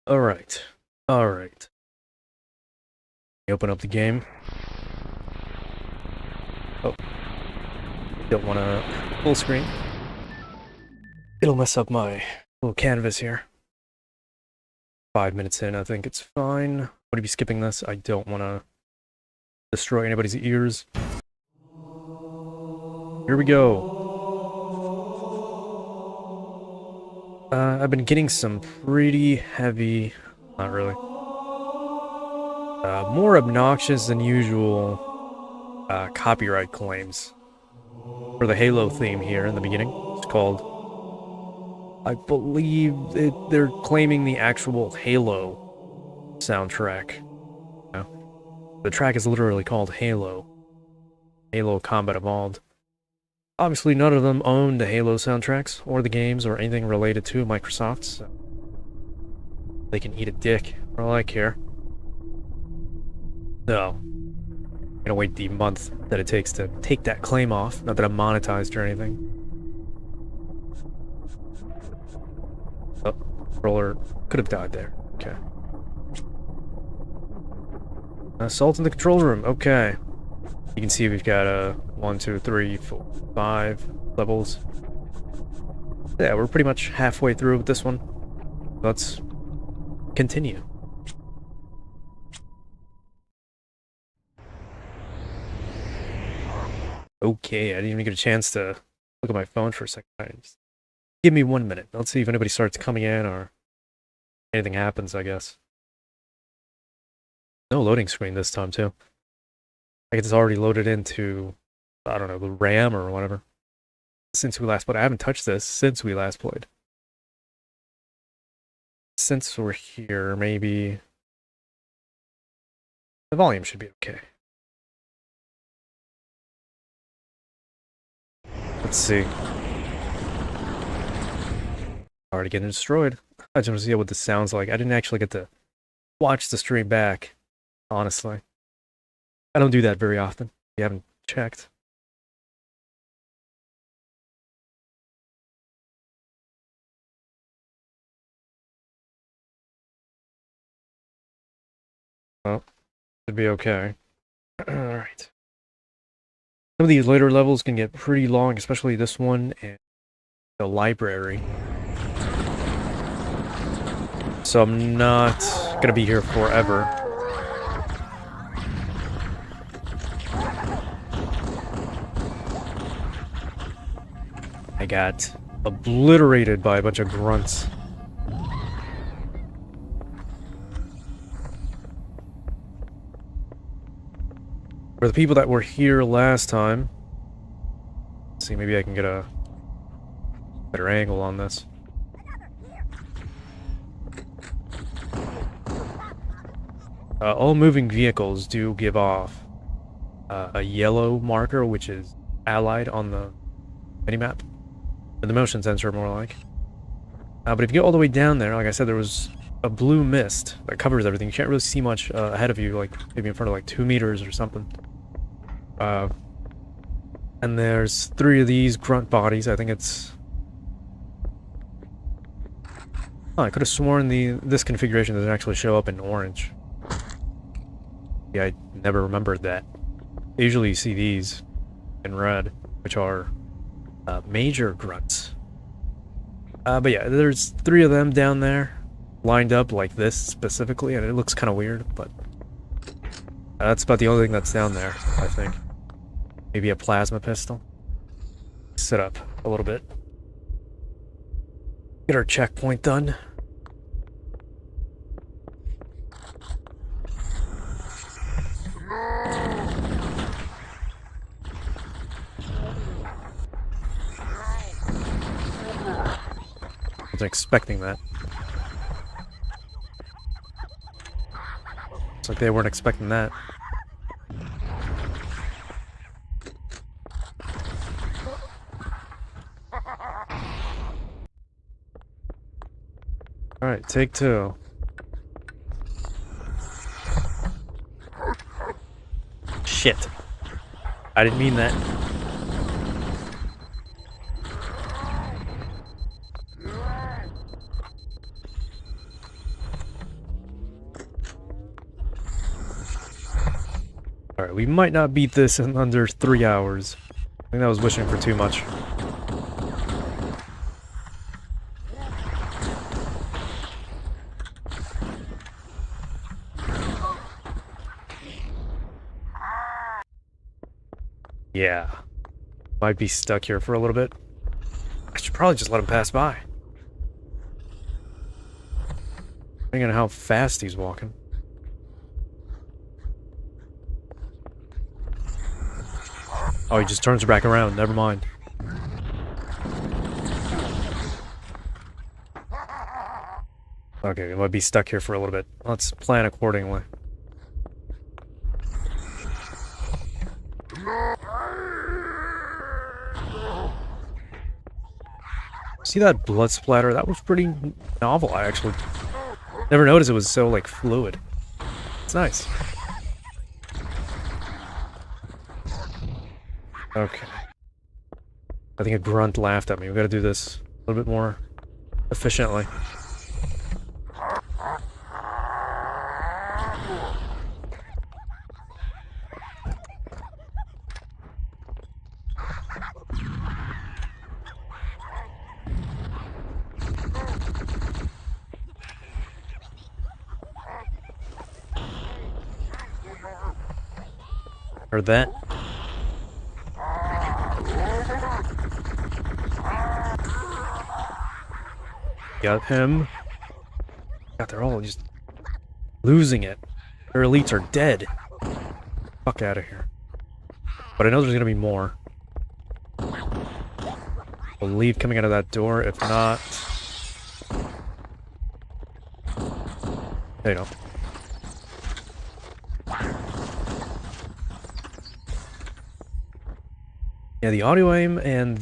Alright. Alright. Open up the game. Oh. Don't want to full screen. It'll mess up my little canvas here. 5 minutes in, I think it's fine. Would you be skipping this? I don't want to destroy anybody's ears. Here we go. I've been getting some pretty heavy, not really, more obnoxious than usual copyright claims for the Halo theme here in the beginning. It's called, I believe they're claiming the actual Halo soundtrack. The track is literally called Halo. Halo Combat Evolved. Obviously, none of them own the Halo soundtracks, or the games, or anything related to Microsoft, so they can eat a dick, for all I care. No. I'm gonna wait the month that it takes to take that claim off, not that I'm monetized or anything. Oh, roller could have died there. Okay. Assault in the control room, okay. You can see we've got 1, 2, 3, 4, 5 levels. Yeah, we're pretty much halfway through with this one. Let's continue. Okay, I didn't even get a chance to look at my phone for a second. Just give me 1 minute. Let's see if anybody starts coming in or anything happens, I guess. No loading screen this time, too. I guess it's already loaded into, I don't know, the RAM or whatever. Since we last played. I haven't touched this since we last played. Since we're here, maybe the volume should be okay. Let's see. Already getting destroyed. I just want to see what this sounds like. I didn't actually get to watch the stream back, honestly. I don't do that very often. You haven't checked. Well, should be okay. Alright. Some of these later levels can get pretty long, especially this one and the library. So I'm not gonna be here forever. I got obliterated by a bunch of grunts. For the people that were here last time, let's see, maybe I can get a better angle on this. All moving vehicles do give off a yellow marker, which is allied on the minimap. Or the motion sensor, more like. But if you go all the way down there, like I said, there was a blue mist that covers everything. You can't really see much ahead of you, like maybe in front of like 2 meters or something. And there's 3 of these grunt bodies. I think it's... Oh, I could have sworn this configuration doesn't actually show up in orange. Yeah, I never remembered that. Usually you see these in red, which are major grunts. But yeah, there's 3 of them down there, lined up like this specifically, and it looks kind of weird, but that's about the only thing that's down there, I think. Maybe a plasma pistol. Set up a little bit. Get our checkpoint done. I wasn't expecting that. It's like they weren't expecting that. Alright, take 2. Shit. I didn't mean that. We might not beat this in under 3 hours. I think that was wishing for too much. Yeah. Might be stuck here for a little bit. I should probably just let him pass by. Depending on how fast he's walking. Oh, he just turns back around. Never mind. Okay, we might be stuck here for a little bit. Let's plan accordingly. See that blood splatter? That was pretty novel. I actually never noticed it was so, like, fluid. It's nice. Okay. I think a grunt laughed at me. We gotta do this a little bit more efficiently. Heard that? Got him. God, they're all just losing it. Their elites are dead. Fuck out of here. But I know there's gonna be more. We'll leave coming out of that door. If not... There you go. Yeah, the audio aim and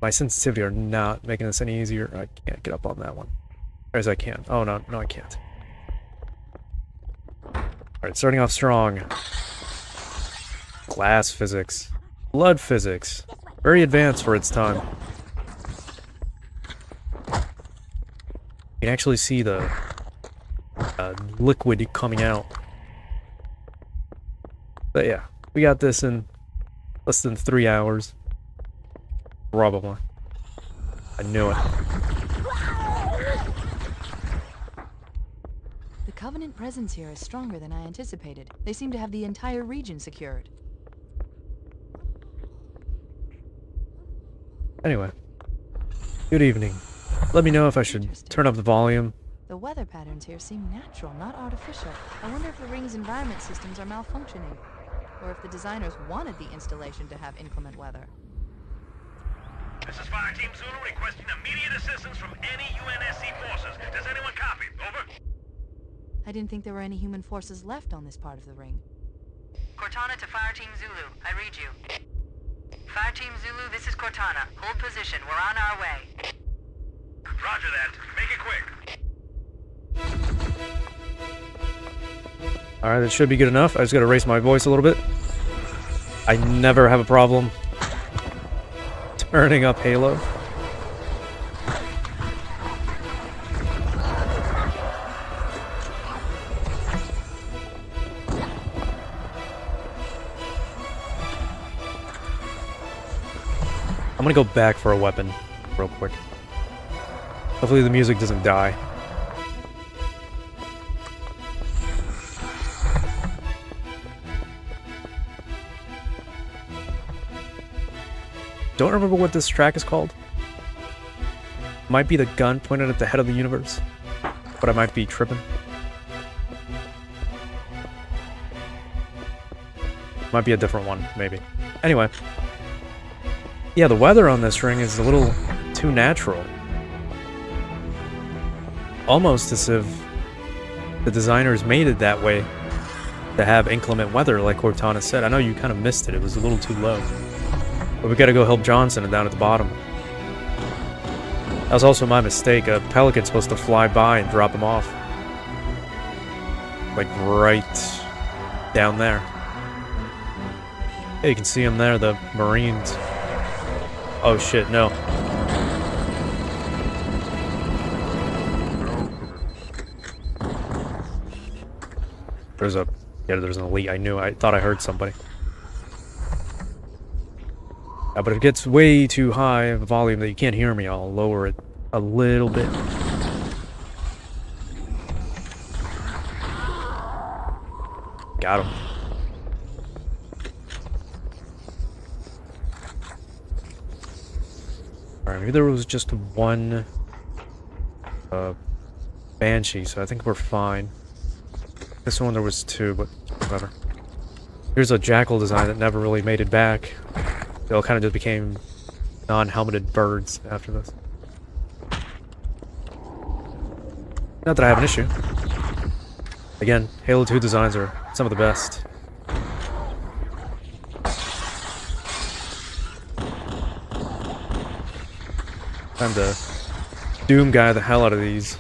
my sensitivity are not making this any easier. I can't get up on that one. As I can. Oh, no, I can't. Alright, starting off strong. Glass physics. Blood physics. Very advanced for its time. You can actually see the liquid coming out. But yeah, we got this in less than 3 hours. Probably. I knew it. The Covenant presence here is stronger than I anticipated. They seem to have the entire region secured. Anyway. Good evening. Let me know if I should turn up the volume. The weather patterns here seem natural, not artificial. I wonder if the ring's environment systems are malfunctioning, or if the designers wanted the installation to have inclement weather. This is Fire Team Zulu requesting immediate assistance from any UNSC forces. Does anyone copy? Over. I didn't think there were any human forces left on this part of the ring. Cortana to Fire Team Zulu. I read you. Fire Team Zulu, this is Cortana. Hold position. We're on our way. Roger that. Make it quick. Alright, that should be good enough. I just gotta raise my voice a little bit. I never have a problem turning up Halo. I'm gonna go back for a weapon real quick. Hopefully the music doesn't die. Don't remember what this track is called. Might be the gun pointed at the head of the universe, but I might be tripping. Might be a different one, maybe. Anyway. Yeah, the weather on this ring is a little too natural. Almost as if the designers made it that way to have inclement weather, like Cortana said. I know you kind of missed it. It was a little too low. But we gotta go help Johnson down at the bottom. That was also my mistake. A pelican's supposed to fly by and drop him off. Like right down there. Yeah, you can see him there, the Marines. Oh shit, no. There's a Yeah, there's an elite. I thought I heard somebody. But if it gets way too high of a volume that you can't hear me, I'll lower it a little bit. Got him. Alright, maybe there was just one Banshee, so I think we're fine. This one there was two, but whatever. Here's a Jackal design that never really made it back. They all kind of just became non-helmeted birds after this. Not that I have an issue. Again, Halo 2 designs are some of the best. Time to Doom guy the hell out of these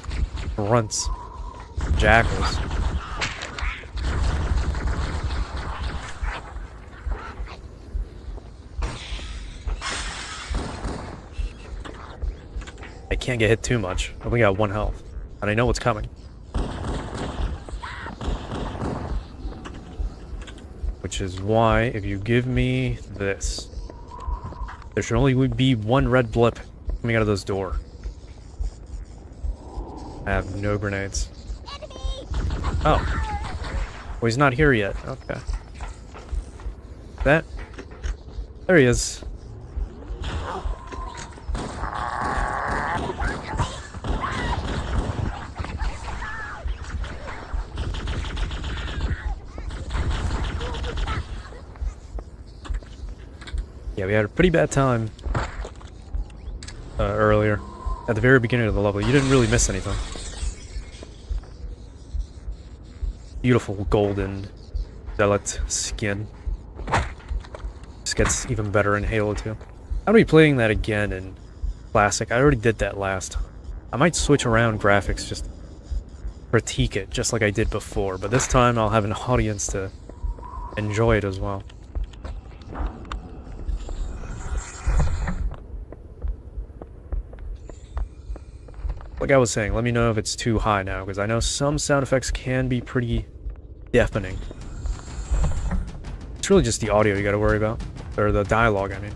runts. Jackals. I can't get hit too much. I only got 1 health. And I know what's coming. Which is why, if you give me this, there should only be 1 red blip coming out of this door. I have no grenades. Oh. Well, he's not here yet. Okay. That. There he is. Yeah, we had a pretty bad time earlier. At the very beginning of the level. You didn't really miss anything. Beautiful golden zealot skin. Just gets even better in Halo 2. I'm gonna be playing that again in Classic. I already did that last. I might switch around graphics, just critique it, just like I did before. But this time I'll have an audience to enjoy it as well. Like I was saying, let me know if it's too high now, because I know some sound effects can be pretty deafening. It's really just the audio you gotta worry about. Or the dialogue, I mean.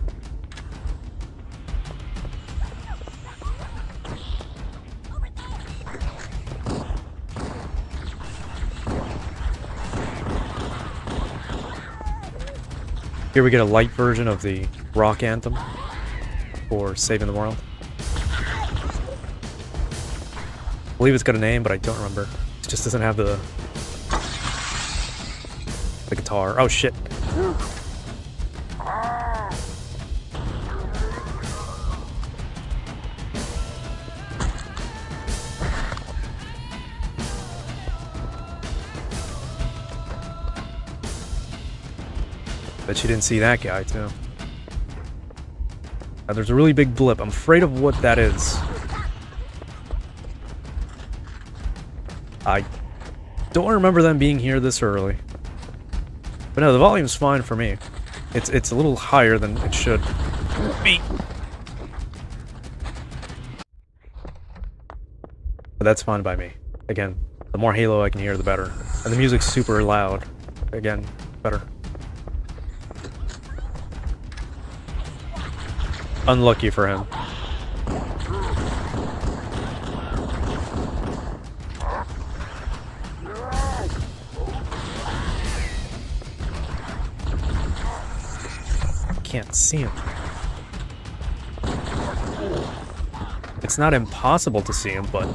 Here we get a light version of the rock anthem for saving the world. I believe it's got a name, but I don't remember. It just doesn't have the guitar. Oh shit. Bet you didn't see that guy too. Now, there's a really big blip. I'm afraid of what that is. I don't remember them being here this early. But no, the volume's fine for me. It's a little higher than it should be. But that's fine by me. Again, the more Halo I can hear, the better. And the music's super loud. Again, better. Unlucky for him. Can't see him. It's not impossible to see him, but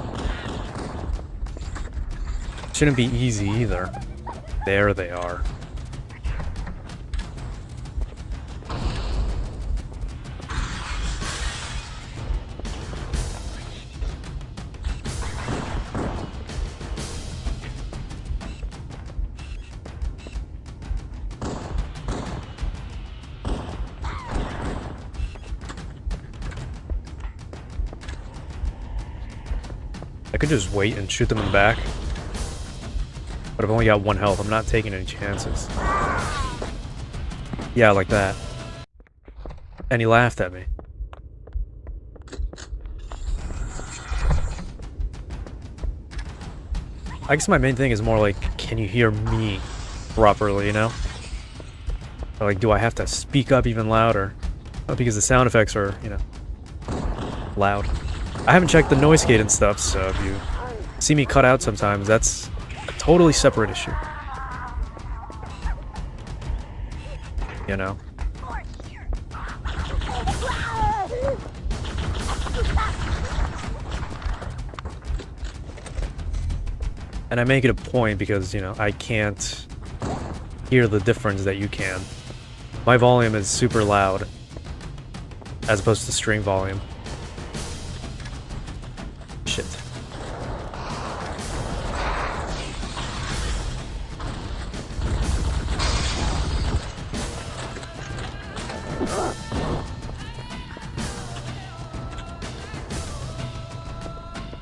it shouldn't be easy either. There they are. I could just wait and shoot them in the back. But I've only got 1 health. I'm not taking any chances. Yeah, like that. And he laughed at me. I guess my main thing is more like, can you hear me? properly, you know? Or like, do I have to speak up even louder? Oh, because the sound effects are, you know, loud. I haven't checked the noise gate and stuff, so if you see me cut out sometimes, that's a totally separate issue. You know? And I make it a point because, you know, I can't hear the difference that you can. My volume is super loud, as opposed to stream volume. Shit.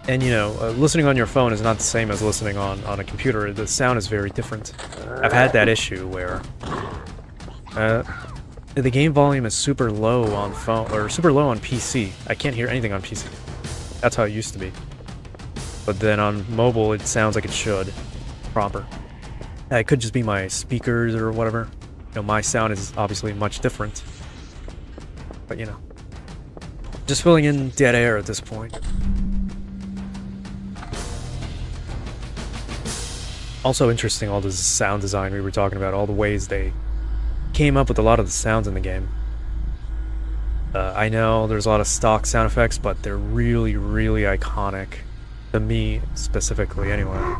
And, you know, listening on your phone is not the same as listening on a computer. The sound is very different. I've had that issue where the game volume is super low on phone, or super low on PC. I can't hear anything on PC. That's how it used to be. But then on mobile, it sounds like it should. Proper. It could just be my speakers or whatever. You know, my sound is obviously much different. But, you know. Just filling in dead air at this point. Also interesting, all this sound design we were talking about, all the ways they came up with a lot of the sounds in the game. I know there's a lot of stock sound effects, but they're really, really iconic. To me, specifically, anyway.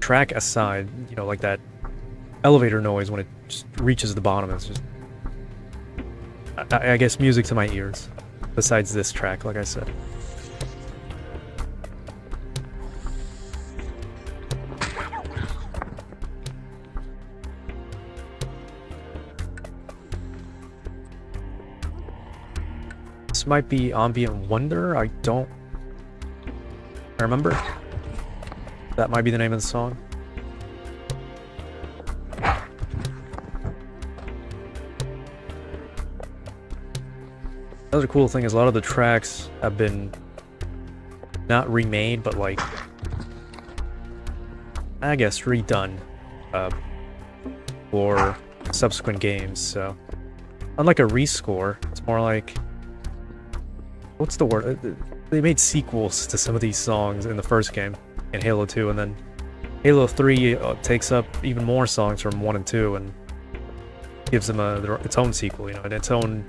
Track aside, you know, like that elevator noise when it just reaches the bottom, it's just... I guess music to my ears. Besides this track, like I said. This might be Ambient Wonder, I don't remember. That might be the name of the song. Another cool thing is a lot of the tracks have been not remade, but like, I guess redone for subsequent games, so unlike a rescore, it's more like, what's the word? They made sequels to some of these songs in the first game, in Halo 2, and then Halo 3 takes up even more songs from 1 and 2 and gives them its own sequel, you know, and its own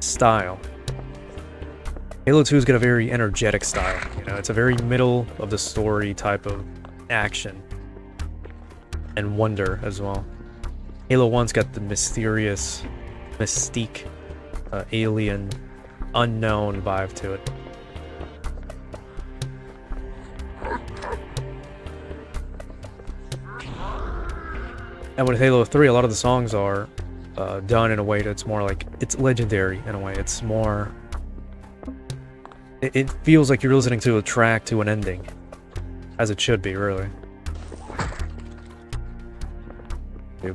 style. Halo 2's got a very energetic style, you know, it's a very middle of the story type of action and wonder as well. Halo 1's got the mysterious, mystique, alien, unknown vibe to it. And with Halo 3, a lot of the songs are done in a way that's more like, it's legendary in a way. It's more... It feels like you're listening to a track to an ending. As it should be, really.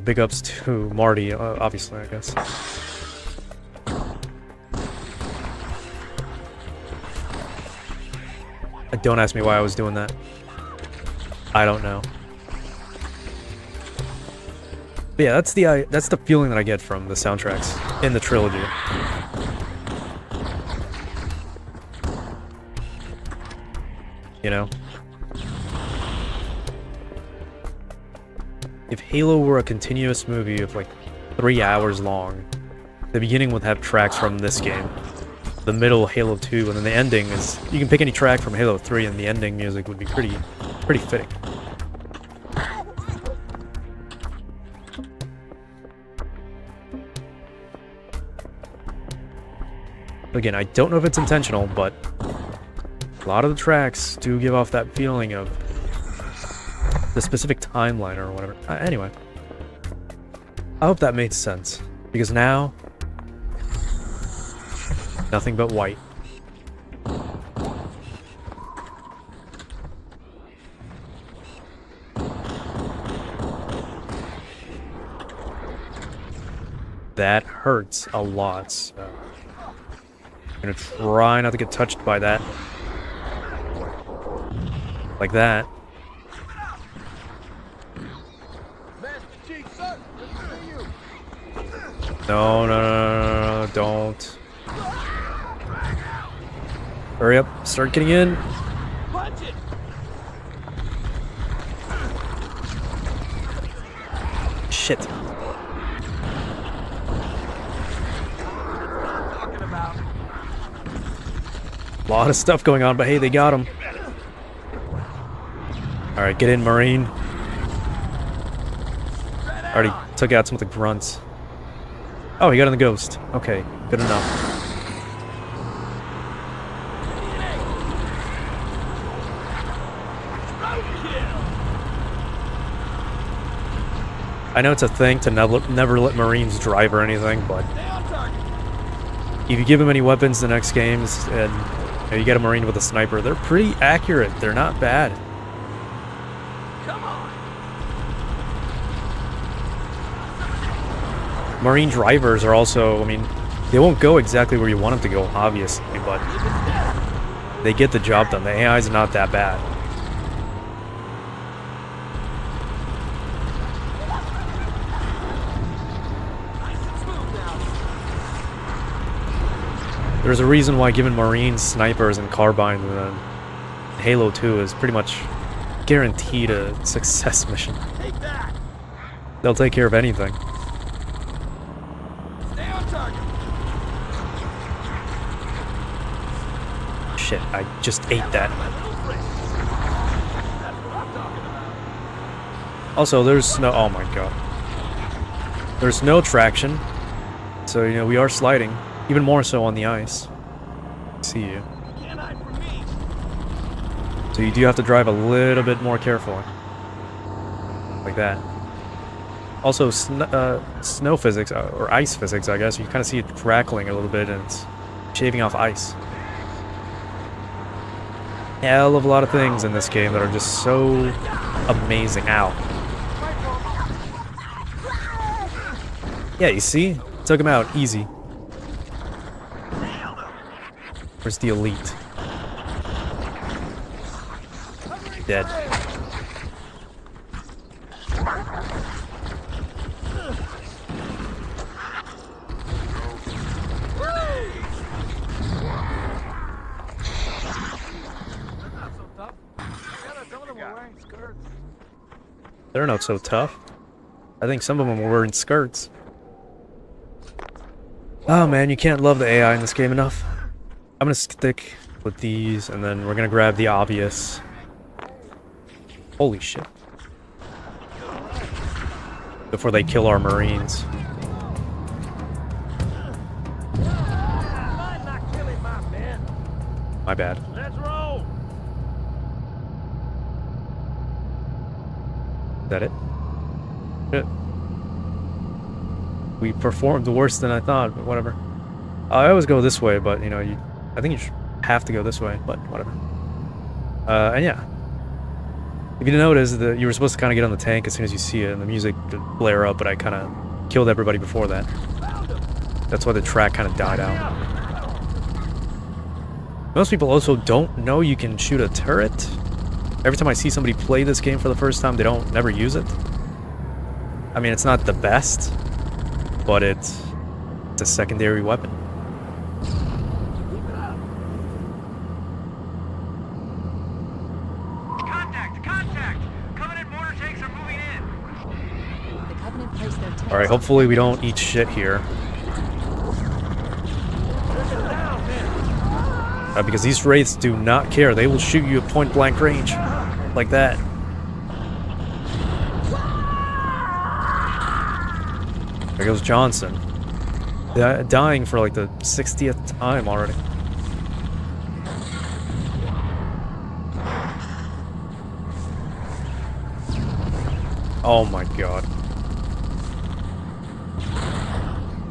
Big ups to Marty, obviously, I guess. Don't ask me why I was doing that. I don't know. But yeah, that's the feeling that I get from the soundtracks in the trilogy. You know? If Halo were a continuous movie of like 3 hours long, the beginning would have tracks from this game. The middle, Halo 2, and then the ending is... You can pick any track from Halo 3 and the ending music would be pretty fitting. Again, I don't know if it's intentional, but a lot of the tracks do give off that feeling of the specific timeline or whatever. Anyway, I hope that made sense, because now, nothing but white. That hurts a lot, so I'm gonna try not to get touched by that. Like that. No, no, no, no, no, no, don't. Hurry up, start getting in. Shit. A lot of stuff going on, but hey, they got him. Alright, get in, Marine. Already took out some of the grunts. Oh, he got in the ghost. Okay, good enough. I know it's a thing to never let Marines drive or anything, but if you give them any weapons the next games and you get a Marine with a sniper, they're pretty accurate. They're not bad. Marine drivers are also, I mean, they won't go exactly where you want them to go, obviously, but they get the job done. The AI is not that bad. There's a reason why giving Marines snipers and carbines in Halo 2 is pretty much guaranteed a success mission. They'll take care of anything. Shit, I just ate that. Also, there's no... Oh my god. There's no traction. So, you know, we are sliding. Even more so on the ice. See you. So you do have to drive a little bit more carefully. Like that. Also, snow physics, or ice physics, I guess, you kind of see it crackling a little bit and it's shaving off ice. Hell of a lot of things in this game that are just so amazing. Ow. Yeah, you see? Took him out. Easy. Where's the elite? Dead. They're not so tough. I think some of them were wearing skirts. Oh man, you can't love the AI in this game enough. I'm gonna stick with these, and then we're gonna grab the obvious. Holy shit. Before they kill our Marines. My bad. Is that it? Shit. We performed worse than I thought, but whatever. I always go this way, but you know, I think you should have to go this way, but whatever. And yeah. If you notice that you were supposed to kind of get on the tank as soon as you see it, and the music would blare up, but I kind of killed everybody before that. That's why the track kind of died out. Most people also don't know you can shoot a turret. Every time I see somebody play this game for the first time, they never use it. I mean, it's not the best, but it's a secondary weapon. Alright, hopefully we don't eat shit here. Because these wraiths do not care. They will shoot you at point blank range. Like that. There goes Johnson. Dying for like the 60th time already. Oh my god.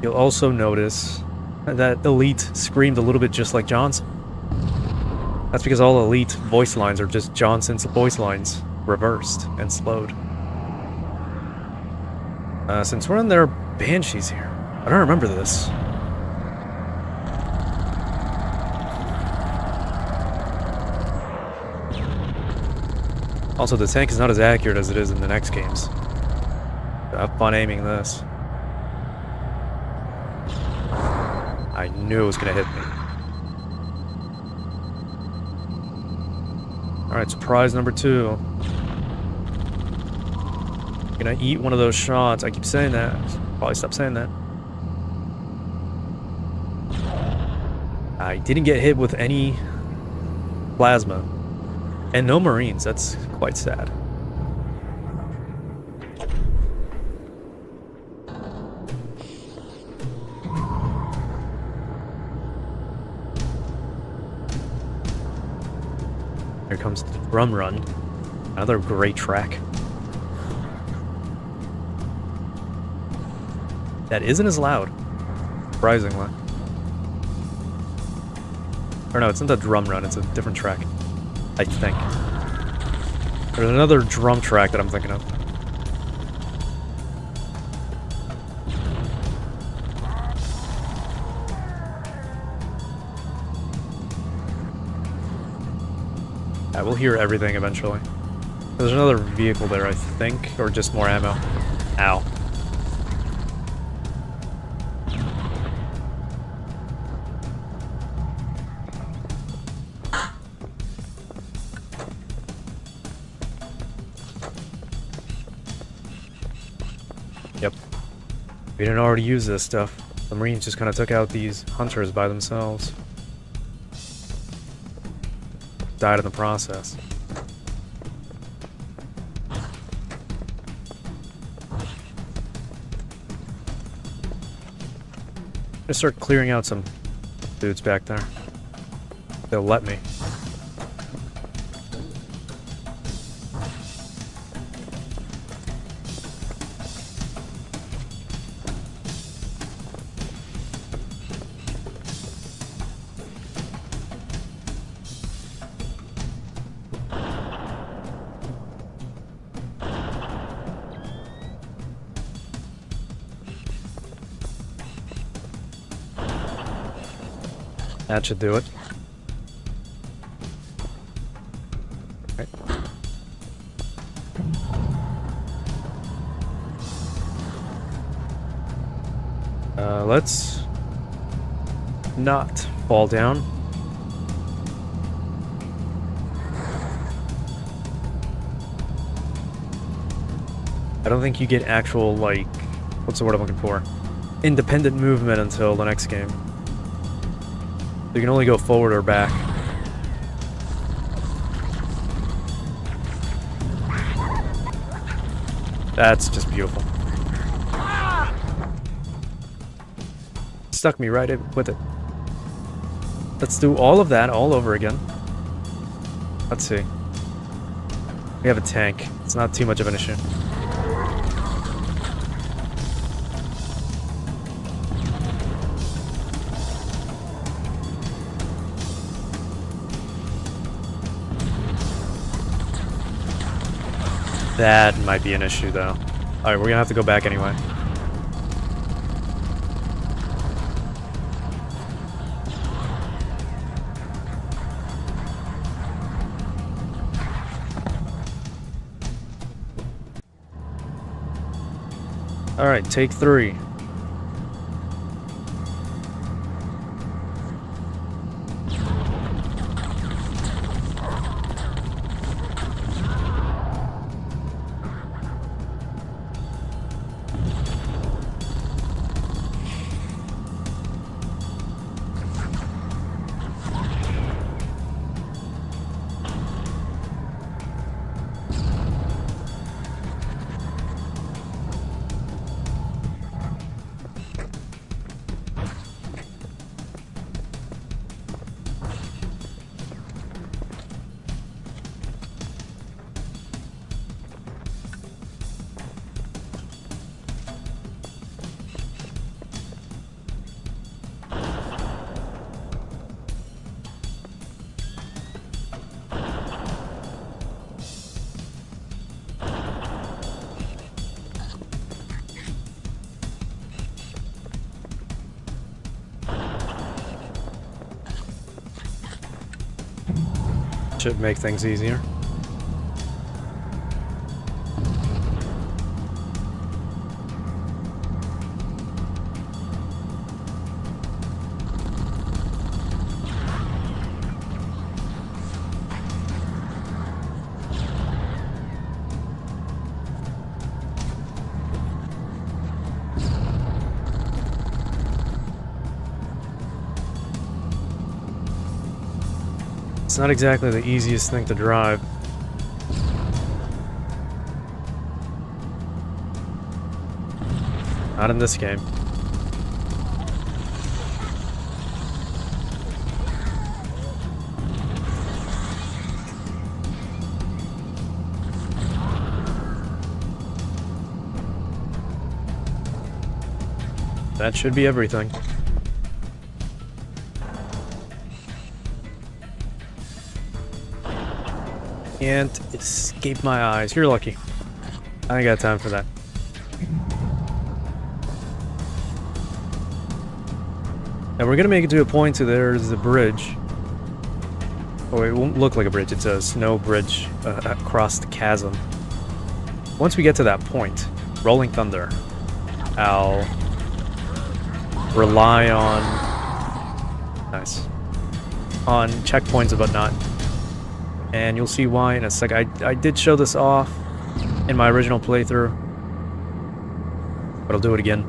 You'll also notice that Elite screamed a little bit just like Johnson. That's because all Elite voice lines are just Johnson's voice lines, reversed and slowed. Since we're on their Banshees here, I don't remember this. Also, the tank is not as accurate as it is in the next games. Have fun aiming this. I knew it was gonna hit me. Alright, surprise number 2. Gonna eat one of those shots. I keep saying that. Probably stop saying that. I didn't get hit with any plasma. And no Marines. That's quite sad. Here comes the drum run. Another great track. That isn't as loud, surprisingly. Or no, it's not the drum run, it's a different track, I think. There's another drum track that I'm thinking of. I will hear everything eventually. There's another vehicle there, I think, or just more ammo. Ow. Yep. We didn't already use this stuff. The Marines just kind of took out these hunters by themselves. Died in the process. I'm gonna start clearing out some dudes back there. They'll let me. That should do it. Okay. Let's not fall down. I don't think you get actual, like, what's the word I'm looking for? Independent movement until the next game. You can only go forward or back. That's just beautiful. Stuck me right in with it. Let's do all of that all over again. Let's see. We have a tank. It's not too much of an issue. That might be an issue, though. Alright, we're gonna have to go back anyway. Alright, take 3. Should make things easier. It's not exactly the easiest thing to drive. Not in this game. That should be everything. Can't escape my eyes. You're lucky. I ain't got time for that. And we're gonna make it to a point to there's a bridge. Oh, it won't look like a bridge. It's a snow bridge across the chasm. Once we get to that point, Rolling Thunder, I'll rely on checkpoints and whatnot, and you'll see why in a sec. I did show this off in my original playthrough, but I'll do it again.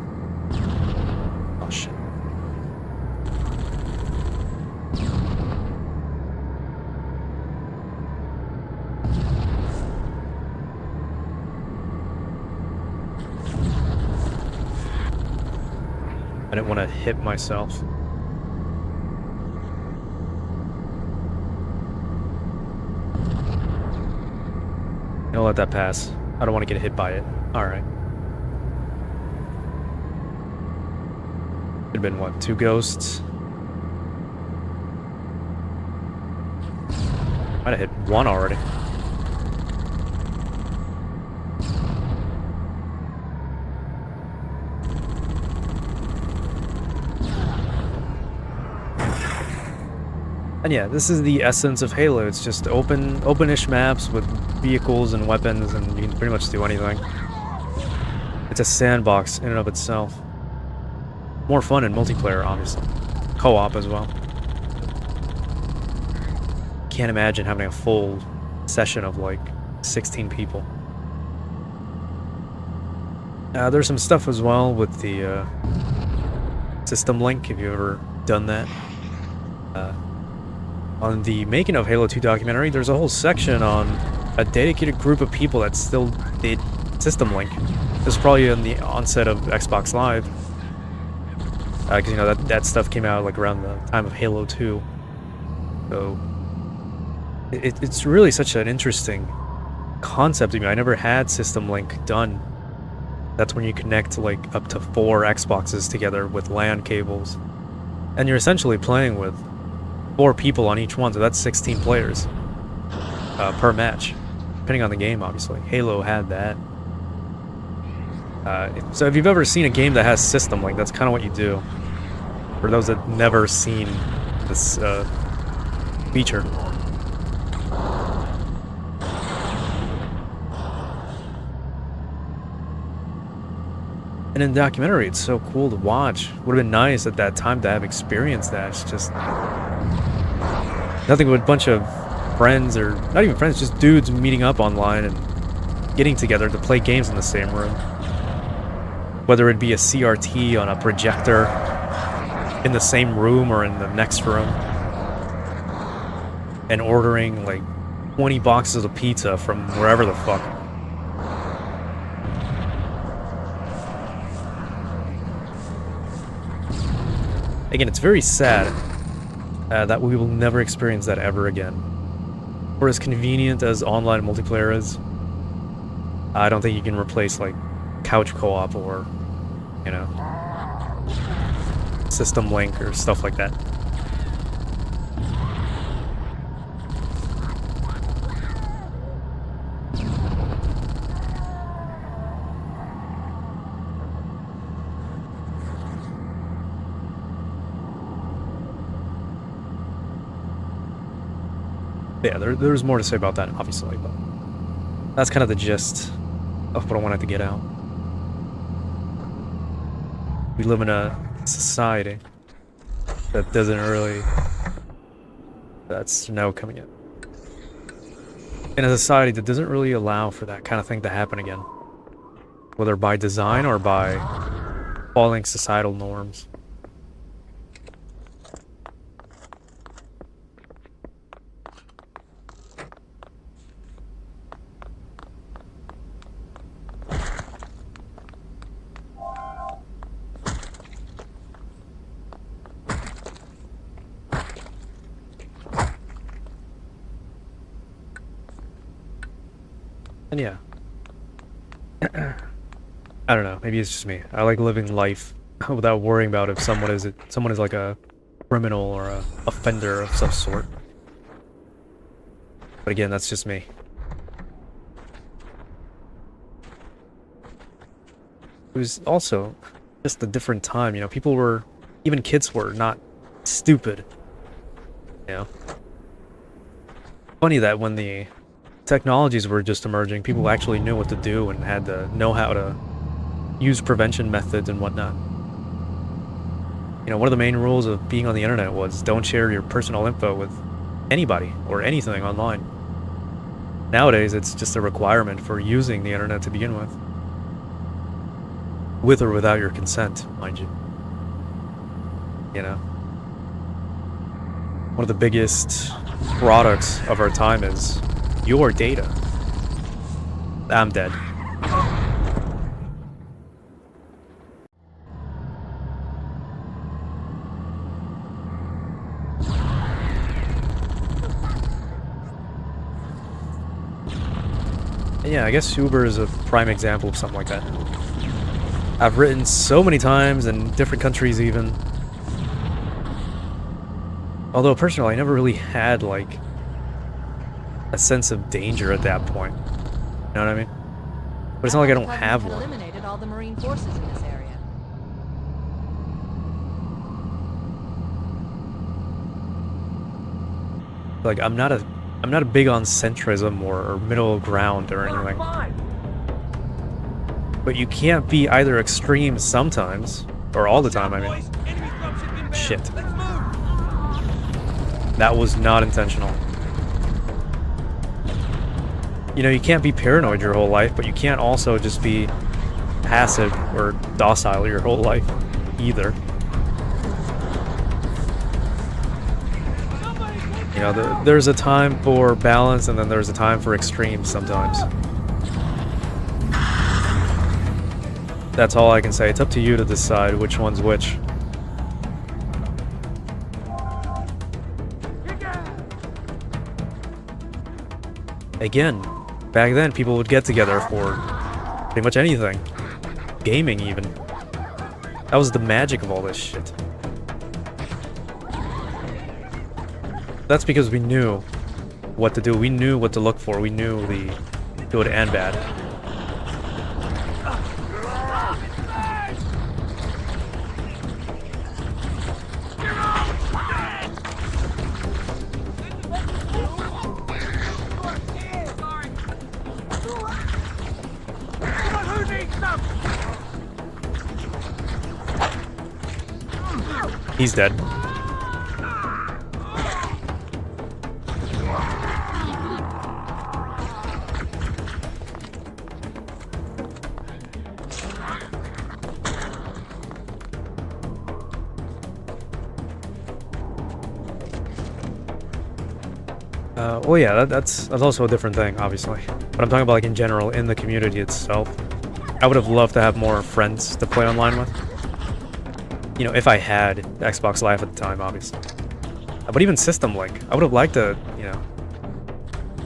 Oh shit. I didn't want to hit myself. I'll let that pass. I don't want to get hit by it. Alright. Could've been, what, 2 ghosts? Might have hit 1 already. And yeah, this is the essence of Halo. It's just open-ish maps with vehicles and weapons, and you can pretty much do anything. It's a sandbox in and of itself. More fun in multiplayer, obviously. Co-op as well. Can't imagine having a full session of like 16 people. There's some stuff as well with the system link, if you've ever done that. On the Making of Halo 2 documentary, there's a whole section on a dedicated group of people that still did System Link. This is probably in the onset of Xbox Live. Because, you know, that stuff came out like around the time of Halo 2. So, it's really such an interesting concept to me. I never had System Link done. That's when you connect like up to 4 Xboxes together with LAN cables. And you're essentially playing with 4 people on each one, so that's 16 players per match, depending on the game, obviously. Halo had that. So if you've ever seen a game that has System Link, that's kind of what you do. For those that never seen this feature. And in the documentary, it's so cool to watch. Would have been nice at that time to have experienced that. It's just nothing but a bunch of friends, or not even friends, just dudes meeting up online and getting together to play games in the same room. Whether it be a CRT on a projector in the same room or in the next room. And ordering like 20 boxes of pizza from wherever the fuck. Again, it's very sad that we will never experience that ever again. For as convenient as online multiplayer is, I don't think you can replace like couch co-op or, you know, System Link or stuff like that. Yeah, there's more to say about that, obviously, but that's kind of the gist of what I wanted to get out. We live in a society that doesn't really... That's now coming in. In a society that doesn't really allow for that kind of thing to happen again. Whether by design or by following societal norms. And yeah. I don't know, maybe it's just me. I like living life without worrying about if someone is like a criminal or a offender of some sort. But again, that's just me. It was also just a different time, you know, people were, even kids were not stupid, you know. Funny that when the technologies were just emerging, people actually knew what to do and had to know how to use prevention methods and whatnot. You know, one of the main rules of being on the internet was don't share your personal info with anybody or anything online. Nowadays, it's just a requirement for using the internet to begin with or without your consent, mind you. You know? One of the biggest products of our time is your data. I'm dead. Yeah, I guess Uber is a prime example of something like that. I've written so many times in different countries even. Although personally, I never really had like a sense of danger at that point. You know what I mean? But it's not like I don't have one. Eliminated all the Marine forces in this area. Like I'm not a big on centrism or middle ground or anything. But you can't be either extreme sometimes, or all the time, I mean. Shit. That was not intentional. You know, you can't be paranoid your whole life, but you can't also just be passive or docile your whole life either. You know, there's a time for balance, and then there's a time for extremes sometimes. That's all I can say. It's up to you to decide which one's which. Again, back then people would get together for pretty much anything. Gaming even. That was the magic of all this shit. That's because we knew what to do. We knew what to look for. We knew the good and bad. He's dead. Well, yeah, that's also a different thing, obviously. But I'm talking about, like, in general, in the community itself. I would have loved to have more friends to play online with. You know, if I had Xbox Live at the time, obviously. But even System Link, I would have liked to, you know...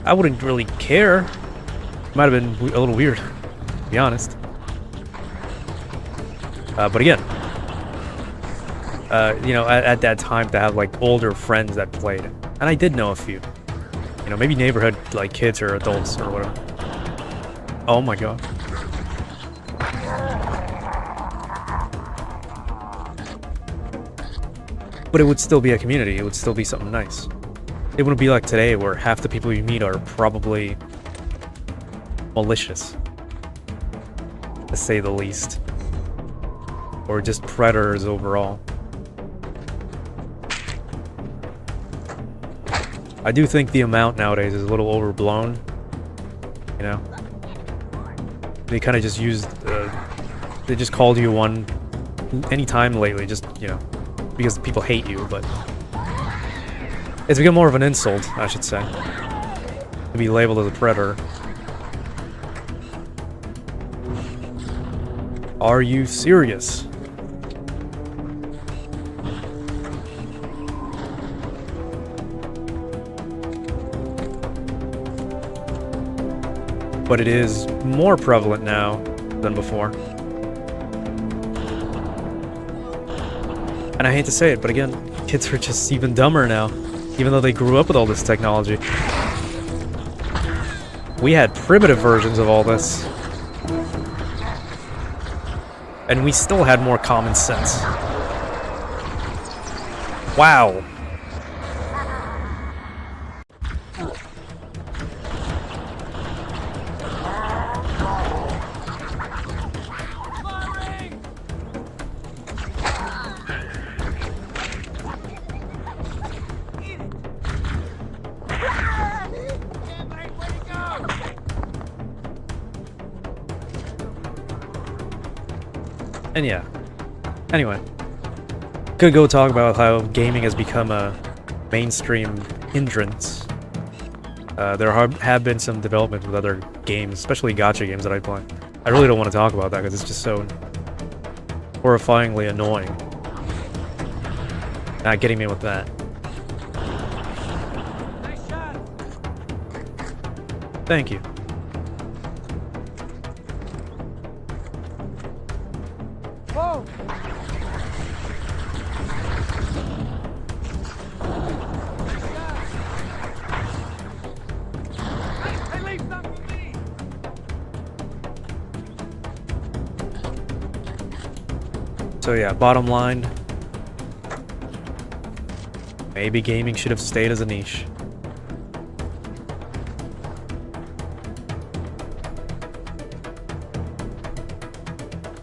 I wouldn't really care. Might have been a little weird, to be honest. But again... you know, at that time to have, like, older friends that played. And I did know a few. You know, maybe neighborhood, like, kids or adults or whatever. Oh my god. But it would still be a community. It would still be something nice. It wouldn't be like today where half the people you meet are probably malicious, to say the least. Or just predators overall. I do think the amount nowadays is a little overblown. You know? They kind of just used... they just called you one anytime lately, just, you know, because people hate you, but... It's become more of an insult, I should say. To be labeled as a predator. Are you serious? but it is more prevalent now than before. And I hate to say it, but again, kids are just even dumber now, even though they grew up with all this technology. We had primitive versions of all this, and we still had more common sense. Wow. And yeah. Anyway. Could go talk about how gaming has become a mainstream hindrance. There have been some developments with other games, especially gacha games that I play. I really don't want to talk about that because it's just so horrifyingly annoying. Not getting me with that. Thank you. Whoa! Hey, leave some for me! So yeah, bottom line, maybe gaming should have stayed as a niche.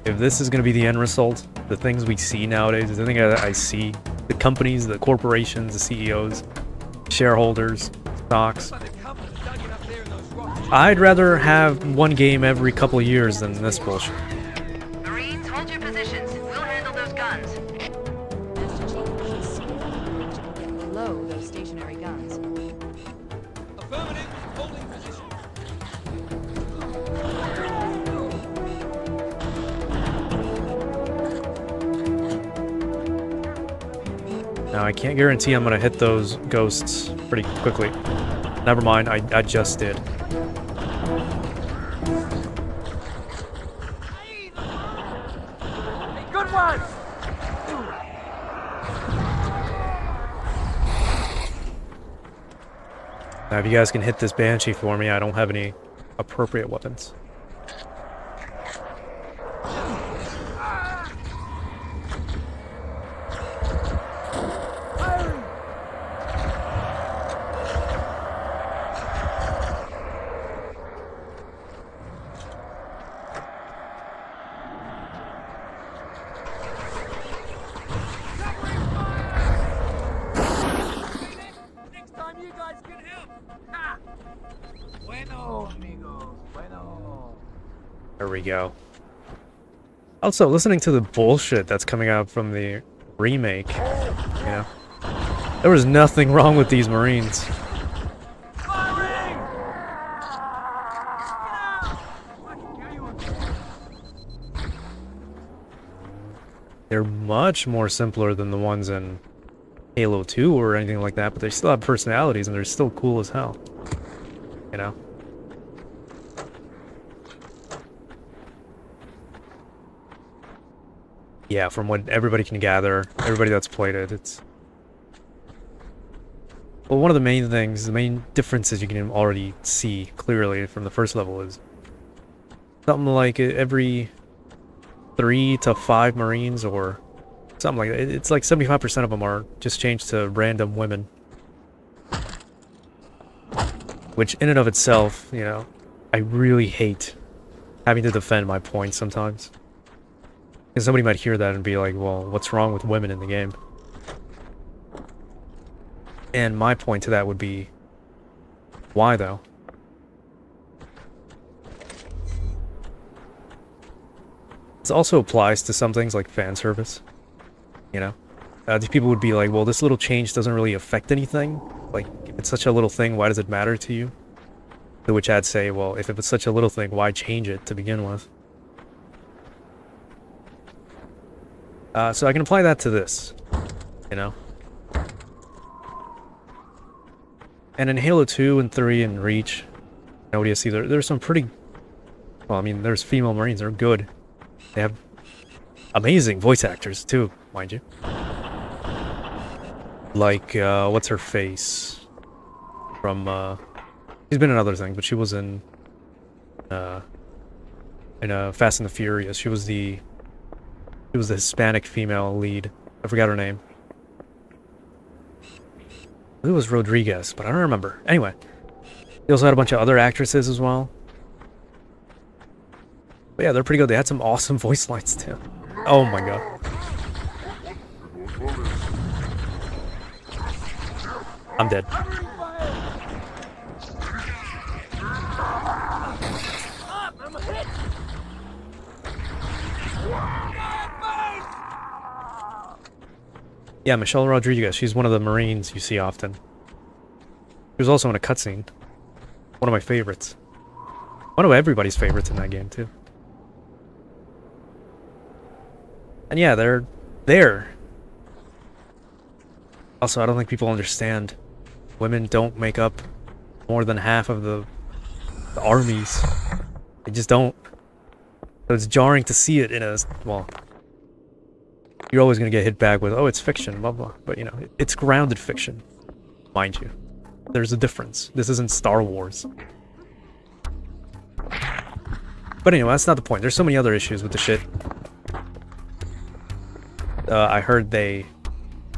If this is going to be the end result, the things we see nowadays, the thing I see, the companies, the corporations, the CEOs, shareholders, stocks, I'd rather have one game every couple of years than this bullshit. Marines, hold your positions. We'll handle those guns. Master Chief, he's scaling. We should get below those stationary guns. Affirmative, holding position. Now, I can't guarantee I'm going to hit those ghosts pretty quickly. Never mind, I just did. Good one! Now, if you guys can hit this Banshee for me, I don't have any appropriate weapons. Next time you guys can help! Ha! Bueno, amigos, bueno. There we go. Also, listening to the bullshit that's coming out from the remake, you know, there was nothing wrong with these Marines. Firing! Get out! I can kill you again. They're much more simpler than the ones in Halo 2 or anything like that, but they still have personalities and they're still cool as hell. You know? Yeah, from what everybody can gather, everybody that's played it, it's... Well, one of the main things, the main differences you can already see clearly from the first level is something like every 3 to 5 Marines or something like that. It's like 75% of them are just changed to random women. Which in and of itself, you know, I really hate having to defend my point sometimes. Because somebody might hear that and be like, well, what's wrong with women in the game? And my point to that would be, why though? This also applies to some things like fan service. You know? These people would be like, well, this little change doesn't really affect anything. Like, if it's such a little thing, why does it matter to you? To which I'd say, well, if it's such a little thing, why change it to begin with? So I can apply that to this, you know? And in Halo 2 and 3 and Reach, ODST, there's some pretty... Well, I mean, there's female Marines. They're good. They have amazing voice actors, too, mind you. Like, what's her face? From, she's been in other things, but she was in Fast and the Furious. She was the Hispanic female lead. I forgot her name. It was Rodriguez, but I don't remember. Anyway, they also had a bunch of other actresses as well. But yeah, they're pretty good. They had some awesome voice lines too. Oh my god. I'm dead. Yeah, Michelle Rodriguez. She's one of the Marines you see often. She was also in a cutscene. One of my favorites. One of everybody's favorites in that game, too. And yeah, they're there. Also, I don't think people understand. Women don't make up more than half of the armies. They just don't. So it's jarring to see it in a... Well... You're always going to get hit back with, oh, it's fiction, blah, blah. But, you know, it's grounded fiction, mind you. There's a difference. This isn't Star Wars. But anyway, that's not the point. There's so many other issues with the shit. I heard they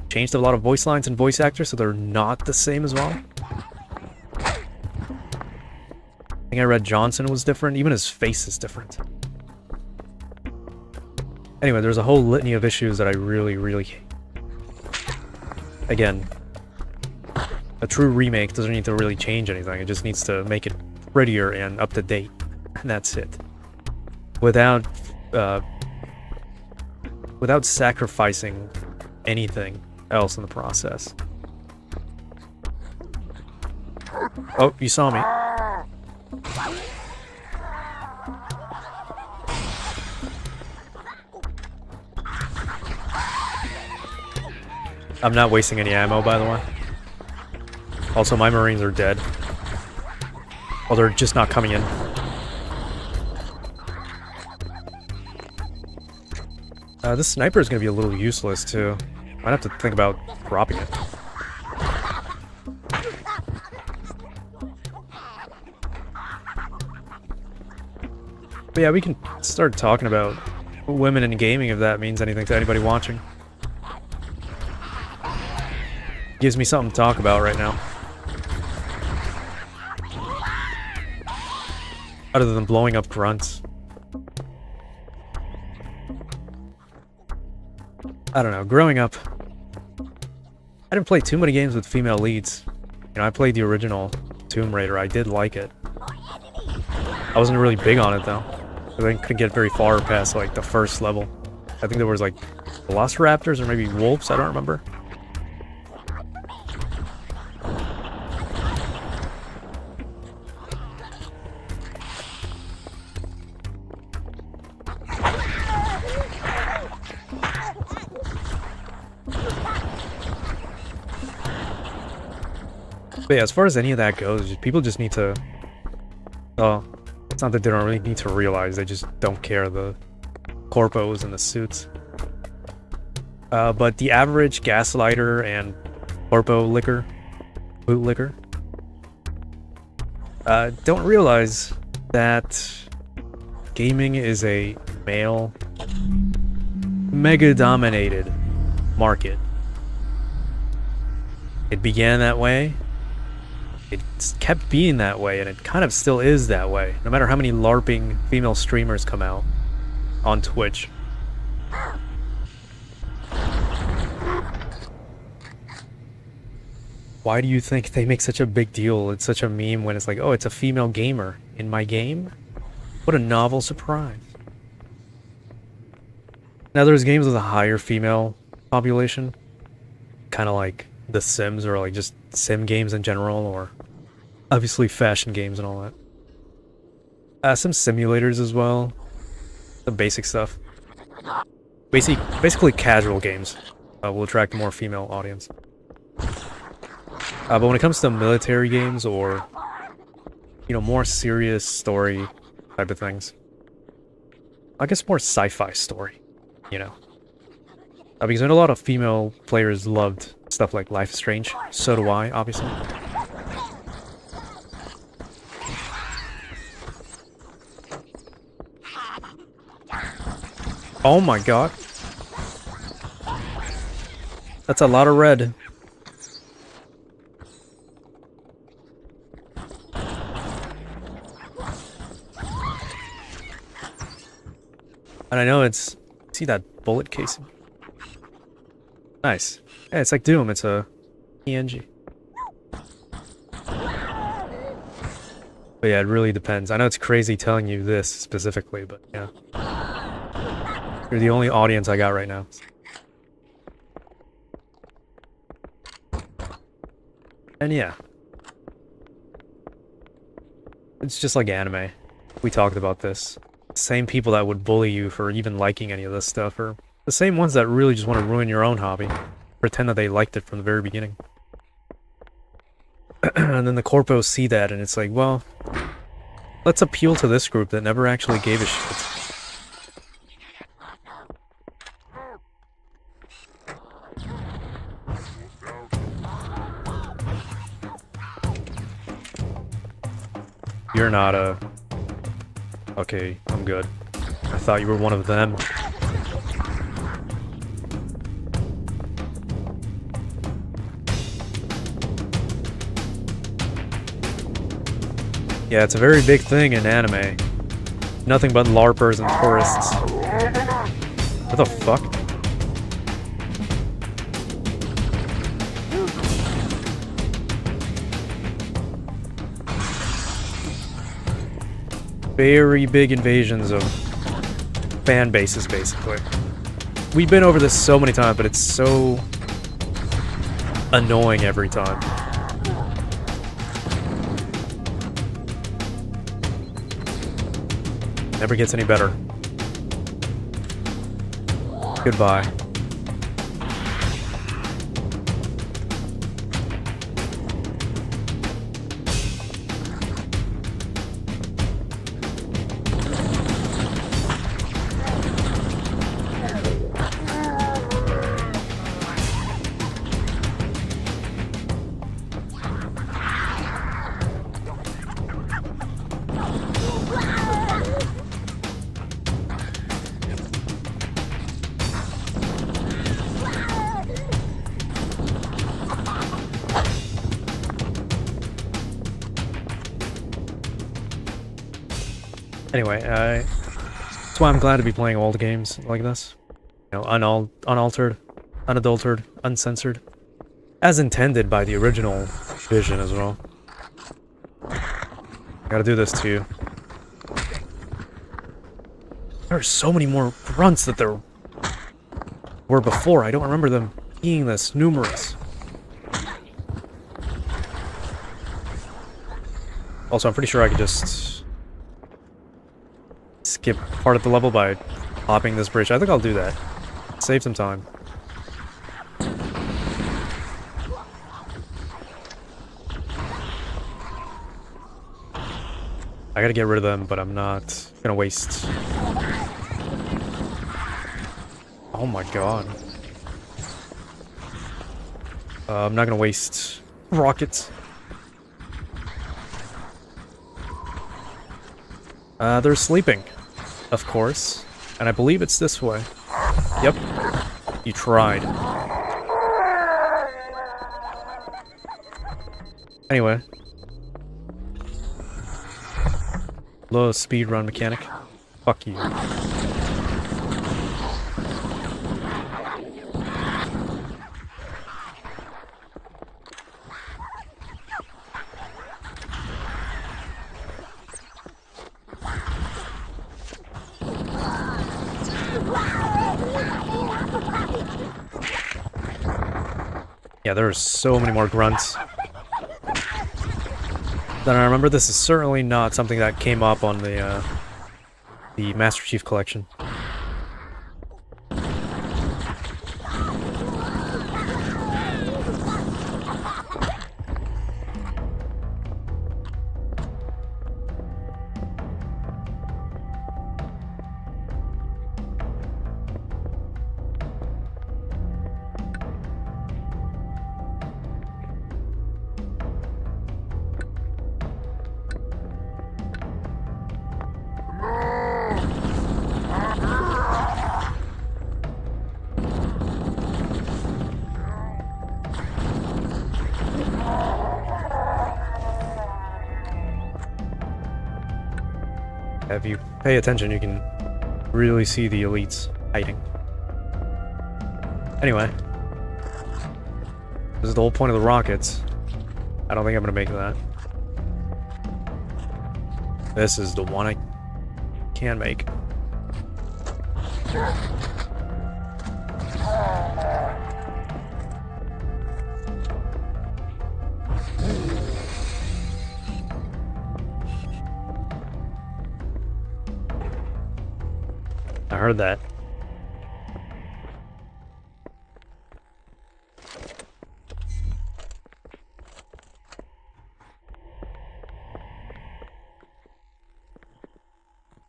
changed a lot of voice lines and voice actors, so they're not the same as well. I think I read Johnson was different. Even his face is different. Anyway, there's a whole litany of issues that I really, really hate. Again, a true remake doesn't need to really change anything. It just needs to make it prettier and up to date. And that's it. Without sacrificing anything else in the process. Oh, you saw me. I'm not wasting any ammo, by the way. Also, my Marines are dead. Well, they're just not coming in. This sniper is going to be a little useless, too. Might have to think about dropping it. But yeah, we can start talking about women in gaming if that means anything to anybody watching. Gives me something to talk about right now. Other than blowing up grunts. I don't know, growing up, I didn't play too many games with female leads. You know, I played the original Tomb Raider, I did like it. I wasn't really big on it though. I couldn't get very far past like the first level. I think there was like velociraptors or maybe wolves, I don't remember. But yeah, as far as any of that goes, people just need to... it's not that they don't really need to realize, they just don't care, the corpos and the suits. But the average gaslighter and corpo licker, bootlicker, don't realize that gaming is a male, mega-dominated market. It began that way. It's kept being that way, and it kind of still is that way. No matter how many LARPing female streamers come out on Twitch. Why do you think they make such a big deal? It's such a meme when it's like, oh, it's a female gamer in my game? What a novel surprise. Now, there's games with a higher female population. Kind of like The Sims, or like just sim games in general, or obviously fashion games and all that. Some simulators as well. The basic stuff. Basically casual games will attract a more female audience. But when it comes to military games or, you know, more serious story type of things. I guess more sci-fi story, you know. Because I know a lot of female players loved stuff like Life is Strange. So do I, obviously. Oh my god. That's a lot of red. And I know it's... See that bullet casing? Nice. Yeah, it's like Doom. It's a PNG. But yeah, it really depends. I know it's crazy telling you this specifically, but yeah. You're the only audience I got right now. And yeah. It's just like anime. We talked about this. Same people that would bully you for even liking any of this stuff are the same ones that really just want to ruin your own hobby. Pretend that they liked it from the very beginning. And then the corpos see that and it's like, well, let's appeal to this group that never actually gave a shit. You're not a... Okay, I'm good. I thought you were one of them. Yeah, it's a very big thing in anime. Nothing but LARPers and tourists. What the fuck? Very big invasions of fan bases, basically. We've been over this so many times, but it's so annoying every time. Never gets any better. Goodbye. Anyway, that's why I'm glad to be playing old games like this. You know, unaltered, unadulterated, uncensored. As intended by the original vision as well. Gotta do this too. There are so many more grunts that there were before. I don't remember them being this numerous. Also, I'm pretty sure I could just skip part of the level by hopping this bridge. I think I'll do that. Save some time. I gotta get rid of them, but I'm not gonna waste... Oh my god. I'm not gonna waste rockets. They're sleeping, of course. And I believe it's this way. Yep. You tried. Anyway. Low speedrun mechanic. Fuck you. Yeah, there are so many more grunts. Then I remember this is certainly not something that came up on the Master Chief Collection. If you pay attention, you can really see the elites hiding. Anyway, this is the whole point of the rockets. I don't think I'm gonna make that. This is the one I can make. I heard that.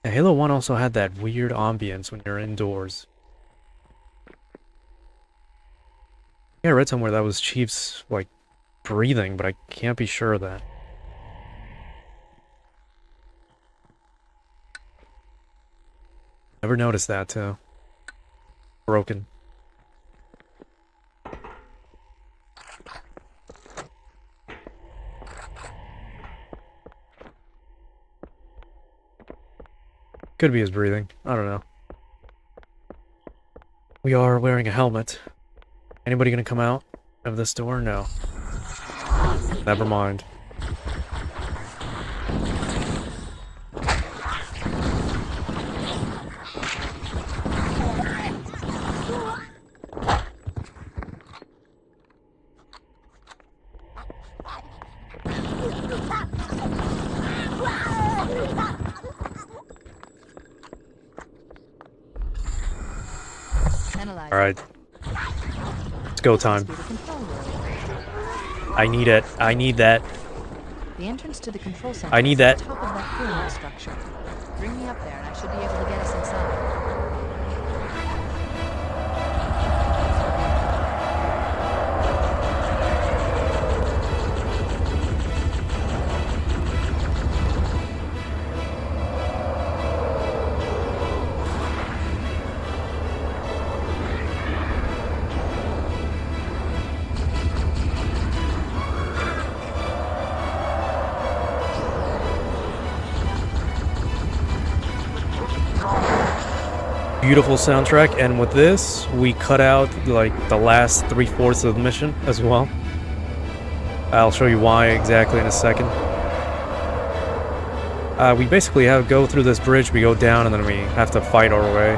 Yeah, Halo 1 also had that weird ambience when you're indoors. Yeah, I read somewhere that was Chief's, like, breathing, but I can't be sure of that. Never noticed that, too. Broken. Could be his breathing. I don't know. We are wearing a helmet. Anybody gonna come out of this door? No. Never mind. Alright. It's go time. I need it. I need that. The entrance to the control center I need is that. at the top of that pyramid structure. Bring me up there and I should be able to get us inside. Beautiful soundtrack, and with this, we cut out like the last 3/4 of the mission as well. I'll show you why exactly in a second. We basically have to go through this bridge, we go down, and then we have to fight our way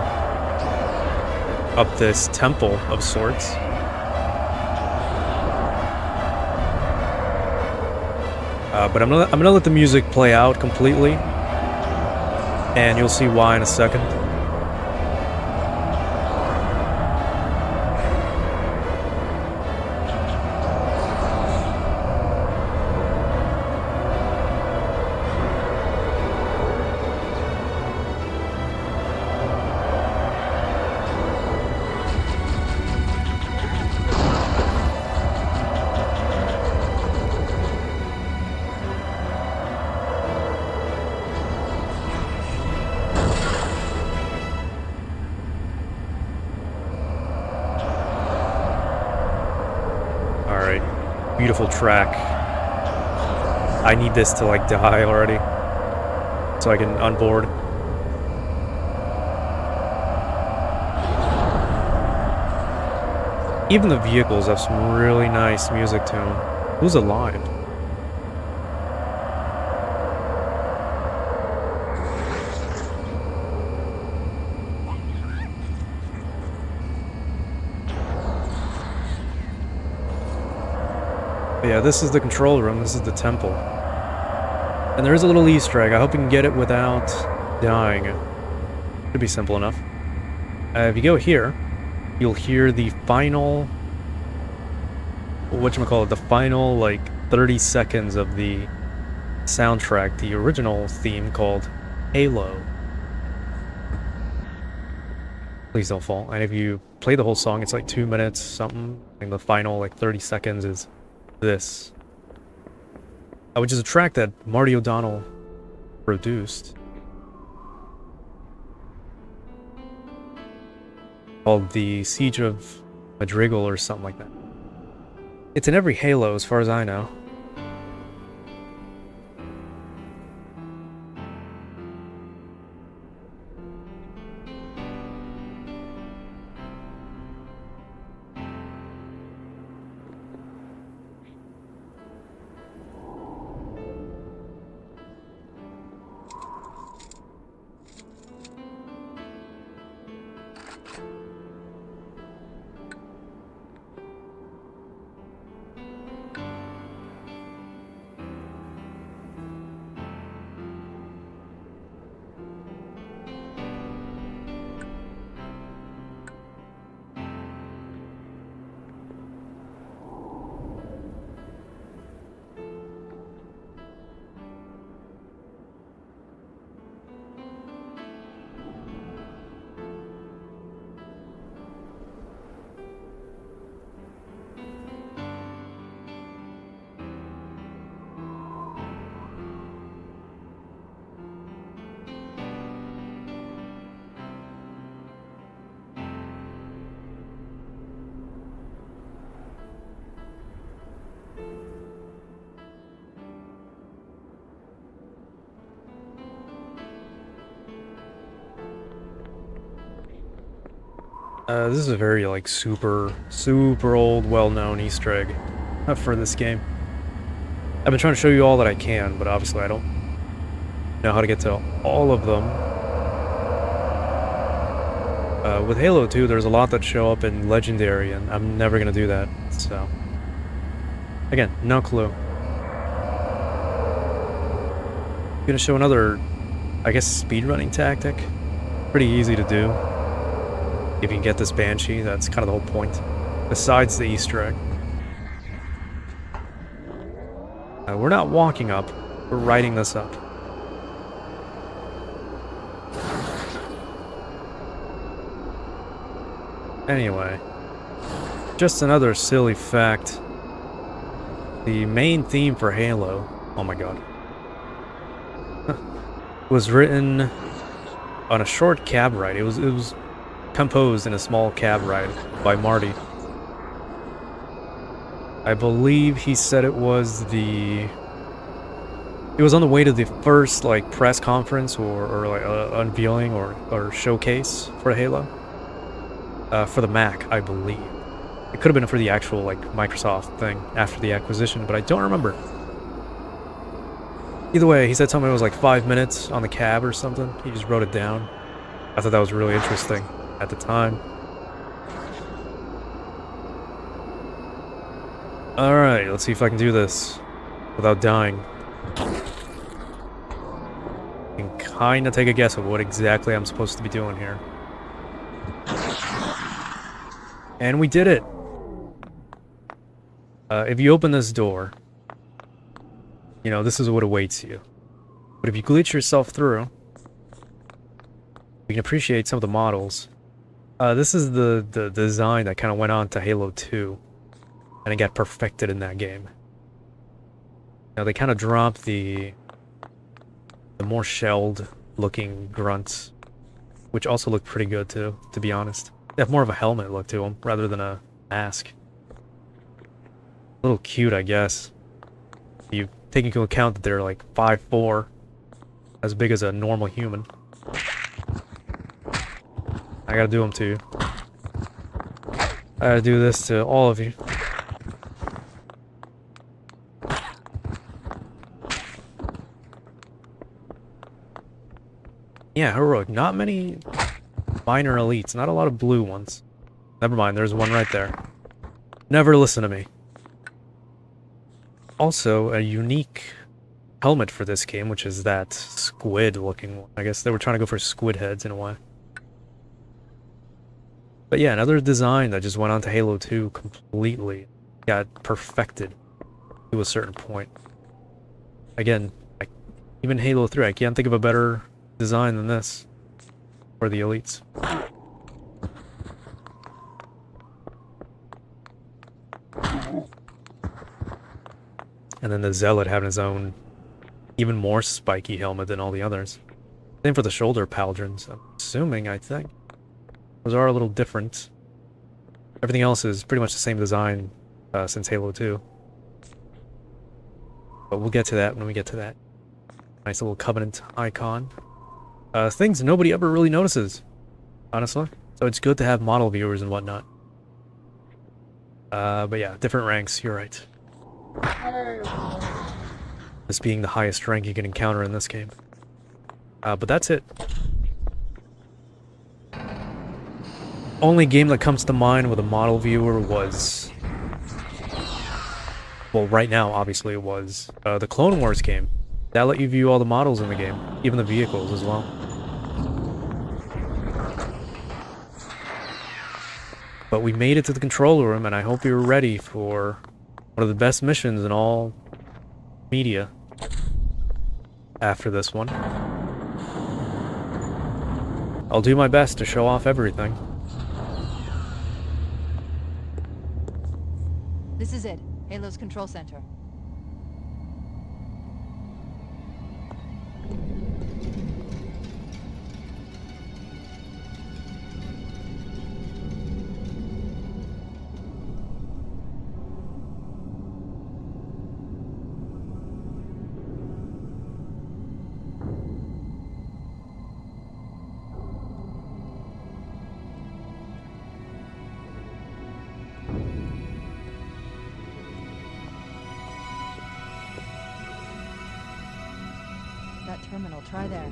up this temple of sorts. But I'm gonna let the music play out completely, and you'll see why in a second. Beautiful track. I need this to like die already, so I can unboard. Even the vehicles have some really nice music to them. Who's alive? Yeah, this is the control room, this is the temple. And there is a little Easter egg, I hope you can get it without dying. Should be simple enough. If you go here, you'll hear the final... whatchamacallit, the final, like, 30 seconds of the soundtrack, the original theme called Halo. Please don't fall. And if you play the whole song, it's like 2 minutes something, and the final, like, 30 seconds is this, which is a track that Marty O'Donnell produced, called The Siege of Madrigal or something like that. It's in every Halo as far as I know. This is a very, like, super old, well-known Easter egg for this game. I've been trying to show you all that I can, but obviously I don't know how to get to all of them. With Halo 2, there's a lot that show up in Legendary, and I'm never gonna do that, so... Again, no clue. Gonna show another, I guess, speedrunning tactic. Pretty easy to do. If you can get this Banshee, that's kind of the whole point. Besides the Easter egg. We're not walking up, we're riding this up. Anyway, just another silly fact. The main theme for Halo, oh my god, was written on a short cab ride. It was composed in a small cab ride by Marty. I believe he said it was on the way to the first, like, press conference or like unveiling or showcase for Halo. For the Mac, I believe. It could have been for the actual, like, Microsoft thing after the acquisition, but I don't remember. Either way, he said something that was like 5 minutes on the cab or something. He just wrote it down. I thought that was really interesting at the time. Alright, let's see if I can do this without dying. You can kinda take a guess of what exactly I'm supposed to be doing here. And we did it! If you open this door, you know, this is what awaits you. But if you glitch yourself through, you can appreciate some of the models. This is the design that kind of went on to Halo 2, and it got perfected in that game. Now they kind of dropped the more shelled looking grunts, which also look pretty good too, to be honest. They have more of a helmet look to them rather than a mask. A little cute, I guess. You take into account that they're like 5'4", as big as a normal human. I gotta do them to you. I gotta do this to all of you. Yeah, heroic. Not many minor elites. Not a lot of blue ones. Never mind, there's one right there. Never listen to me. Also, a unique helmet for this game, which is that squid-looking one. I guess they were trying to go for squid heads in a way. But yeah, another design that just went on to Halo 2 completely. Got perfected to a certain point. Again, even Halo 3, I can't think of a better design than this for the elites. And then the Zealot having his own, even more spiky helmet than all the others. Same for the shoulder pauldrons, I'm assuming, I think. Those are a little different. Everything else is pretty much the same design since Halo 2. But we'll get to that when we get to that. Nice little Covenant icon. Things nobody ever really notices, honestly. So it's good to have model viewers and whatnot. But yeah, different ranks, you're right. This being the highest rank you can encounter in this game. But that's it. Only game that comes to mind with a model viewer was... Well, right now, obviously, it was the Clone Wars game. That let you view all the models in the game, even the vehicles as well. But we made it to the control room, and I hope you're ready for one of the best missions in all media after this one. I'll do my best to show off everything. This is it. Halo's control center. that terminal. Try there.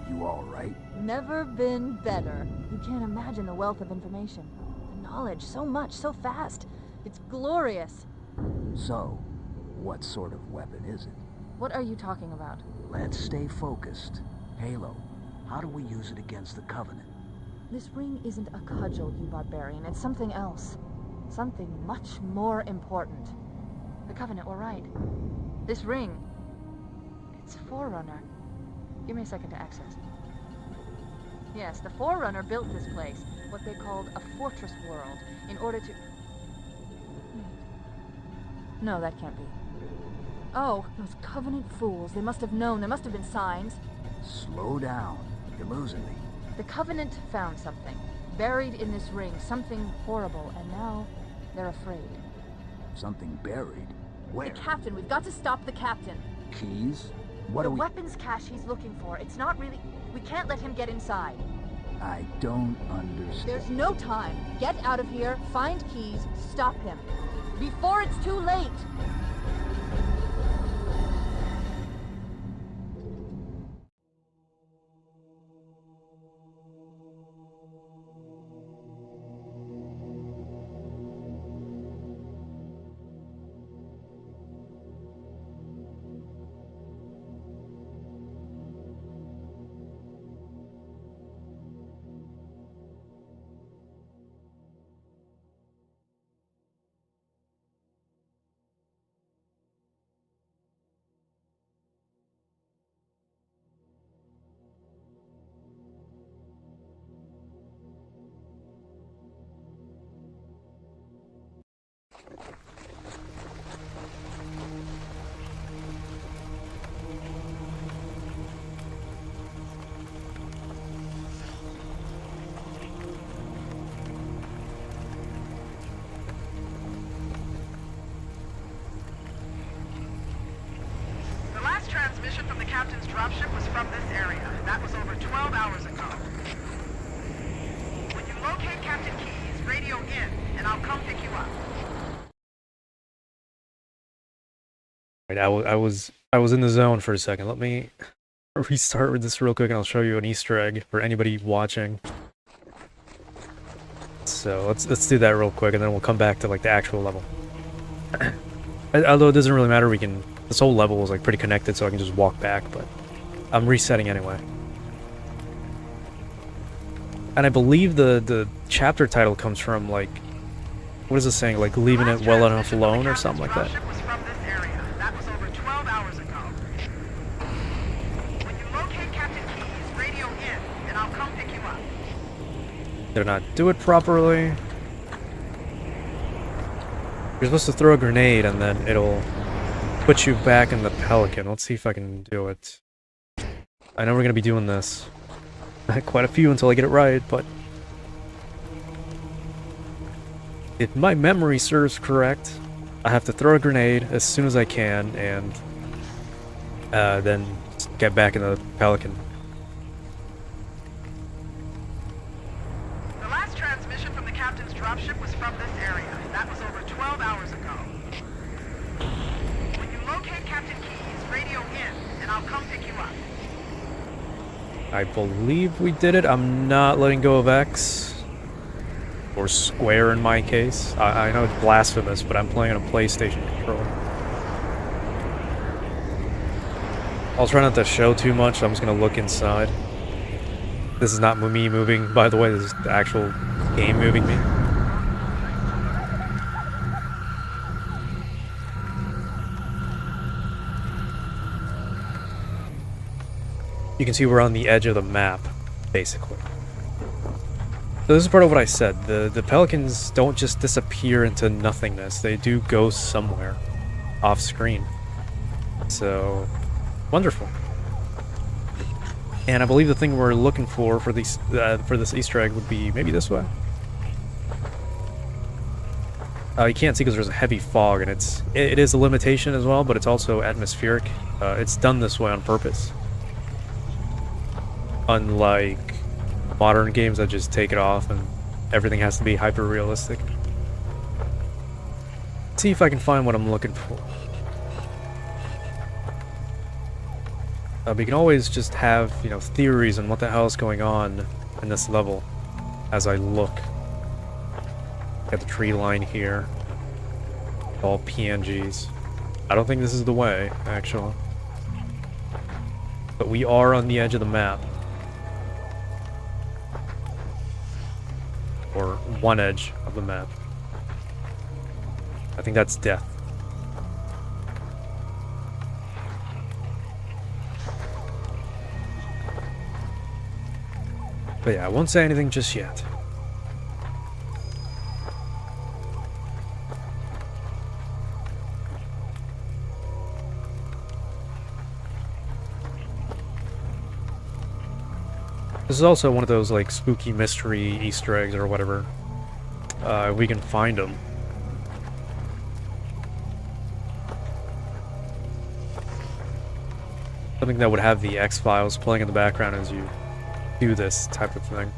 You all right? Never been better. You can't imagine the wealth of information. The knowledge, so much, so fast. It's glorious. So, what sort of weapon is it? What are you talking about? Let's stay focused. Halo, how do we use it against the Covenant? This ring isn't a cudgel, you barbarian. It's something else. Something much more important. The Covenant were right. This ring, it's Forerunner. Give me a second to access. Yes, the Forerunner built this place, what they called a fortress world, in order to... Wait. No, that can't be. Oh, those Covenant fools. They must have known. There must have been signs. Slow down. You're losing me. The Covenant found something. Buried in this ring. Something horrible. And now, they're afraid. Something buried? Where? The captain. We've got to stop the captain. Keys? What The are we... weapons cache he's looking for. It's not really... We can't let him get inside. I don't understand. There's no time. Get out of here, find keys, stop him. Before it's too late! The last transmission from the captain's dropship was from this area. That was over 12 hours ago. When you locate Captain Keys, radio in, and I'll come pick you up. Right, I was in the zone for a second. Let me restart with this real quick and I'll show you an Easter egg for anybody watching. So let's do that real quick and then we'll come back to like the actual level. Although it doesn't really matter, we can... This whole level is like pretty connected, so I can just walk back, but I'm resetting anyway. And I believe the chapter title comes from like... What is it saying? Like leaving it well enough alone or something like that? Was from this area. That was over 12 hours ago. When you locate Captain Keys, radio in, and I'll come pick you up. Did I not do it properly? You're supposed to throw a grenade and then it'll put you back in the Pelican. Let's see if I can do it. I know we're gonna be doing this. Quite a few until I get it right, but... If my memory serves correct, I have to throw a grenade as soon as I can and then get back in the Pelican. The last transmission from the captain's dropship was from this area. That was over 12 hours ago. When you locate Captain Keys, radio in, and I'll come pick you up. I believe we did it. I'm not letting go of X. Or square in my case. I know it's blasphemous, but I'm playing on a PlayStation controller. I'll try not to show too much. I'm just gonna look inside. This is not me moving, by the way. This is the actual game moving me. You can see we're on the edge of the map, basically. So this is part of what I said. The Pelicans don't just disappear into nothingness. They do go somewhere off screen. So, wonderful. And I believe the thing we're looking for these for this Easter egg would be maybe this way. You can't see because there's a heavy fog, and it is a limitation as well, but it's also atmospheric. It's done this way on purpose. Unlike modern games that just take it off and everything has to be hyper realistic. Let's see if I can find what I'm looking for. We can always just have, you know, theories on what the hell is going on in this level as I look. Got the tree line here. All PNGs. I don't think this is the way, actually. But we are on the edge of the map. Or one edge of the map. I think that's death. But yeah, I won't say anything just yet. This is also one of those, like, spooky mystery Easter eggs or whatever. We can find them. Something that would have the X-Files playing in the background as you do this type of thing.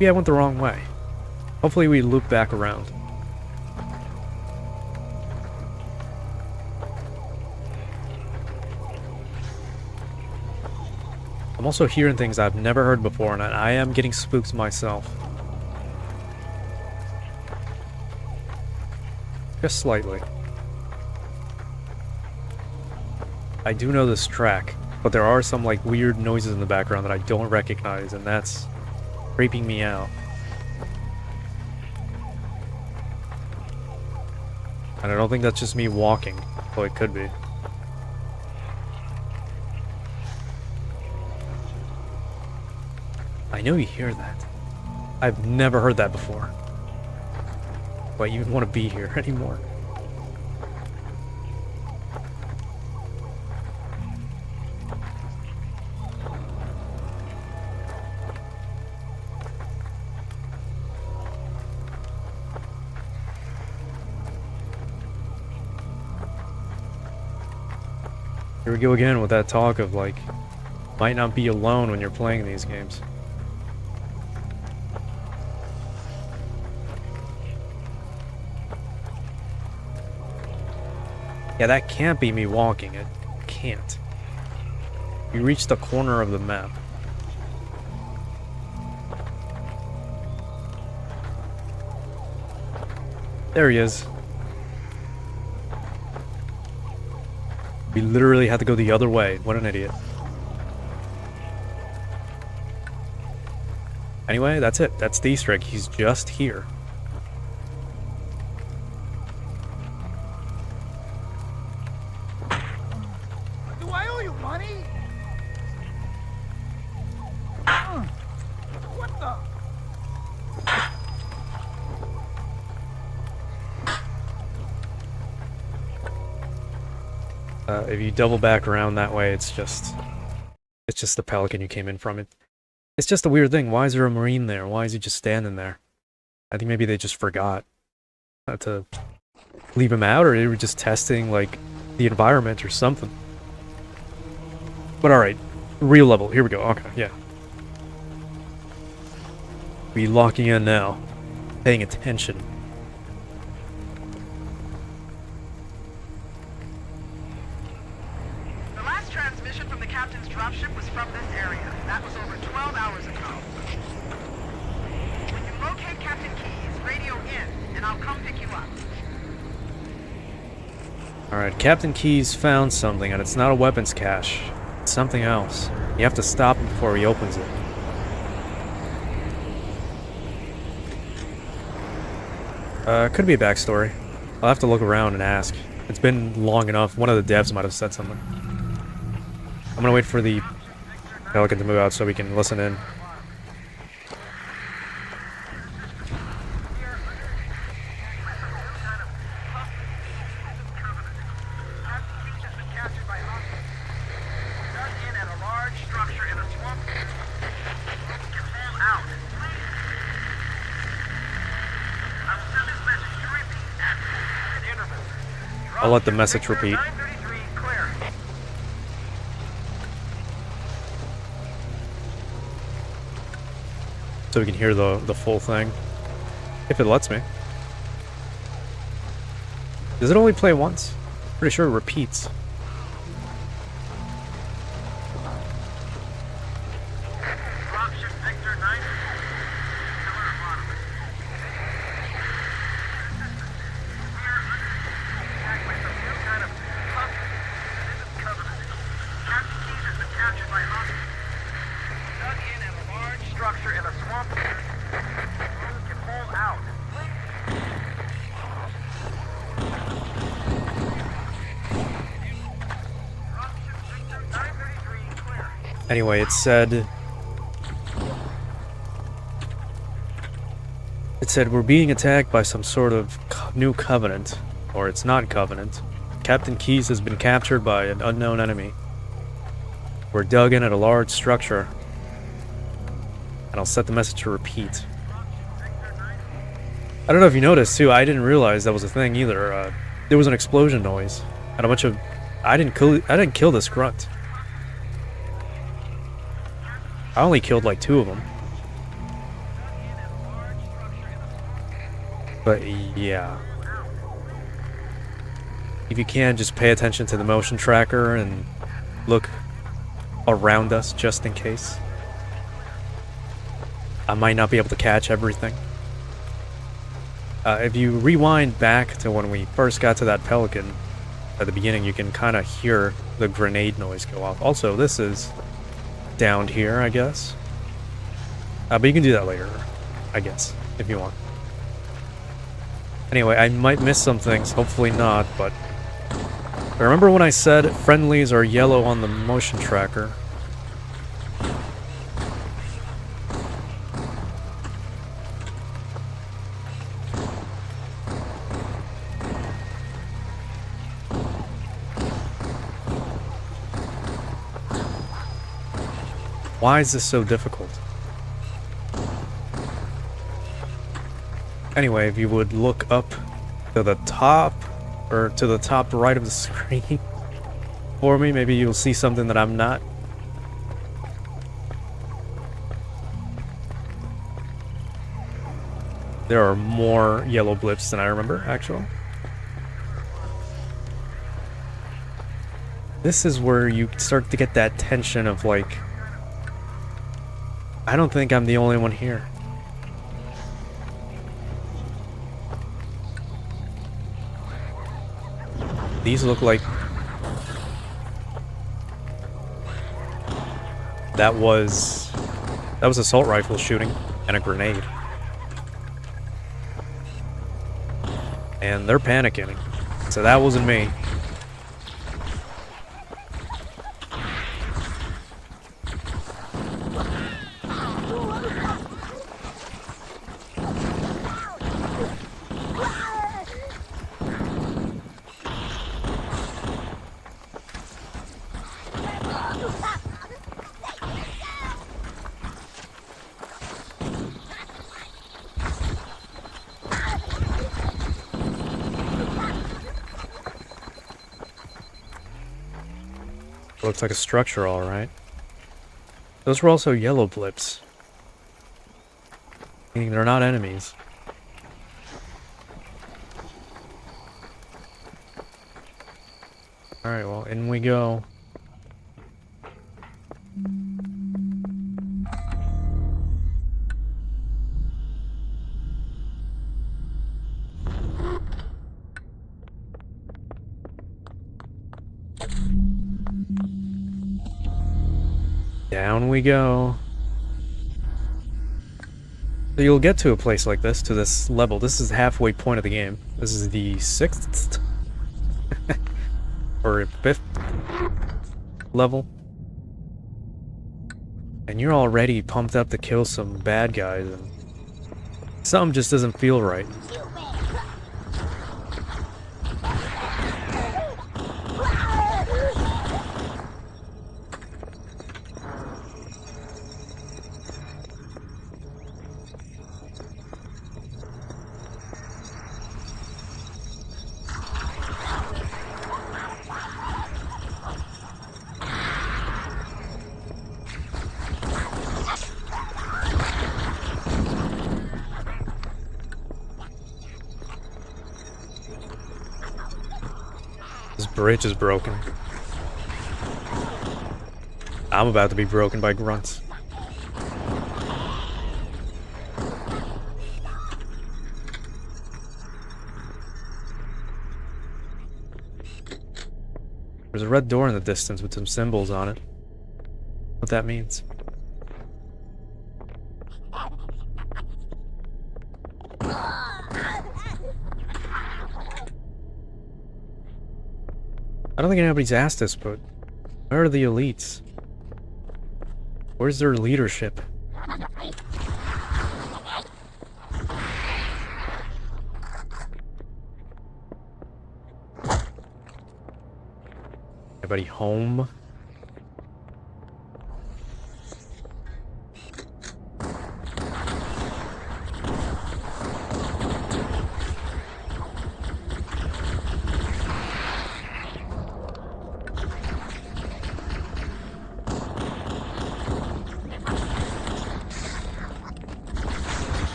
Yeah, I went the wrong way. Hopefully we loop back around. I'm also hearing things I've never heard before, and I am getting spooked myself. Just slightly. I do know this track, but there are some like weird noises in the background that I don't recognize, and that's creeping me out. And I don't think that's just me walking, though it could be. I know you hear that. I've never heard that before. Do I even want to be here anymore? Here we go again with that talk of, like, might not be alone when you're playing these games. Yeah, that can't be me walking. It can't. We reached the corner of the map. There he is. We literally had to go the other way. What an idiot. Anyway, that's it. That's the Easter egg. He's just here. Do I owe you money? What the? If you double back around that way, it's just the Pelican you came in from. It's just a weird thing. Why is there a Marine there? Why is he just standing there? I think maybe they just forgot to leave him out, or they were just testing, like, the environment or something. But alright, real level. Here we go. Okay, yeah. Be locking in now. Paying attention. The last transmission from the captain's dropship was from this area. That was over 12 hours ago. When you locate Captain Keyes, radio in, and I'll come pick you up. Alright, Captain Keyes found something, and it's not a weapons cache. It's something else. You have to stop him before he opens it. Could be a backstory. I'll have to look around and ask. It's been long enough. One of the devs might have said something. I'm gonna wait for the Pelican to move out so we can listen in. I'll let the message repeat. So we can hear the full thing. If it lets me. Does it only play once? Pretty sure it repeats. Dropship Victor 9. Killer Anonymous. We are under attack by some new kind of covenant. Captain Keys has been captured by hostiles. Dug in a large structure in a swamp. Can hold out. Anyway, it said we're being attacked by some sort of new covenant, or it's not covenant. Captain Keys has been captured by an unknown enemy. We're dug in at a large structure, and I'll set the message to repeat. I don't know if you noticed too. I didn't realize that was a thing either. There was an explosion noise, and a bunch of I didn't kill this grunt. I only killed like 2 of them. But yeah. If you can, just pay attention to the motion tracker and look around us just in case. I might not be able to catch everything. If you rewind back to when we first got to that Pelican at the beginning, you can kind of hear the grenade noise go off. Also, this is down here, I guess. But you can do that later, I guess, if you want. Anyway, I might miss some things, hopefully not, but remember when I said friendlies are yellow on the motion tracker? Why is this so difficult? Anyway, if you would look up to the top, or to the top right of the screen for me, maybe you'll see something that I'm not. There are more yellow blips than I remember, actually. This is where you start to get that tension of like, I don't think I'm the only one here. These look like... That was assault rifle shooting and a grenade. And they're panicking. So that wasn't me. Looks like a structure, alright. Those were also yellow blips. Meaning they're not enemies. Alright, well, in we go. Down we go. So you'll get to a place like this, to this level. This is the halfway point of the game. This is the 6th or 5th level. And you're already pumped up to kill some bad guys, and something just doesn't feel right. bridge is broken. I'm about to be broken by grunts. There's a red door in the distance with some symbols on it. What that means. I don't think anybody's asked this, but where are the elites? Where's their leadership? Anybody home?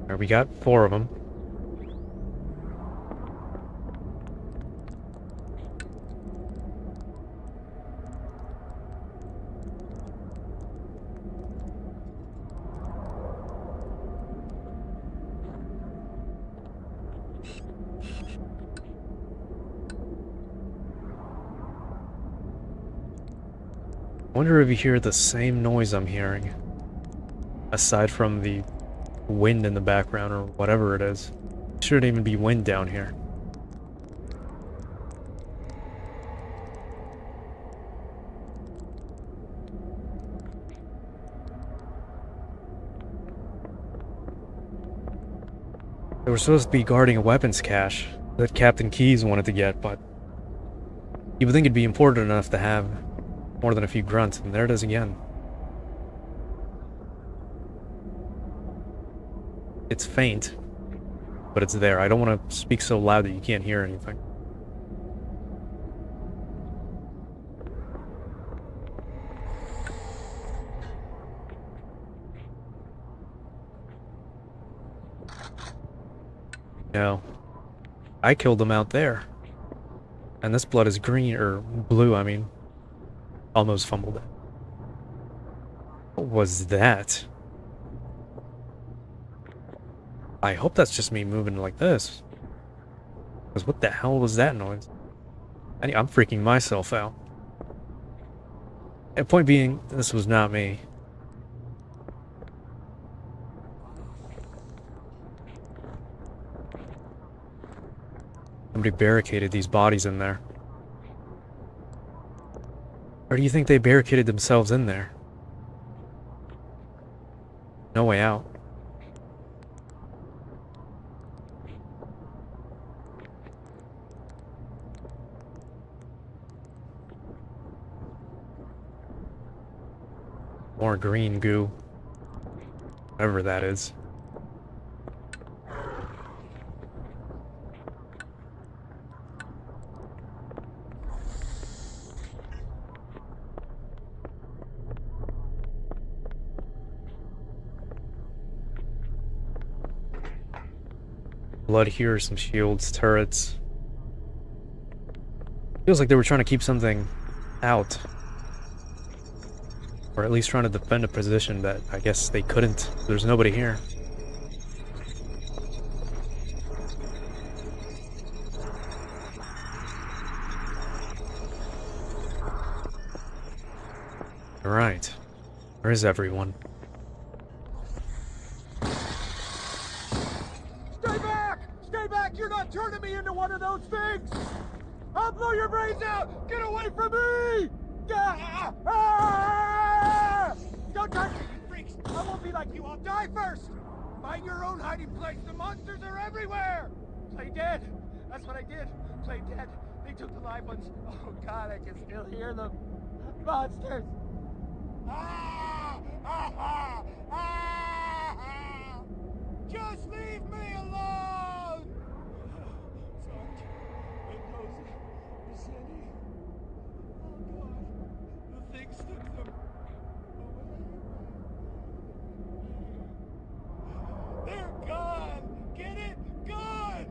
Alright, we got 4 of them. I wonder if you hear the same noise I'm hearing. Aside from the wind in the background or whatever it is. Shouldn't even be wind down here. They were supposed to be guarding a weapons cache that Captain Keyes wanted to get, but you would think it'd be important enough to have more than a few grunts, and there it is again. It's faint, but it's there. I don't want to speak so loud that you can't hear anything. No. I killed them out there. And this blood is green, or blue, I mean. Almost fumbled it. What was that? I hope that's just me moving like this. Because what the hell was that noise? I'm freaking myself out. And point being, this was not me. Somebody barricaded these bodies in there. Or do you think they barricaded themselves in there? No way out. More green goo. Whatever that is. Blood here, some shields, turrets. Feels like they were trying to keep something out. Or at least trying to defend a position that I guess they couldn't. There's nobody here. Alright. Where is everyone? Stay back! Stay back! You're not turning me into one of those things! I'll blow your brains out! Get away from me! Ah! Ah! Don't touch me, you freaks! I won't be like you. I'll die first! Find your own hiding place. The monsters are everywhere! Play dead. That's what I did. Play dead. They took the live ones. Oh God, I can still hear them. Monsters! Ah! Ah! Ah! Ah! Just leave me alone! Sarge, Mendoza, Vicente. Oh God, the things took them away. They're gone! Get it? Gone!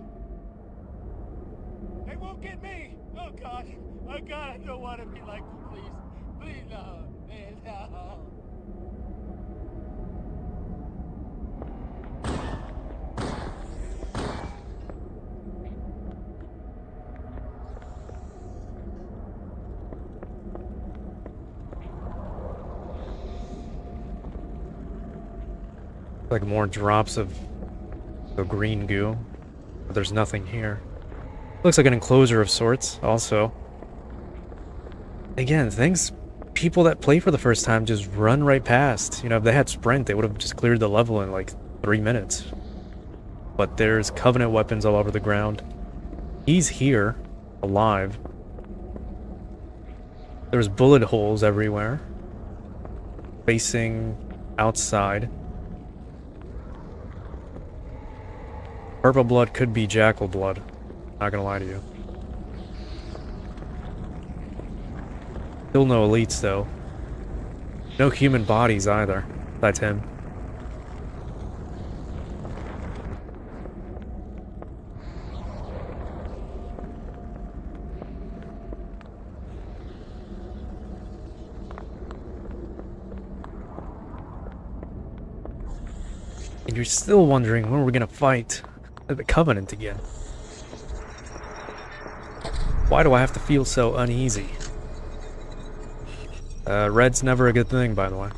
God, oh God, I don't want to be like you, please. Please, no. Please, no. Like more drops of the green goo. But there's nothing here. Looks like an enclosure of sorts, also. Again, people that play for the first time just run right past. You know, if they had sprint, they would have just cleared the level in like 3 minutes. But there's Covenant weapons all over the ground. He's here, alive. There's bullet holes everywhere. Facing outside. Purple blood could be jackal blood. Not gonna lie to you. Still no elites, though. No human bodies, either. That's him. And you're still wondering when we're gonna fight the Covenant again. Why do I have to feel so uneasy? Red's never a good thing, by the way.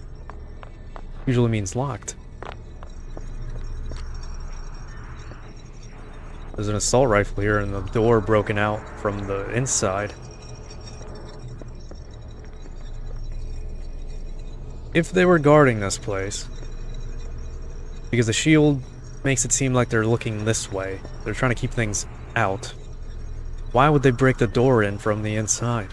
Usually means locked. There's an assault rifle here and the door broken out from the inside. If they were guarding this place, because the shield makes it seem like they're looking this way, they're trying to keep things out, why would they break the door in from the inside?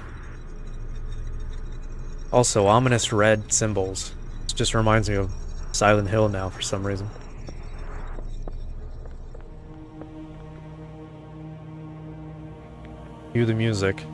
Also, ominous red symbols. It just reminds me of Silent Hill now for some reason. Cue the music.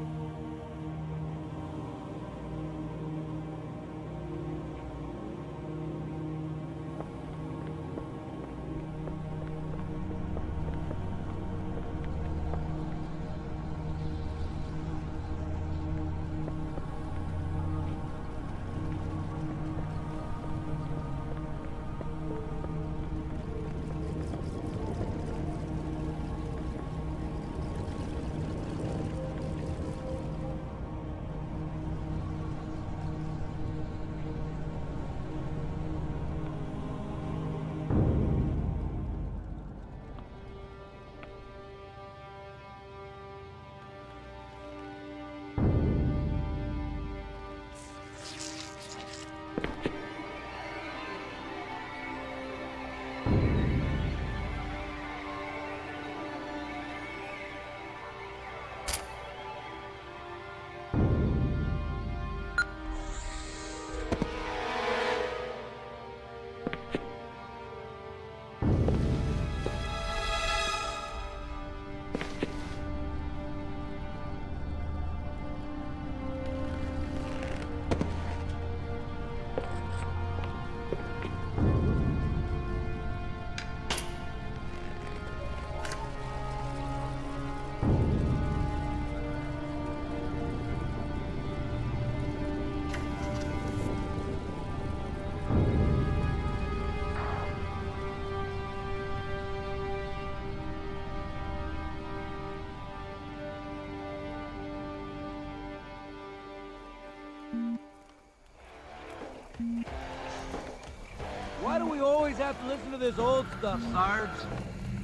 Why do we always have to listen to this old stuff, Sarge?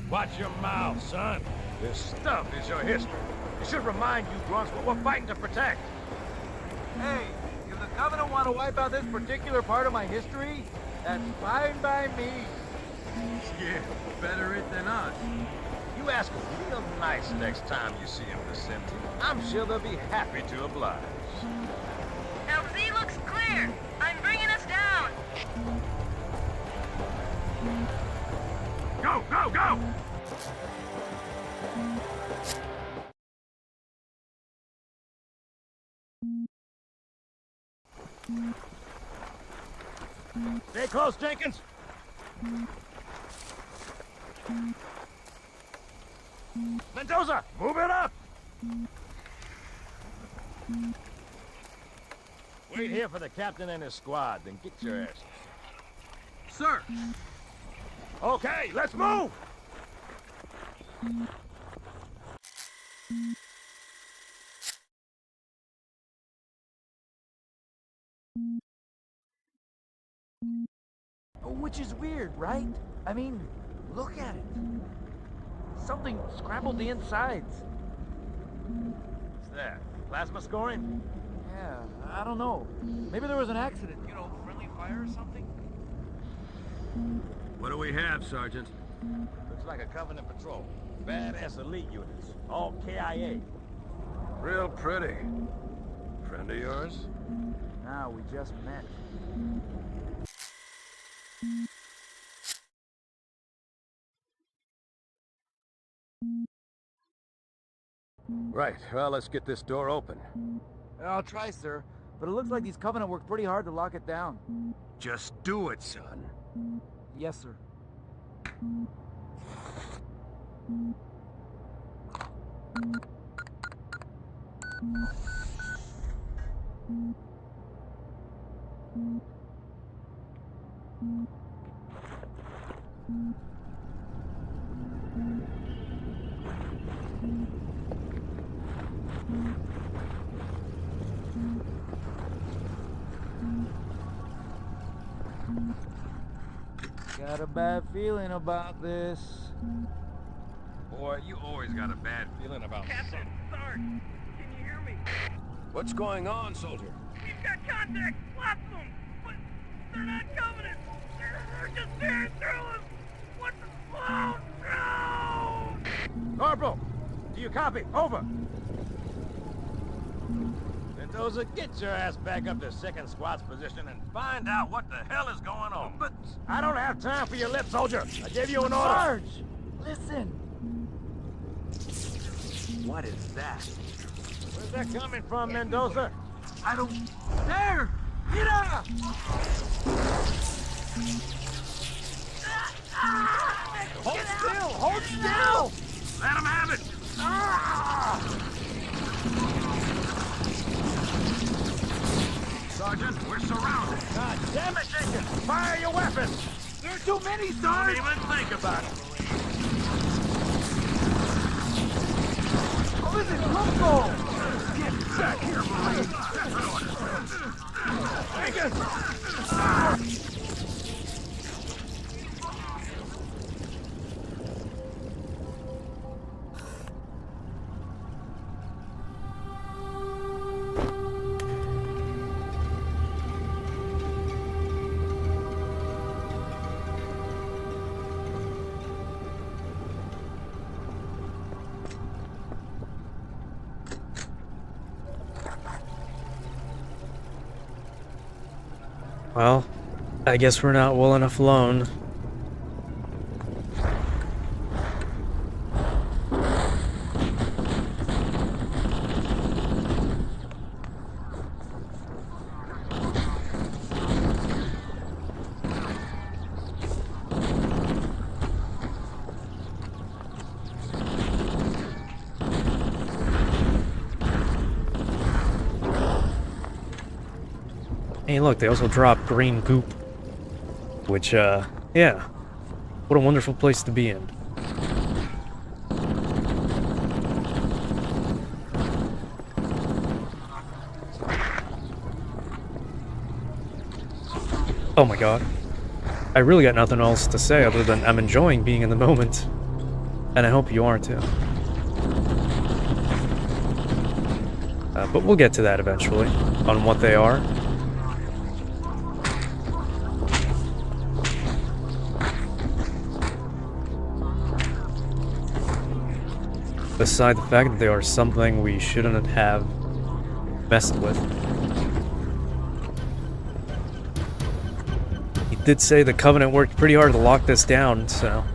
Watch your mouth, son. This stuff is your history. It should remind you, Grunts, what we're fighting to protect. Hey, if the Covenant want to wipe out this particular part of my history, that's fine by me. Yeah, better it than us. You ask them real nice next time you see them, Vicente. I'm sure they'll be happy to oblige. LZ looks clear. I'm bringing us down. Go, go, go! Stay close, Jenkins. Mendoza, move it up! Wait here for the captain and his squad, then get your asses. Sir! Okay, let's move! Which is weird, right? I mean, look at it. Something scrambled the insides. What's that? Plasma scoring? Yeah, I don't know. Maybe there was an accident. You know, friendly fire or something? What do we have, Sergeant? Looks like a Covenant patrol. Badass elite units. All KIA. Real pretty. Friend of yours? Nah, we just met. Right, well, let's get this door open. I'll try, sir. But it looks like these Covenant worked pretty hard to lock it down. Just do it, son. Yes, sir. Got a bad feeling about this. Boy, you always got a bad feeling about Captain, Sarge, can you hear me? What's going on, soldier? We've got contact, lots of them, but they're not Covenant. They're just tearing through us. What the... Oh, no! Corporal, do you copy? Over. Mendoza, get your ass back up to second squad's position and find out what the hell is going on. But I don't have time for your lip, soldier. I gave you an order. Sarge! Listen! What is that? Where's that coming from, Mendoza? I don't... There! Get up! Hold still! Hold still! Let him have it! Sergeant, we're surrounded. God damn it, Jenkins! Fire your weapons! There are too many, Don't Sarge! even think about it. Oh, listen, let's go! Get back here, Marine! Jenkins! Well, I guess we're not well enough alone. Hey, look, they also drop green goop. Which, yeah. What a wonderful place to be in. Oh my god. I really got nothing else to say other than I'm enjoying being in the moment. And I hope you are too. But we'll get to that eventually, on what they are. Beside the fact that they are something we shouldn't have messed with. He did say the Covenant worked pretty hard to lock this down, so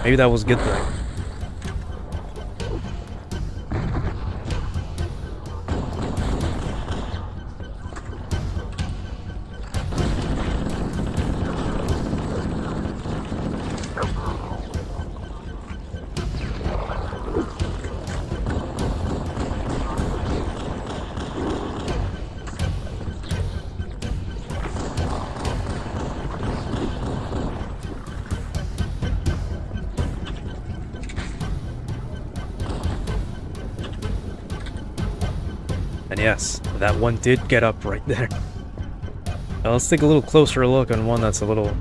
maybe that was a good thing. yes, that one did get up right there. Now let's take a little closer look on one that's a little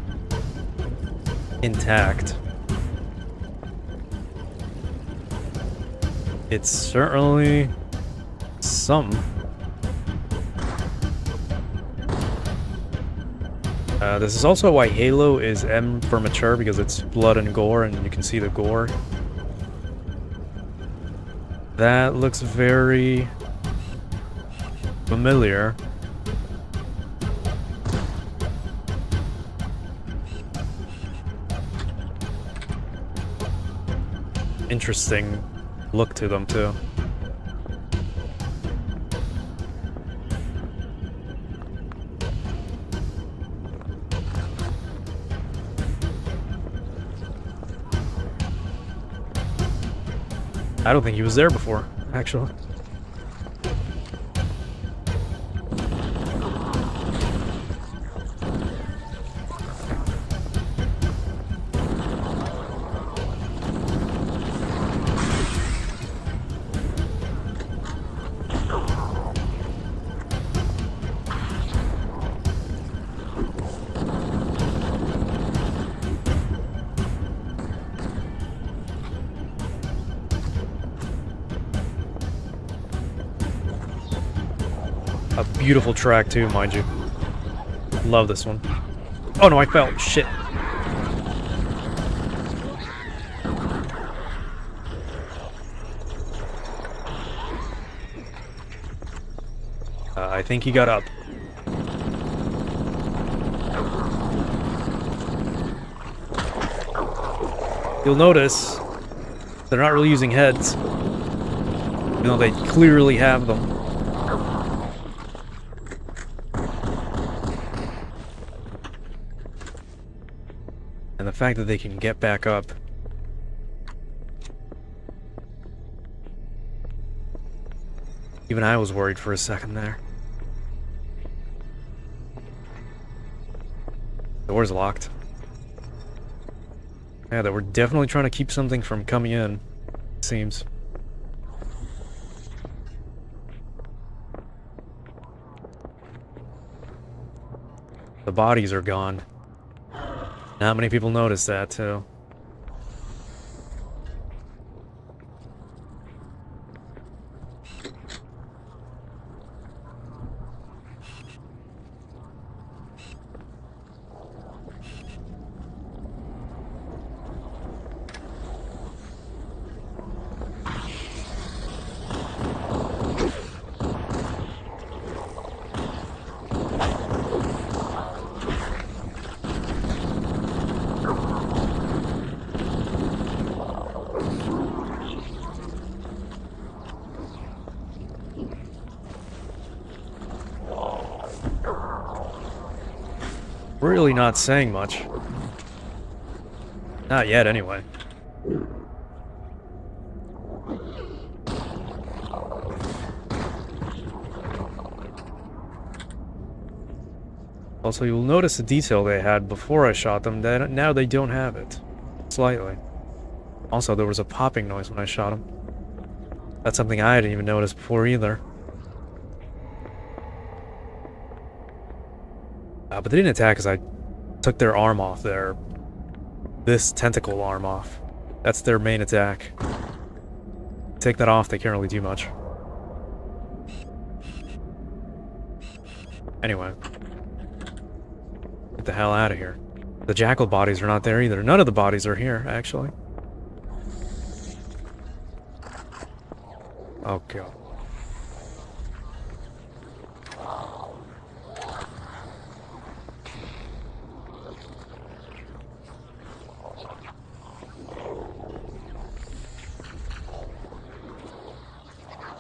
intact. It's certainly something. This is also why Halo is M for mature, because it's blood and gore, and you can see the gore. That looks very familiar. Interesting look to them, too. I don't think he was there before, actually. A beautiful track too, mind you. Love this one. Oh no, I fell. Shit. I think he got up. You'll notice they're not really using heads, even though they clearly have them. And the fact that they can get back up. Even I was worried for a second there. Door's locked. Yeah, that we're definitely trying to keep something from coming in, it seems. The bodies are gone. Not many people notice that, too. Really not saying much. Not yet, anyway. Also, you'll notice the detail they had before I shot them, that now they don't have it. Slightly. Also, there was a popping noise when I shot them. That's something I didn't even notice before either. But they didn't attack because I took their arm off there. This tentacle arm off. That's their main attack. Take that off, they can't really do much. Anyway. Get the hell out of here. The jackal bodies are not there either. None of the bodies are here, actually. Oh, God.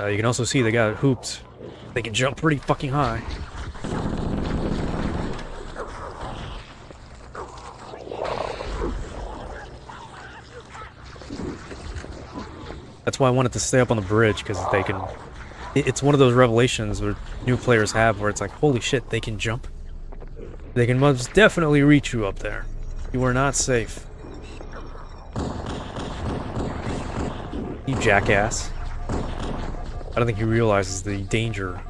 You can also see they got hoops. They can jump pretty fucking high. That's why I wanted to stay up on the bridge, because they can... It's one of those revelations where new players have where it's like, holy shit, they can jump. They can most definitely reach you up there. You are not safe. You jackass. I don't think he realizes the danger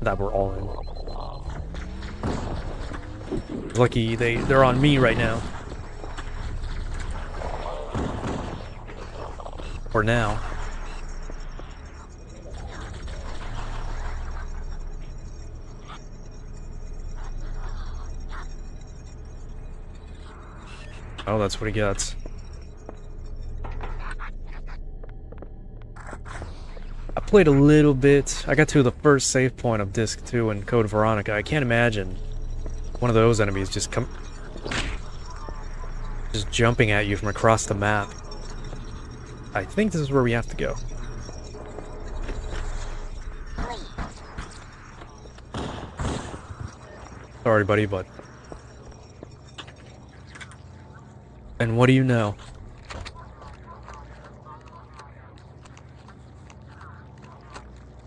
that we're all in. Lucky they're on me right now. For now. Oh, that's what he gets. I played a little bit. I got to the first save point of Disc 2 in Code Veronica. I can't imagine one of those enemies just jumping at you from across the map. I think this is where we have to go. Sorry, buddy, but... And what do you know?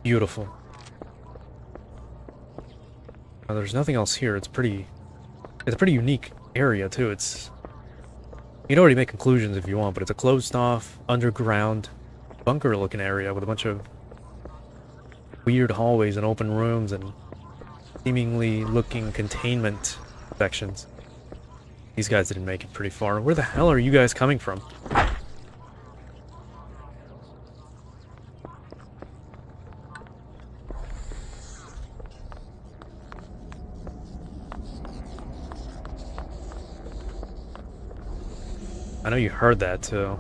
Beautiful. Now, there's nothing else here. It's a pretty unique area, too. You can already make conclusions if you want, but it's a closed-off, underground, bunker-looking area with a bunch of weird hallways and open rooms and seemingly looking containment sections. These guys didn't make it pretty far. Where the hell are you guys coming from? I know you heard that, too.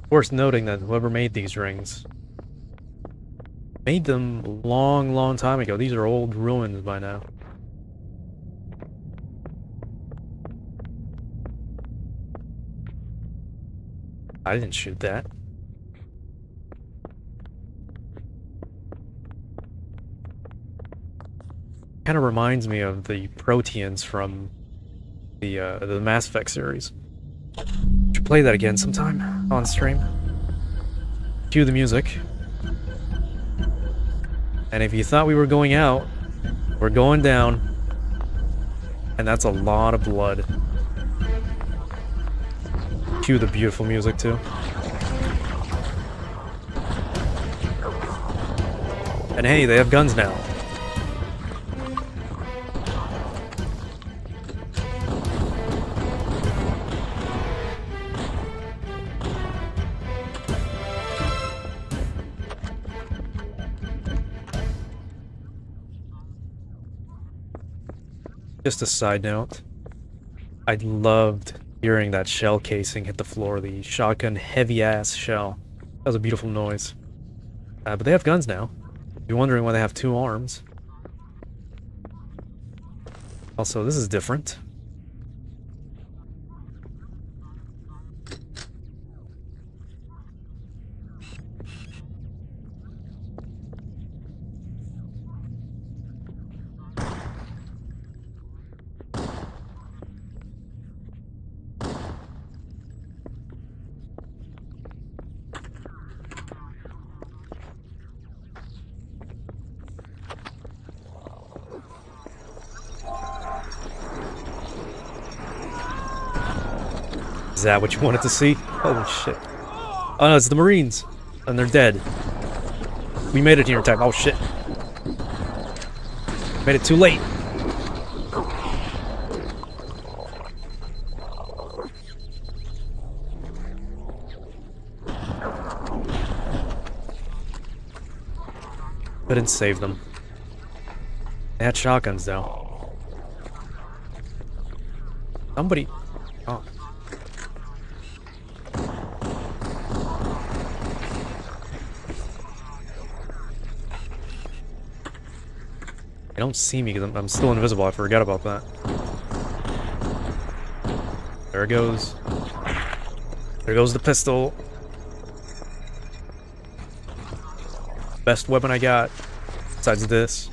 Worth noting that whoever made these rings made them a long time ago. These are old ruins by now. I didn't shoot that. Kind of reminds me of the Proteans from the Mass Effect series. Should play that again sometime on stream. Cue the music. And if you thought we were going out, we're going down. And that's a lot of blood. Cue the beautiful music, too. And hey, they have guns now. Just a side note, I loved hearing that shell casing hit the floor, the shotgun heavy-ass shell. That was a beautiful noise. But they have guns now. You're wondering why they have 2 arms. Also, this is different. Is that what you wanted to see? Holy shit. Oh no, it's the Marines. And they're dead. We made it here in time. Oh shit. Made it too late. Couldn't save them. They had shotguns though. Somebody... Oh. They don't see me because I'm still invisible. I forgot about that. There it goes. There goes the pistol. Best weapon I got, besides this.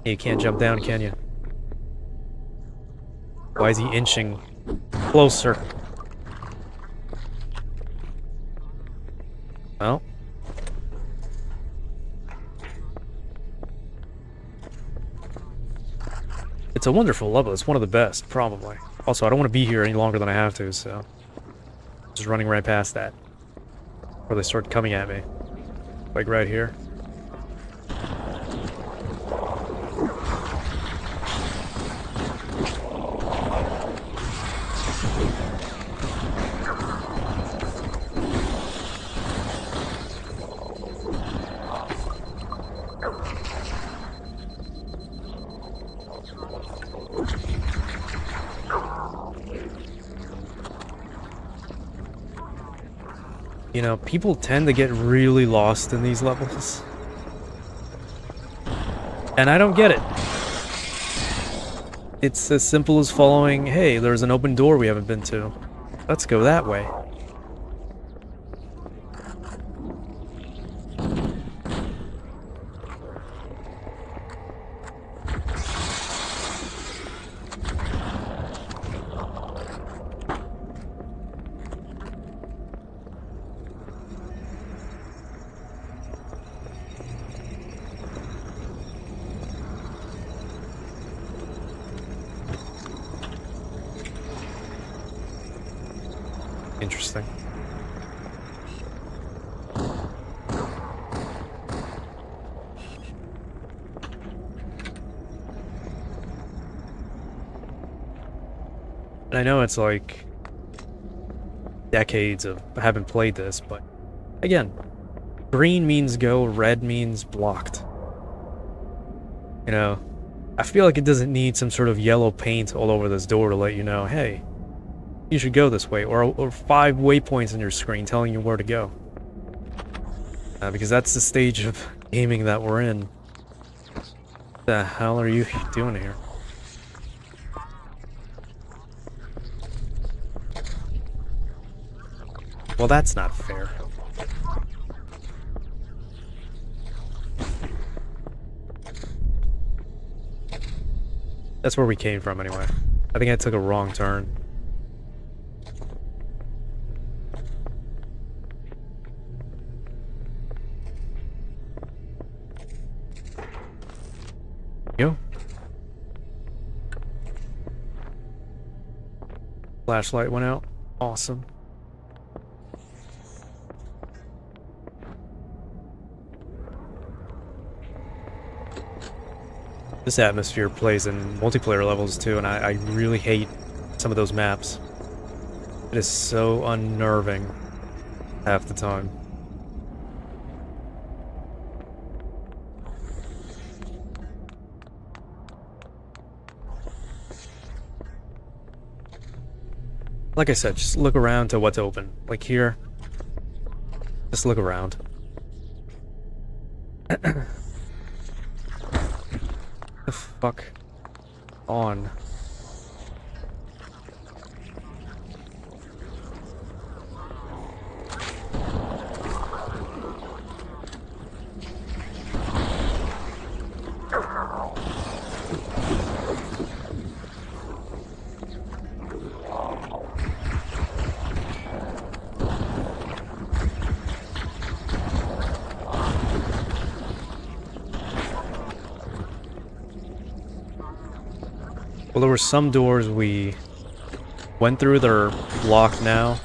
You can't jump down, can you? Why is he inching closer? Well. It's a wonderful level. It's one of the best, probably. Also, I don't want to be here any longer than I have to, so... Just running right past that. Before they start coming at me. Like right here. You know, people tend to get really lost in these levels. And I don't get it. It's as simple as following, hey, there's an open door we haven't been to. Let's go that way. Interesting. And I know it's like decades of I haven't played this, but again, green means go, red means blocked. You know, I feel like it doesn't need some sort of yellow paint all over this door to let you know, hey, you should go this way, or 5 waypoints on your screen telling you where to go. Because that's the stage of gaming that we're in. What the hell are you doing here? Well, that's not fair. That's where we came from anyway. I think I took a wrong turn. Yo. Flashlight went out. Awesome. This atmosphere plays in multiplayer levels too, and I really hate some of those maps. It is so unnerving half the time. Like I said, just look around to what's open. Like here, just look around. The fuck on. Well, there were some doors we went through that are locked now.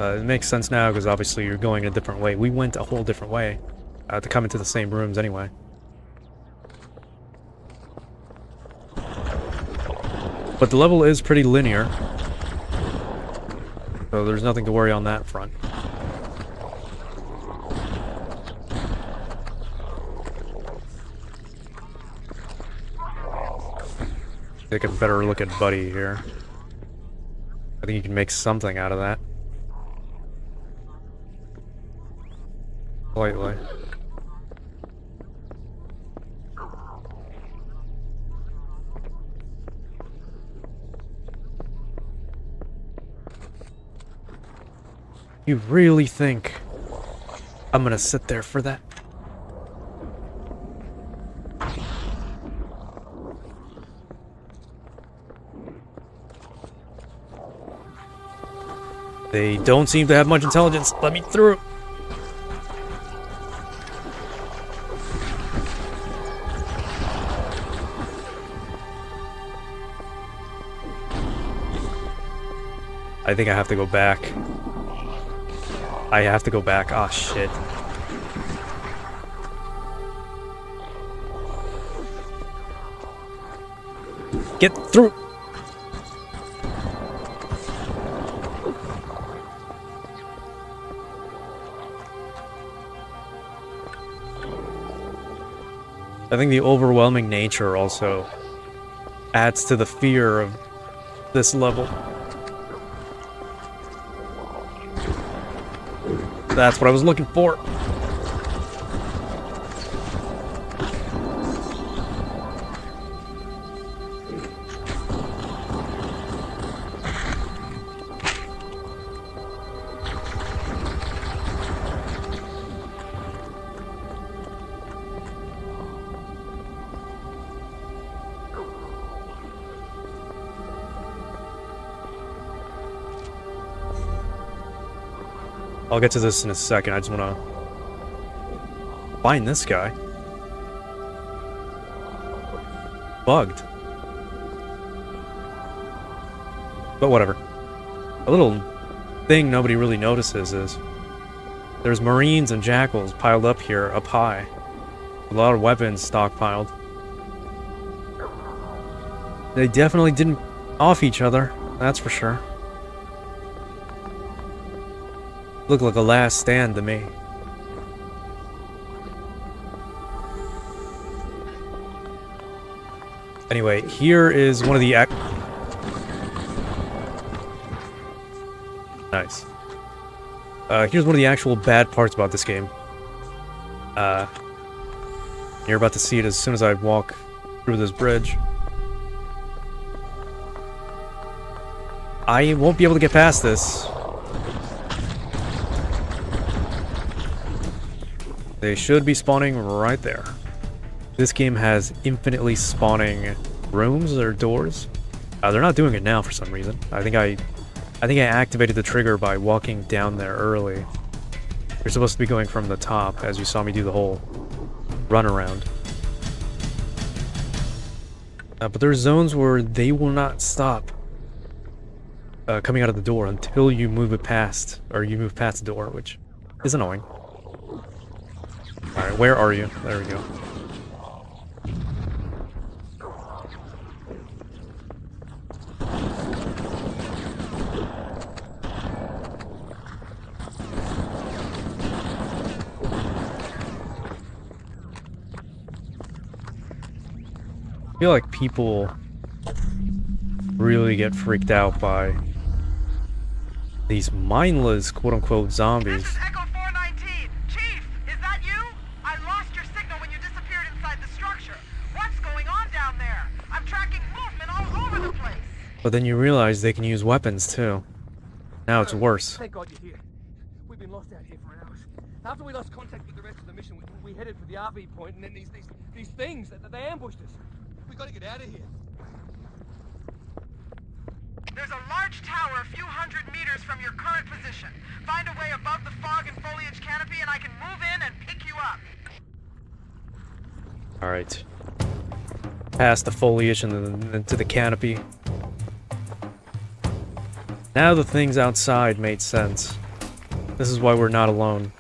It makes sense now because obviously you're going a different way. We went a whole different way to come into the same rooms anyway. But the level is pretty linear, so there's nothing to worry on that front. Take a better look at Buddy here. I think you can make something out of that. Slightly. You really think I'm gonna sit there for that? They don't seem to have much intelligence. Let me through. I think I have to go back. I have to go back. Ah, shit. Get through! I think the overwhelming nature also adds to the fear of this level. That's what I was looking for. I'll get to this in a second. I just want to find this guy. Bugged. But whatever. A little thing nobody really notices is there's Marines and Jackals piled up here, up high. A lot of weapons stockpiled. They definitely didn't off each other, that's for sure. Looked like a last stand to me. Anyway, here is one of the nice. Here's one of the actual bad parts about this game. You're about to see it as soon as I walk through this bridge. I won't be able to get past this. They should be spawning right there. This game has infinitely spawning rooms or doors. They're not doing it now for some reason. I think I activated the trigger by walking down there early. You're supposed to be going from the top, as you saw me do the whole run around. But there's zones where they will not stop coming out of the door until you move it past, or you move past the door, which is annoying. Alright, where are you? There we go. I feel like people really get freaked out by these mindless quote-unquote zombies. This is Echo 419. Chief, is that you? I lost your signal when you disappeared inside the structure. What's going on down there? I'm tracking movement all over the place. But then you realize they can use weapons too. Now it's worse. Thank God you're here. We've been lost out here for hours. After we lost contact with the rest of the mission, we headed for the RV point, and then these things, they ambushed us. We gotta get out of here. There's a large tower a few hundred meters from your current position. Find a way above the fog and foliage canopy and I can move in and pick you up. Alright. Past the foliage and then to the canopy. Now the things outside made sense. This is why we're not alone.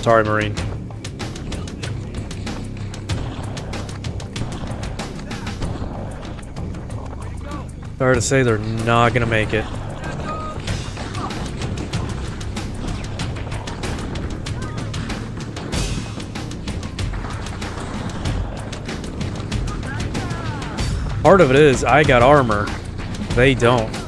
Sorry, Marine. Sorry to say they're not gonna make it. Part of it is, I got armor. They don't.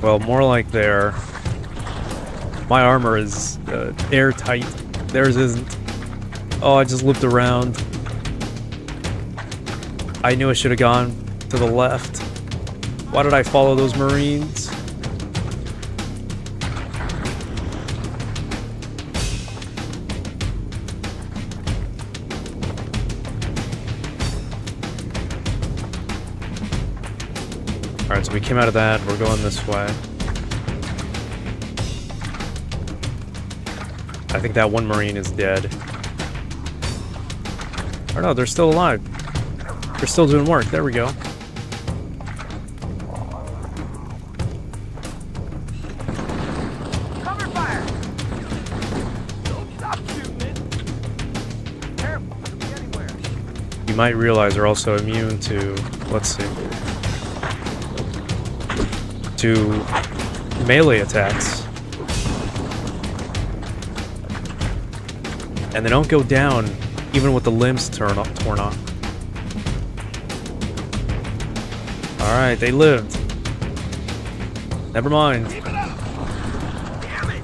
Well, more like their... My armor is airtight. Theirs isn't. Oh, I just looped around. I knew I should have gone to the left. Why did I follow those Marines? Alright, so we came out of that. We're going this way. I think that one Marine is dead. Or no, they're still alive. They're still doing work. There we go. Cover fire! Don't stop shooting it! Careful, could be anywhere. You might realize they're also immune to, let's see, to melee attacks. And they don't go down even with the limbs torn off. Alright, they lived. Never mind. Keep it up! Damn it!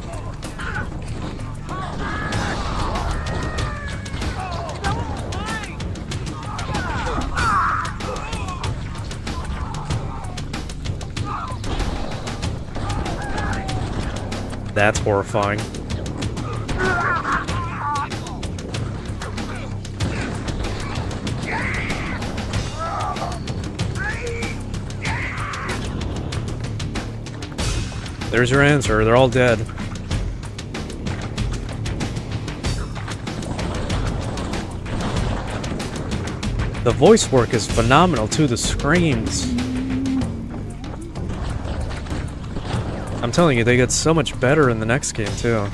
That's horrifying. There's your answer. They're all dead. The voice work is phenomenal too. The screams. I'm telling you, they get so much better in the next game too.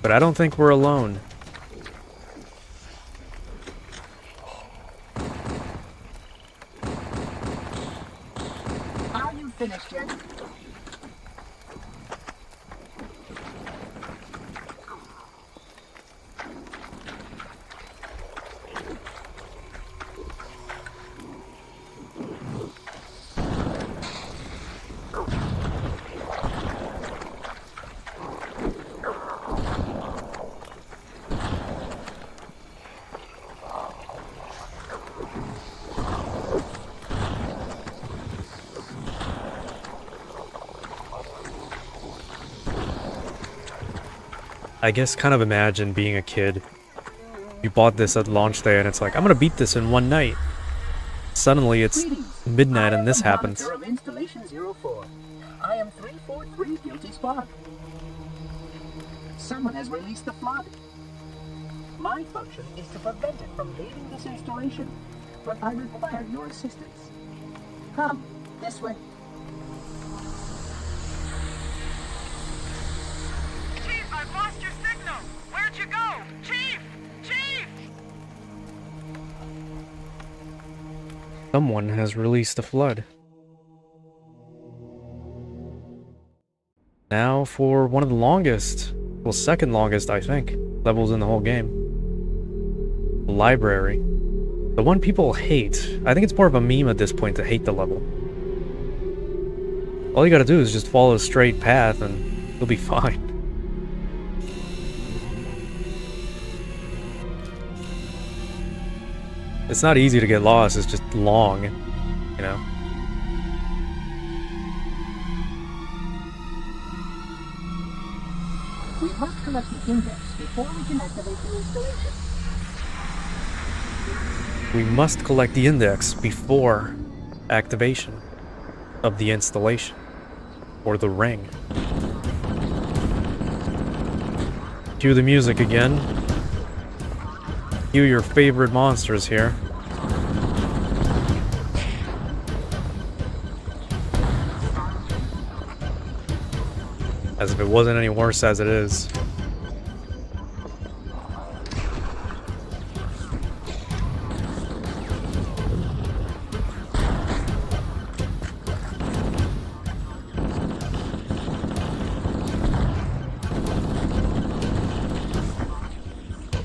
But I don't think we're alone. Are you finished yet? I guess kind of imagine being a kid. You bought this at launch day and it's like, I'm gonna beat this in one night. Suddenly it's midnight and this happens. Of Installation 04. I am 343 Guilty Spark. Someone has released the flood. My function is to prevent it from leaving this installation, but I require your assistance. Come, this way. Chief, I've lost your signal! Where'd you go? Chief! Chief! Someone has released the flood. Now for one of the longest, well, second longest, I think, levels in the whole game. Library. The one people hate. I think it's more of a meme at this point to hate the level. All you gotta do is just follow a straight path and you'll be fine. It's not easy to get lost, it's just long, you know? We must collect the index before we can activate the installation. We must collect the index before activation of the installation, or the ring. Cue the music again. Cue your favorite monsters here. As if it wasn't any worse as it is.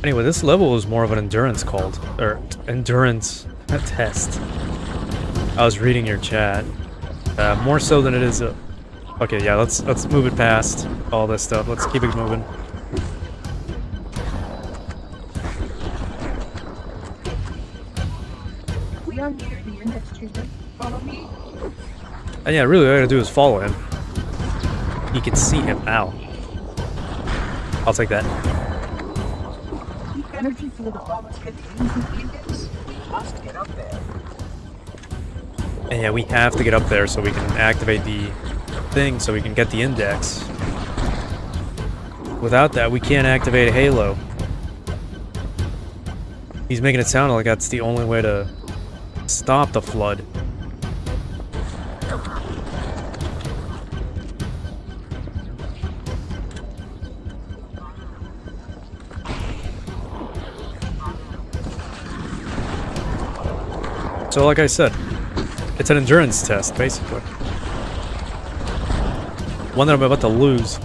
Anyway, this level is more of an endurance endurance test. I was reading your chat. More so than it is a... Okay, yeah, let's move it past all this stuff. Let's keep it moving. Captain. Follow me. And yeah, really, all I gotta do is follow him. You can see him. Ow. I'll take that. The energy field of Robert's contains the index. We must get up there. And yeah, we have to get up there so we can activate the thing, so we can get the index. Without that, we can't activate Halo. He's making it sound like that's the only way to stop the flood. So like I said, it's an endurance test, basically. One that I'm about to lose.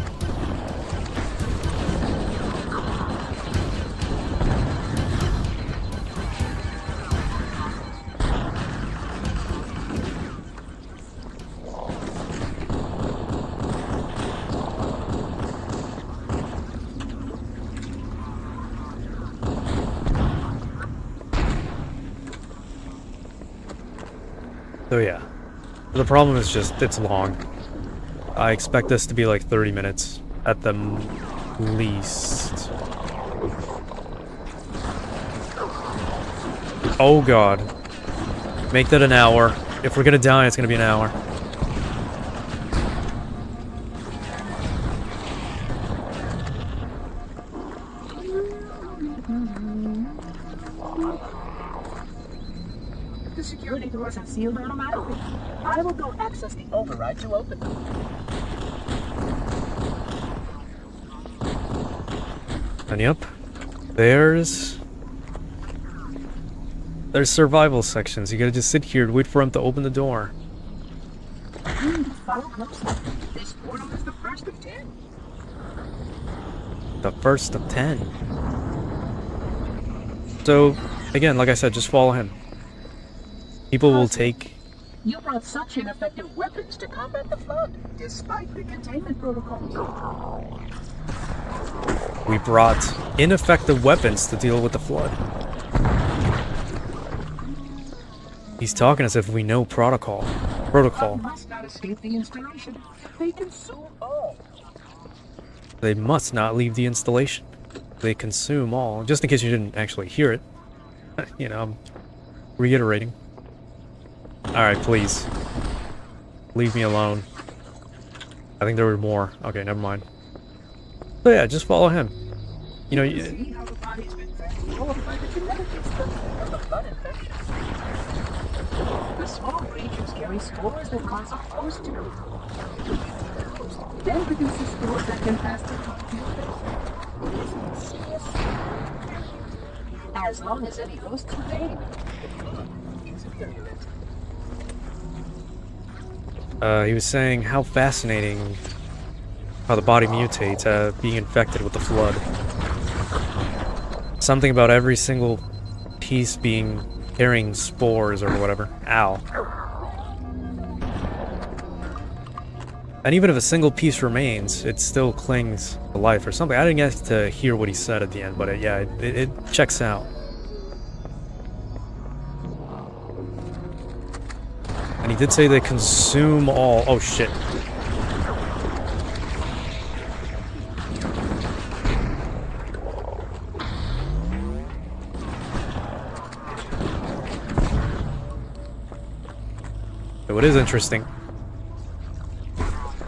So yeah, the problem is just it's long. I expect this to be like 30 minutes at the least. Oh god. Make that an hour. If we're gonna die, it's gonna be an hour. The security doors are sealed automatically. I will go access the override to open them. And yep, there's survival sections. You gotta just sit here and wait for him to open the door. This portal is the first of 10. The first of 10. So, again, like I said, just follow him. People will take... You brought such ineffective weapons to combat the flood, despite the containment protocols. We brought ineffective weapons to deal with the flood. He's talking as if we know protocol. Protocol must not escape the installation. They consume all. They must not leave the installation. They consume all. Just in case you didn't actually hear it. You know, I'm reiterating. Alright, please. Leave me alone. I think there were more. Okay, never mind. So yeah, just follow him. You know, See how the body's been transformed by the genetic destruction of the blood infection. The small creatures carry spores that cause a host to then produces spores that can pass the as long as any hosts remain. Is virulent. he was saying how fascinating how the body mutates, being infected with the flood. Something about every single piece carrying spores or whatever. Ow. And even if a single piece remains, it still clings to life or something. I didn't get to hear what he said at the end, but it checks out. And he did say they consume all... Oh, shit. So it is interesting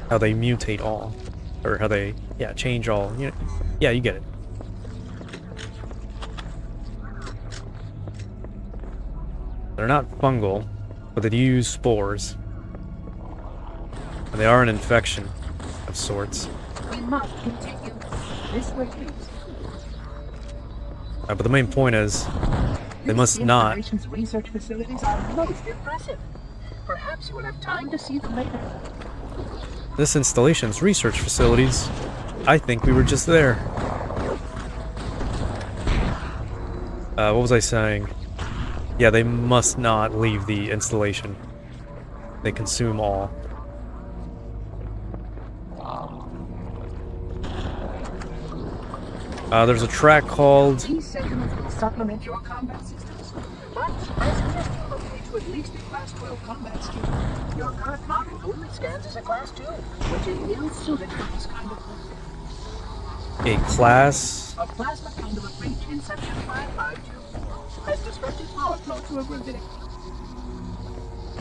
how they mutate all. Or how they, yeah, change all. You know, yeah, you get it. They're not fungal, but they do use spores. And they are an infection of sorts. We must continue. This way, please. But the main point is, they must not. Installation's research facilities are most impressive. Perhaps you will have time to see them later. This installation's research facilities, I think we were just there. What was I saying? Yeah, they must not leave the installation. They consume all. There's a track called... These segments will supplement your combat systems, but I suggest you locate to at least a Class 12 combat skill. Your current model only scans as a Class 2, which is ill-suited for this kind of movement. A class. A plasma conduit breach in section 5524 has disrupted power flow to a ravine.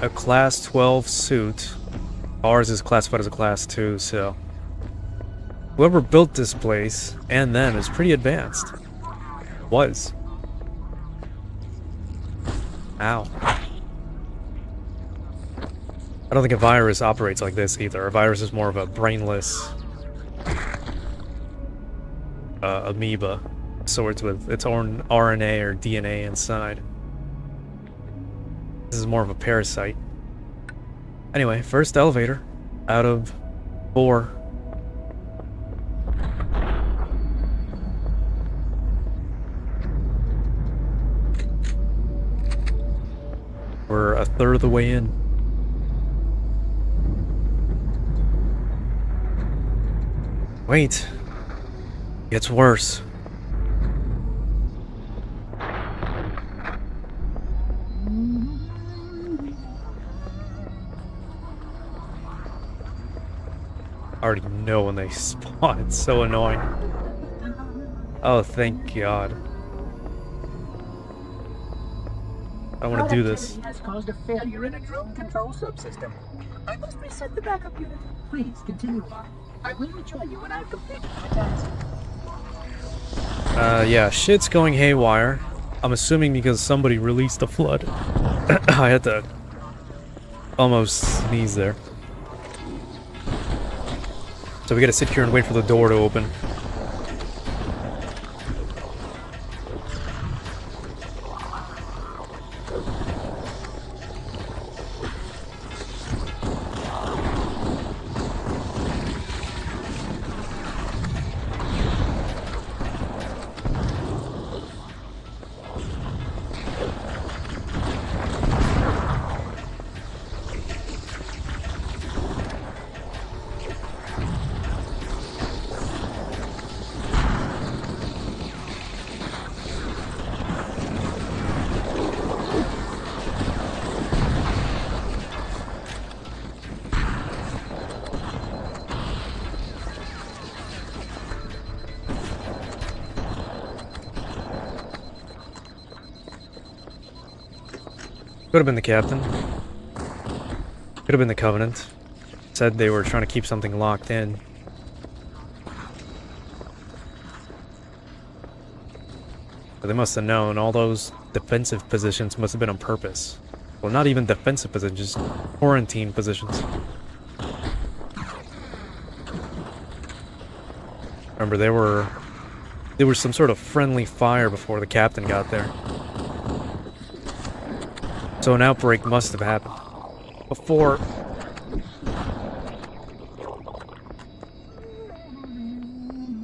A class 12 suit. Ours is classified as a class 2, so whoever built this place and them is pretty advanced. Was. Ow. I don't think a virus operates like this either. A virus is more of a brainless amoeba, sorts with its own RNA or DNA inside. This is more of a parasite. Anyway, first elevator out of 4. We're a third of the way in. Wait. Gets worse. I already know when they spawn. It's so annoying. Oh, thank God. I want to do this. Has caused a failure in a drone control subsystem. I must reset the backup unit. Please continue on. I will rejoin you when I've completed my task. Yeah, shit's going haywire. I'm assuming because somebody released a flood. I had to almost sneeze there. So we gotta sit here and wait for the door to open. Could have been the captain. Could have been the Covenant. Said they were trying to keep something locked in. But they must have known all those defensive positions must have been on purpose. Well, not even defensive positions, just quarantine positions. Remember, there was some sort of friendly fire before the captain got there. So an outbreak must have happened before.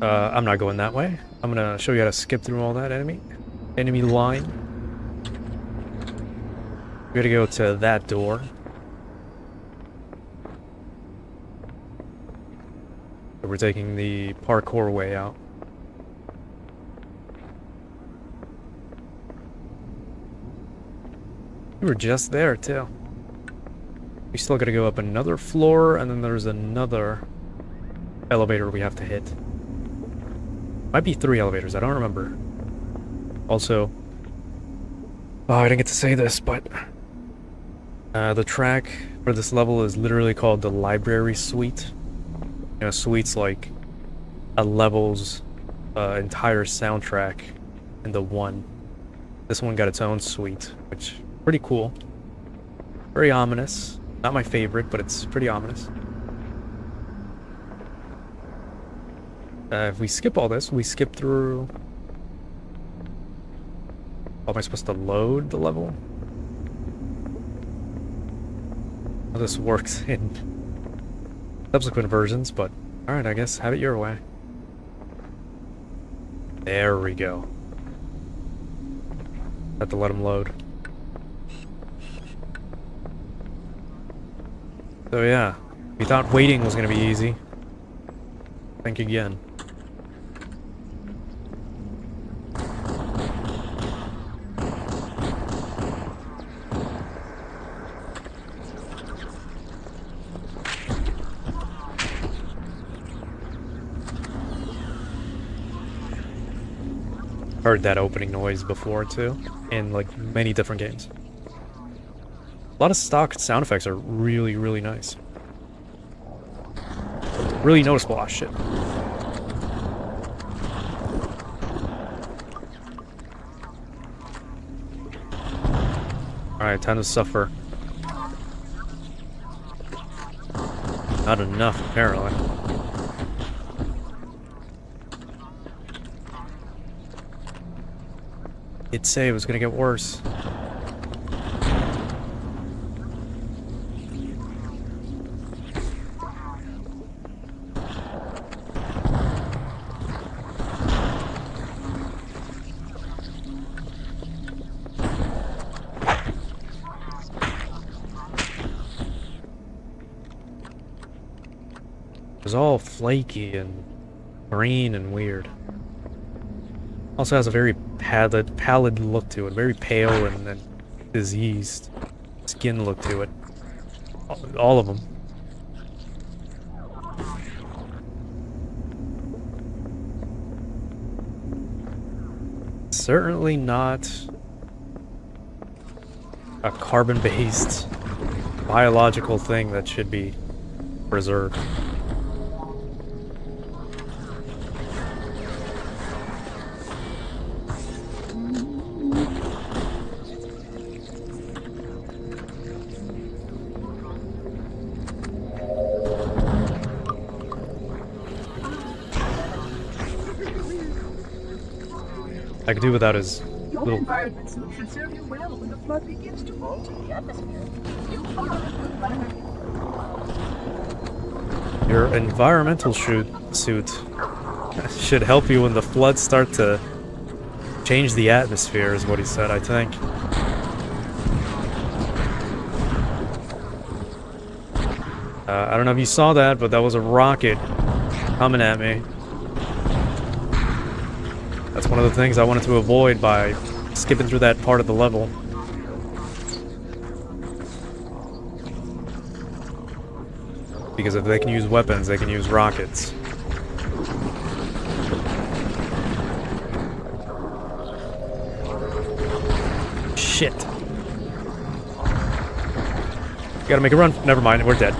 I'm not going that way. I'm gonna show you how to skip through all that enemy line. We gotta go to that door. So we're taking the parkour way out. We were just there, too. We still gotta go up another floor, and then there's another elevator we have to hit. Might be 3 elevators, I don't remember. Also, oh, I didn't get to say this, but the track for this level is literally called the Library Suite. You know, suite's like a level's entire soundtrack into one. This one got its own suite, which pretty cool. Very ominous. Not my favorite, but it's pretty ominous. If we skip all this, we skip through... Oh, am I supposed to load the level? How this works in subsequent versions, but alright, I guess have it your way. There we go. Have to let him load. So yeah, we thought waiting was gonna be easy. Think again. heard that opening noise before too, in like many different games. A lot of stock sound effects are really, really nice. Really noticeable. Ah, shit. Alright, time to suffer. Not enough, apparently. It'd say it was gonna get worse. It was all flaky and green and weird. Also has a very pallid look to it, very pale and diseased skin look to it. All of them. Certainly not a carbon-based biological thing that should be preserved. I could do without his Your little... environment suit should serve you well when the flood begins to alter the atmosphere. You are a good planner. Your environmental suit should help you when the floods start to change the atmosphere, is what he said, I think. I don't know if you saw that, but that was a rocket coming at me. That's one of the things I wanted to avoid by skipping through that part of the level. Because if they can use weapons, they can use rockets. Shit. Gotta make a run. Never mind, we're dead.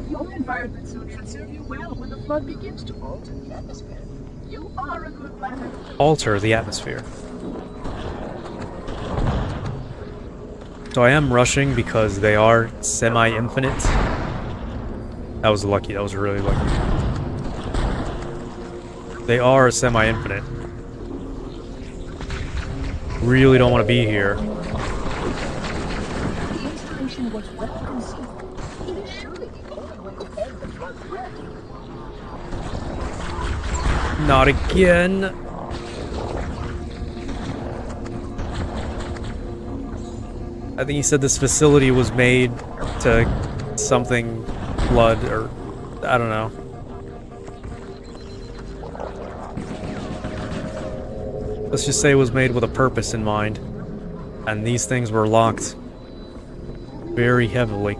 Your environment suit should serve you well when the flood begins to alter the atmosphere. You are a good planner. Alter the atmosphere. So I am rushing because they are semi-infinite. That was lucky. That was really lucky. They are semi-infinite. Really don't want to be here. The installation was well conceived. It is surely the only way to end the flood threat. Not again. I think he said this facility was made to something flood, or I don't know. Let's just say it was made with a purpose in mind. And these things were locked very heavily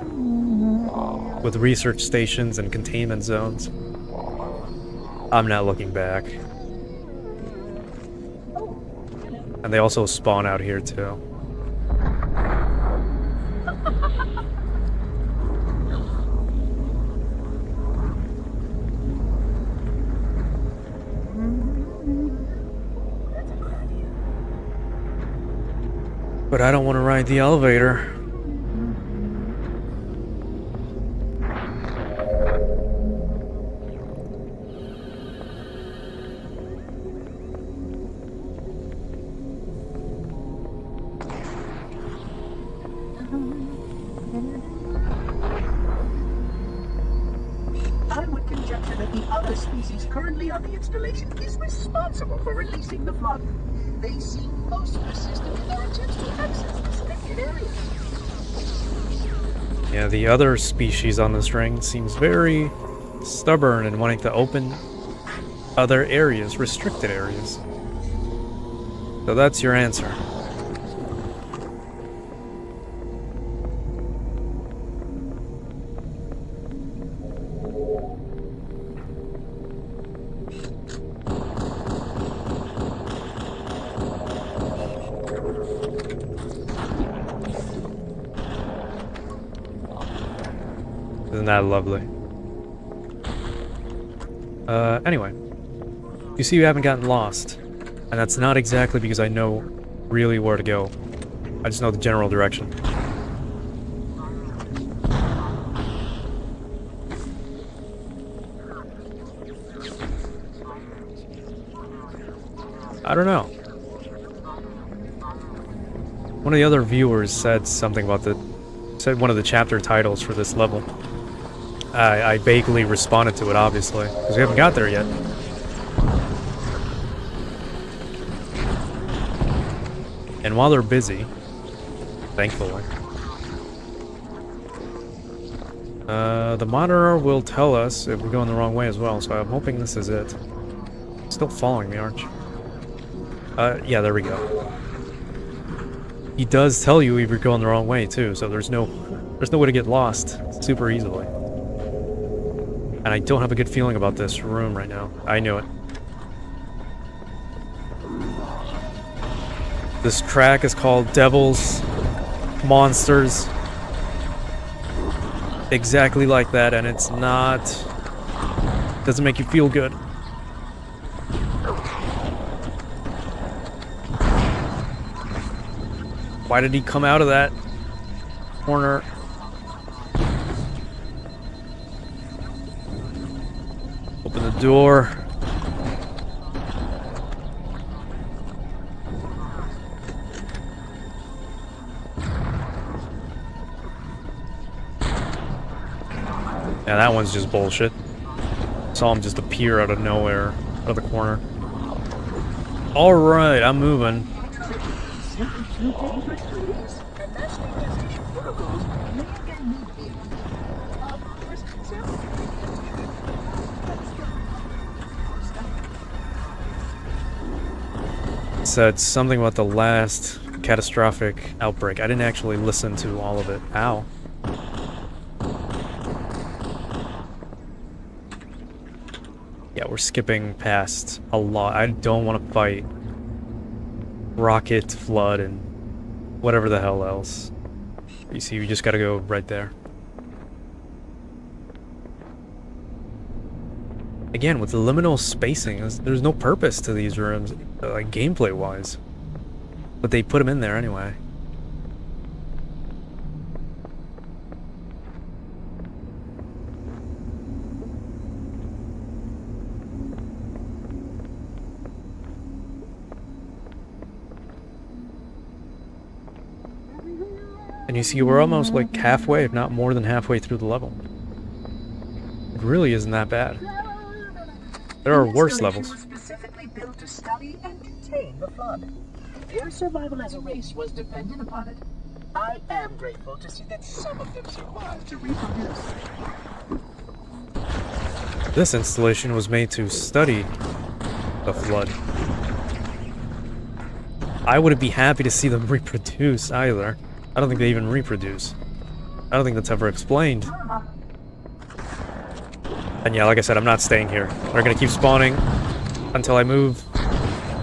with research stations and containment zones. I'm not looking back. And they also spawn out here too. But I don't want to ride the elevator. I would conjecture that the other species currently on the installation is responsible for releasing the flood. They seem most persistent in their attempts to access restricted areas. Yeah, the other species on this ring seems very stubborn and wanting to open other areas, restricted areas. So that's your answer. Isn't that lovely? Anyway. You see, you haven't gotten lost. And that's not exactly because I know really where to go. I just know the general direction. I don't know. One of the other viewers said something about said one of the chapter titles for this level. I vaguely responded to it, obviously, because we haven't got there yet. And while they're busy, thankfully, the monitor will tell us if we're going the wrong way as well, so I'm hoping this is it. Still following me, aren't you? Yeah, there we go. He does tell you if you're going the wrong way, too, so there's no way to get lost super easily. And I don't have a good feeling about this room right now. I knew it. This track is called Devils, Monsters. Exactly like that, and it's not... doesn't make you feel good. Why did he come out of that corner? Open the door. Yeah, that one's just bullshit. Saw him just appear out of nowhere, out of the corner. Alright, I'm moving. Said something about the last catastrophic outbreak. I didn't actually listen to all of it. Ow. Yeah, we're skipping past a lot. I don't want to fight Rocket, Flood, and whatever the hell else. You see, we just gotta go right there. Again, with the liminal spacing, there's no purpose to these rooms, like gameplay-wise. But they put them in there anyway. And you see, we're almost like halfway, if not more than halfway through the level. It really isn't that bad. There are worse levels. Was specifically built to study and contain the flood. Their survival as a race was dependent upon it. I am grateful to see that some of them survived to reproduce. This installation was made to study the flood. I wouldn't be happy to see them reproduce either. I don't think they even reproduce. I don't think that's ever explained. And yeah, like I said, I'm not staying here. They're gonna keep spawning until I move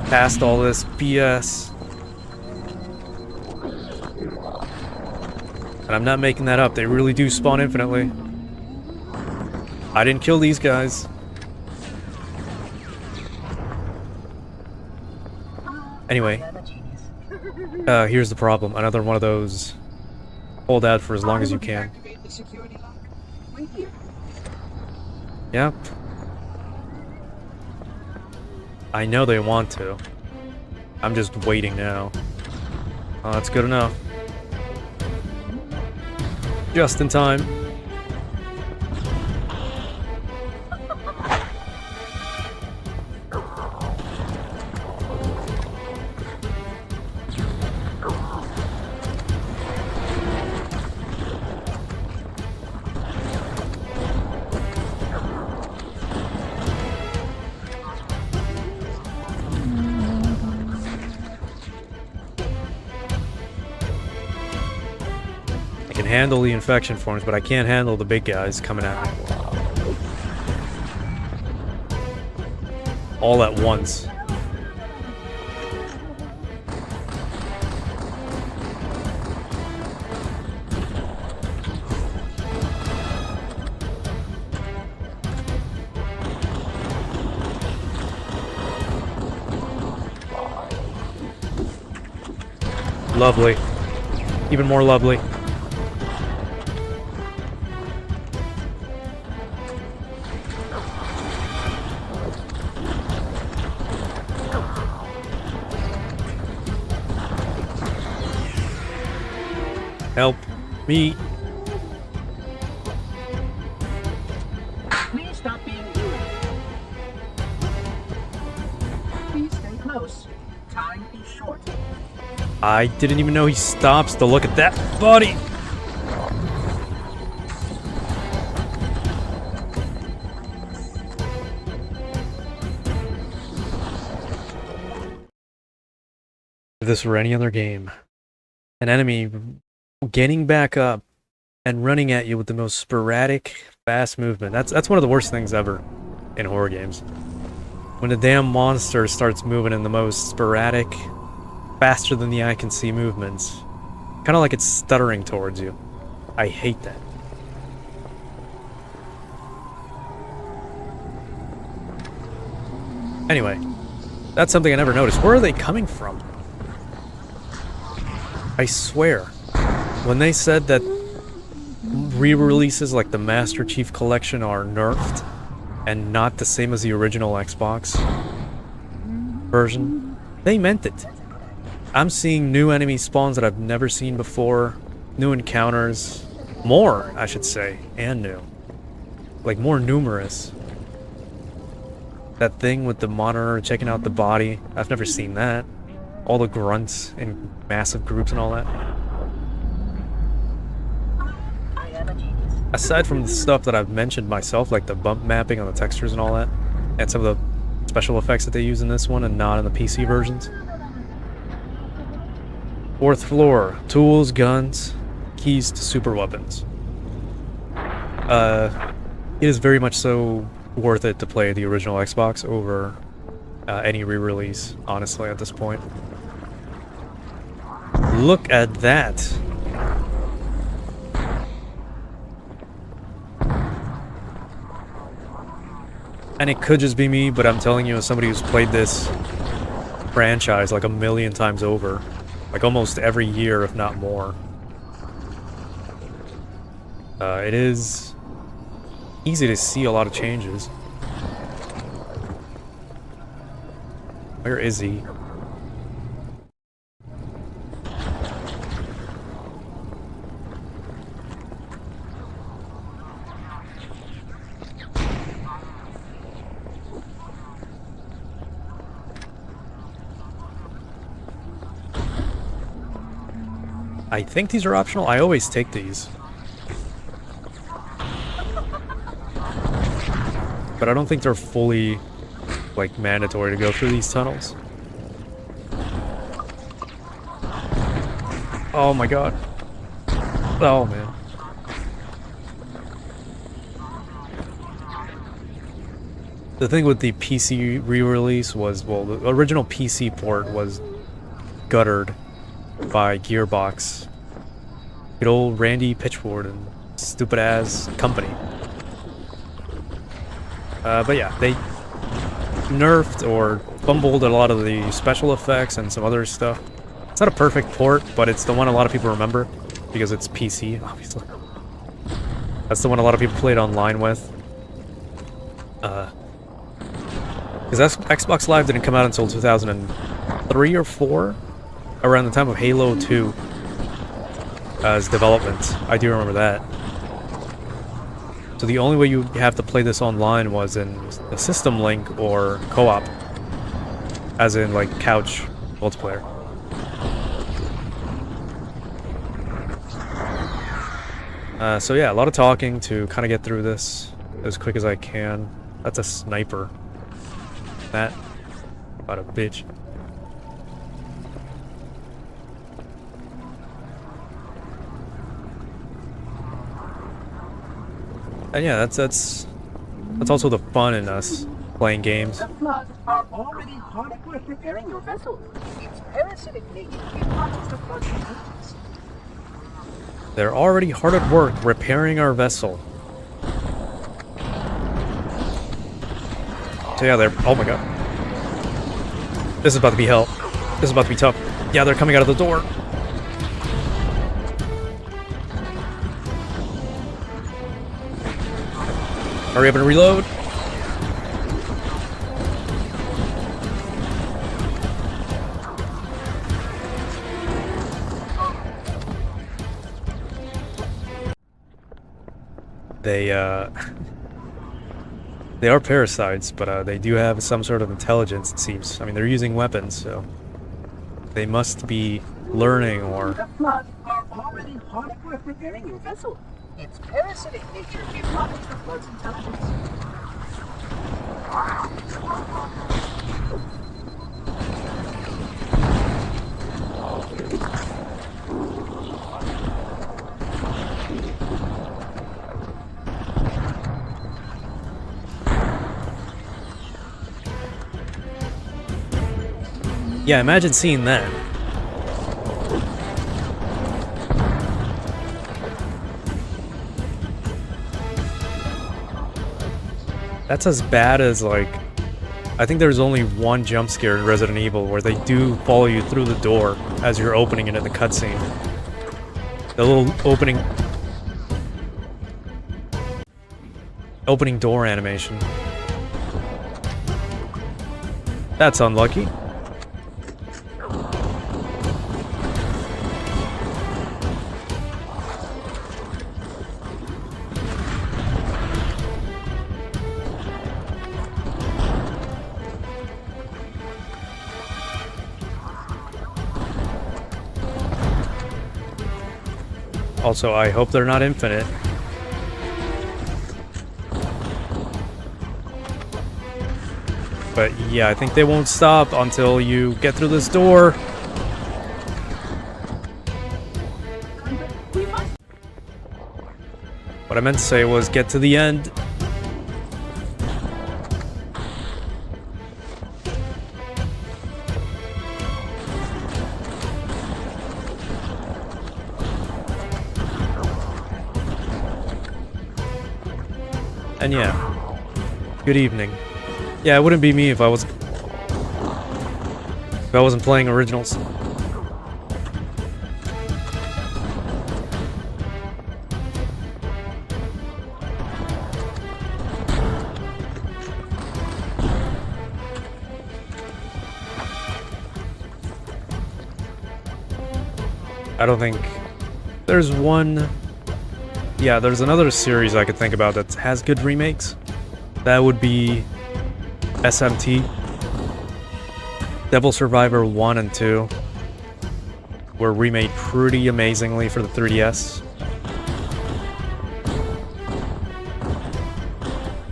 past all this BS. And I'm not making that up. They really do spawn infinitely. I didn't kill these guys. Anyway. Here's the problem. Another one of those. Hold out for as long as you can. Yep. I know they want to. I'm just waiting now. Oh, that's good enough. Just in time. I can handle the infection forms, but I can't handle the big guys coming at me. All at once. Lovely. Even more lovely. Help me. Please stop being rude. Please stay close. Time is short. I didn't even know he stops to look at that body. If this were any other game, an enemy getting back up and running at you with the most sporadic, fast movement. That's one of the worst things ever in horror games. When the damn monster starts moving in the most sporadic, faster than the eye can see movements. Kind of like it's stuttering towards you. I hate that. Anyway, that's something I never noticed. Where are they coming from? I swear, when they said that re-releases like the Master Chief Collection are nerfed and not the same as the original Xbox version, they meant it. I'm seeing new enemy spawns that I've never seen before, new encounters, more, I should say, and new. Like, more numerous. That thing with the monitor checking out the body, I've never seen that. All the grunts in massive groups and all that. I am a genius. Aside from the stuff that I've mentioned myself, like the bump mapping on the textures and all that, and some of the special effects that they use in this one and not in the PC versions. 4th floor, tools, guns, keys to super weapons. It is very much so worth it to play the original Xbox over any re-release, honestly, at this point. Look at that! And it could just be me, but I'm telling you, as somebody who's played this franchise like a million times over, like almost every year, if not more, it is easy to see a lot of changes. Where is he? I think these are optional. I always take these. But I don't think they're fully, like, mandatory to go through these tunnels. Oh my god. Oh man. The thing with the PC re-release was, well, the original PC port was guttered by Gearbox. Good old Randy Pitchford and stupid ass company. But yeah, they nerfed or fumbled a lot of the special effects and some other stuff. It's not a perfect port, but it's the one a lot of people remember because it's PC, obviously. That's the one a lot of people played online with. Because Xbox Live didn't come out until 2003 or 4, around the time of Halo 2 as development. I do remember that. So the only way you have to play this online was in a system link or co-op, as in like couch multiplayer. So yeah, a lot of talking to kind of get through this as quick as I can. That's a sniper. That about a bitch. And yeah, that's also the fun in us playing games. The Flood are already hard at work repairing your vessel. Its parasitic nature causes the Flood disease. They're already hard at work repairing our vessel. So yeah, they're... Oh my god. This is about to be hell. This is about to be tough. Yeah, they're coming out of the door. Hurry up and reload. They, they are parasites, but they do have some sort of intelligence, it seems. I mean, they're using weapons, so they must be learning or... The Flood are already hard at work repairing your vessel. Its parasitic nature blocks the Flood's intelligence. Yeah, imagine seeing that. That's as bad as, like, I think there's only one jump scare in Resident Evil where they do follow you through the door as you're opening it in the cutscene. The little opening door animation. That's unlucky. Also, I hope they're not infinite. But yeah, I think they won't stop until you get through this door. What I meant to say was get to the end. And yeah, good evening. Yeah, it wouldn't be me if I wasn't playing originals. I don't think there's one. Yeah, there's another series I could think about that has good remakes. That would be SMT. Devil Survivor 1 and 2 were remade pretty amazingly for the 3DS.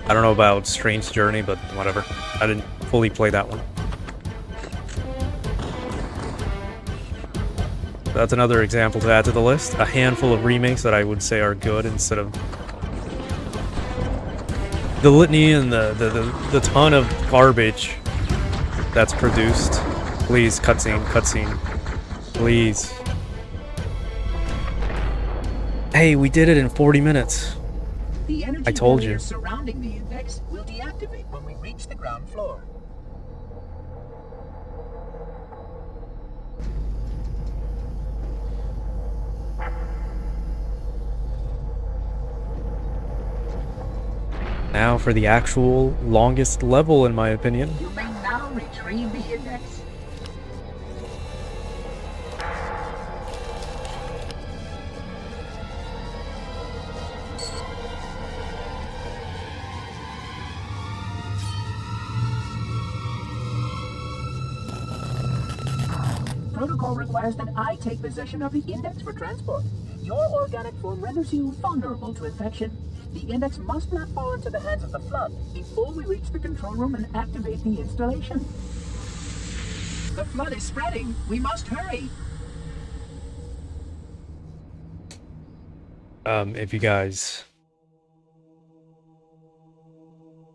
I don't know about Strange Journey, but whatever. I didn't fully play that one. That's another example to add to the list. A handful of remakes that I would say are good instead of the litany and the ton of garbage that's produced. Please, cutscene, cutscene. Please. Hey, we did it in 40 minutes. The energy I told barrier you. surrounding the index will deactivate when we reach the ground floor. Now for the actual longest level, in my opinion. You may now retrieve the index. Protocol requires that I take possession of the index for transport. Your organic form renders you vulnerable to infection. The index must not fall into the hands of the Flood before we reach the control room and activate the installation. The Flood is spreading. We must hurry. If you guys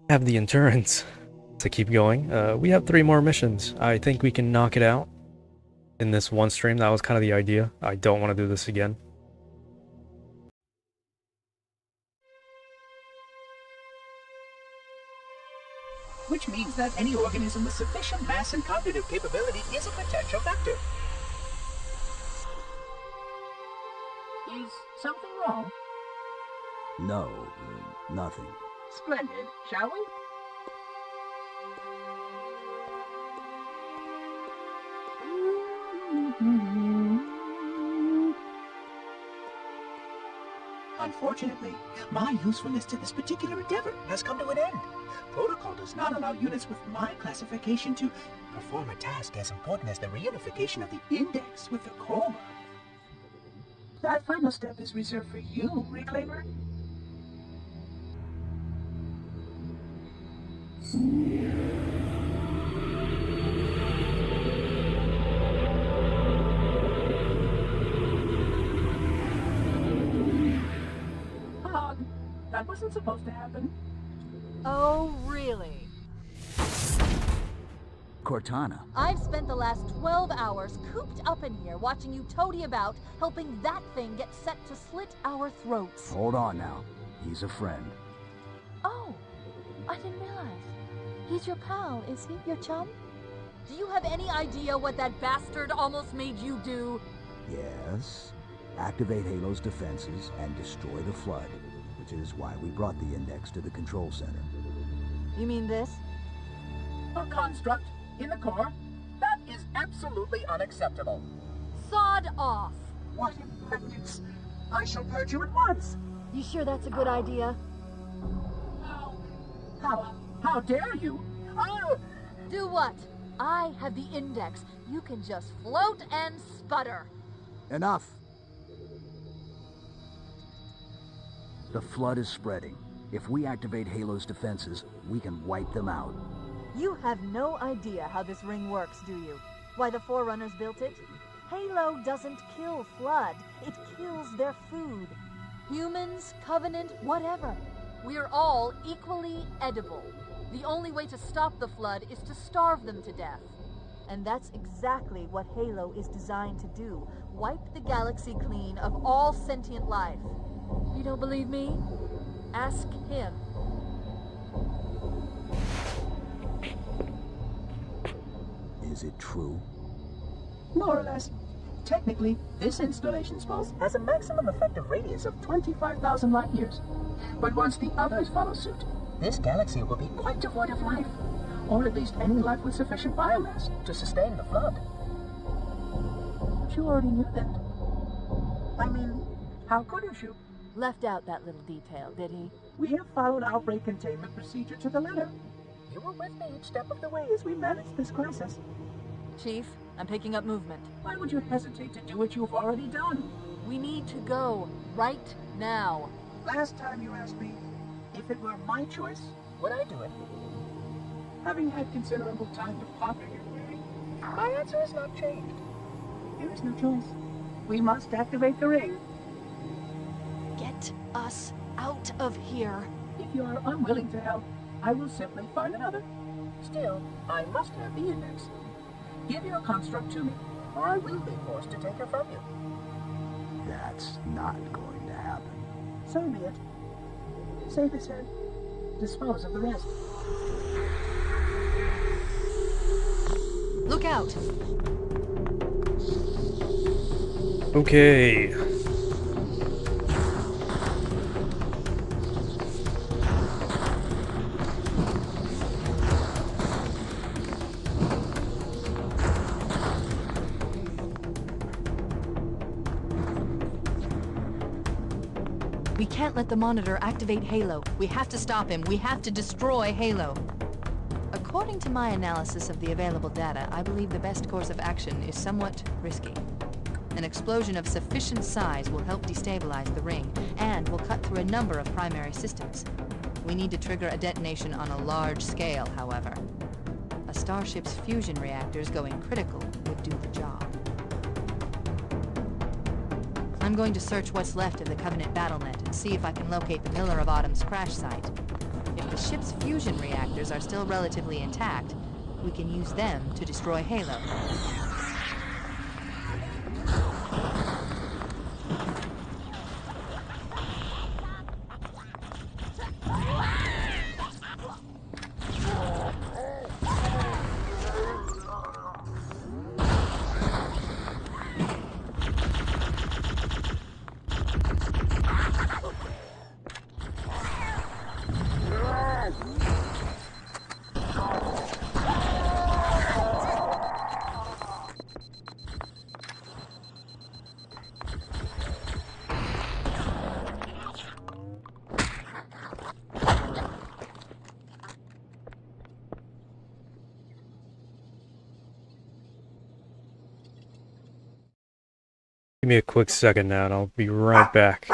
have the endurance to keep going, we have 3 more missions. I think we can knock it out in this one stream. That was kind of the idea. I don't want to do this again. Which means that any organism with sufficient mass and cognitive capability is a potential vector. Is something wrong? No, nothing. Splendid, shall we? Unfortunately, my usefulness to this particular endeavor has come to an end. Protocol does not allow units with my classification to perform a task as important as the reunification of the index with the coma. That final step is reserved for you, Reclaimer. That wasn't supposed to happen. Oh, really? Cortana. I've spent the last 12 hours cooped up in here watching you toady about, helping that thing get set to slit our throats. Hold on now. He's a friend. Oh, I didn't realize. He's your pal, is he? Your chum? Do you have any idea what that bastard almost made you do? Yes. Activate Halo's defenses and destroy the Flood, which is why we brought the index to the control center. You mean this? A construct in the core? That is absolutely unacceptable. Sod off! What impertinence! I shall purge you at once! You sure that's a good idea? How dare you? Oh! Do what? I have the index. You can just float and sputter. Enough! The Flood is spreading. If we activate Halo's defenses, we can wipe them out. You have no idea how this ring works, do you? Why the Forerunners built it? Halo doesn't kill Flood. It kills their food. Humans, Covenant, whatever. We're all equally edible. The only way to stop the Flood is to starve them to death. And that's exactly what Halo is designed to do. Wipe the galaxy clean of all sentient life. You don't believe me? Ask him. Is it true? More or less. Technically, this installation's pulse has a maximum effective radius of 25,000 light years. But once the others follow suit, this galaxy will be quite devoid of life. Or at least any life with sufficient biomass to sustain the Flood. But you already knew that. I mean, how couldn't you? Left out that little detail, did he? We have followed outbreak containment procedure to the letter. You were with me each step of the way as we managed this crisis. Chief, I'm picking up movement. Why would you hesitate to do what you've already done? We need to go right now. Last time you asked me if it were my choice, would I do it? Having had considerable time to ponder your query, my answer has not changed. There is no choice. We must activate the ring. Get us out of here. If you are unwilling to help, I will simply find another. Still, I must have the index. Give your construct to me, or I will be forced to take her from you. That's not going to happen. So be it. Save his head. Dispose of the rest. Look out! Okay. We can't let the Monitor activate Halo. We have to stop him. We have to destroy Halo. According to my analysis of the available data, I believe the best course of action is somewhat risky. An explosion of sufficient size will help destabilize the ring, and will cut through a number of primary systems. We need to trigger a detonation on a large scale, however. A starship's fusion reactors going critical would do the job. I'm going to search what's left of the Covenant BattleNet and see if I can locate the Pillar of Autumn's crash site. If the ship's fusion reactors are still relatively intact, we can use them to destroy Halo. Give me a quick second now and I'll be right back.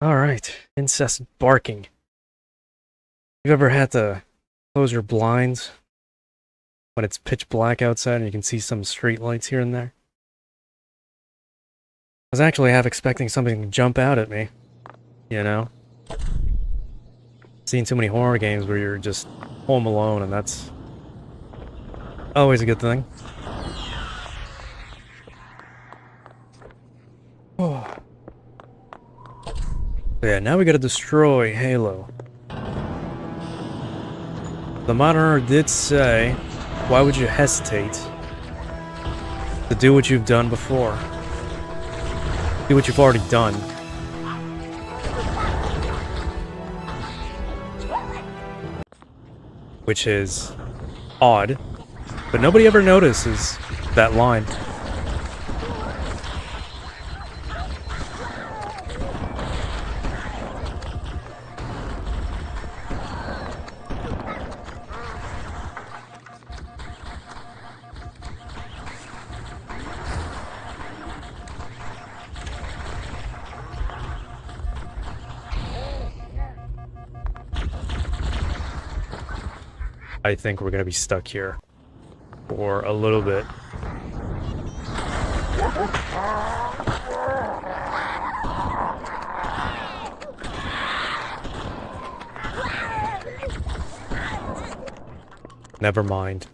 Alright, incessant barking. You've ever had to close your blinds when it's pitch black outside and you can see some street lights here and there? I was actually half expecting something to jump out at me, you know? Seen too many horror games where you're just home alone, and that's always a good thing. Oh. Yeah, now we gotta destroy Halo. The monitor did say, why would you hesitate to do what you've done before? Do what you've already done. Which is odd, but nobody ever notices that line. I think we're gonna be stuck here for a little bit. Never mind.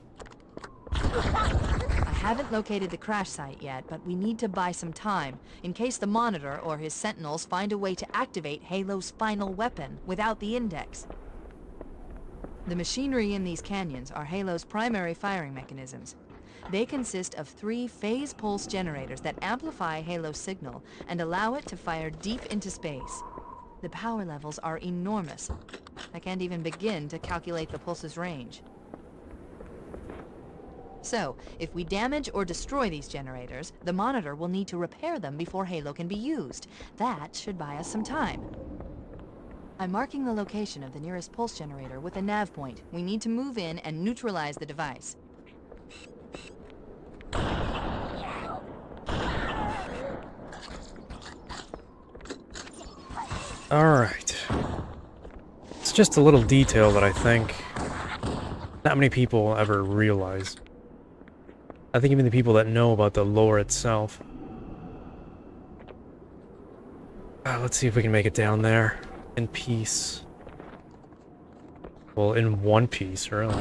I haven't located the crash site yet, but we need to buy some time, in case the Monitor or his Sentinels find a way to activate Halo's final weapon without the Index. The machinery in these canyons are Halo's primary firing mechanisms. They consist of 3 phase pulse generators that amplify Halo's signal and allow it to fire deep into space. The power levels are enormous. I can't even begin to calculate the pulse's range. So, if we damage or destroy these generators, the Monitor will need to repair them before Halo can be used. That should buy us some time. I'm marking the location of the nearest pulse generator with a nav point. We need to move in and neutralize the device. Alright. It's just a little detail that I think not many people ever realize. I think even the people that know about the lore itself. Let's see if we can make it down there in peace. Well, in one piece, really.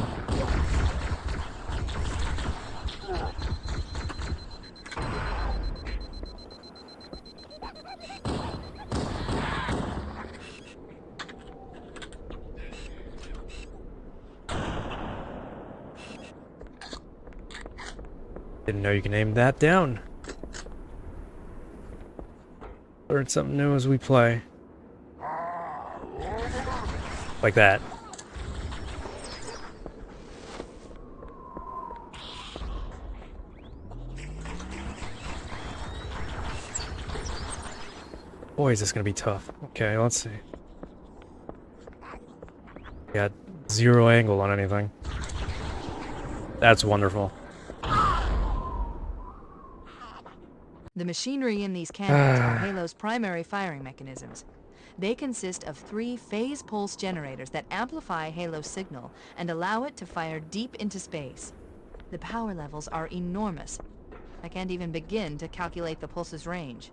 Didn't know you can aim that down. Learn something new as we play. Like that. Boy, is this gonna be tough. Okay, let's see. Got zero angle on anything. That's wonderful. The machinery in these cannons are Halo's primary firing mechanisms. They consist of 3 phase pulse generators that amplify Halo's signal and allow it to fire deep into space. The power levels are enormous. I can't even begin to calculate the pulse's range.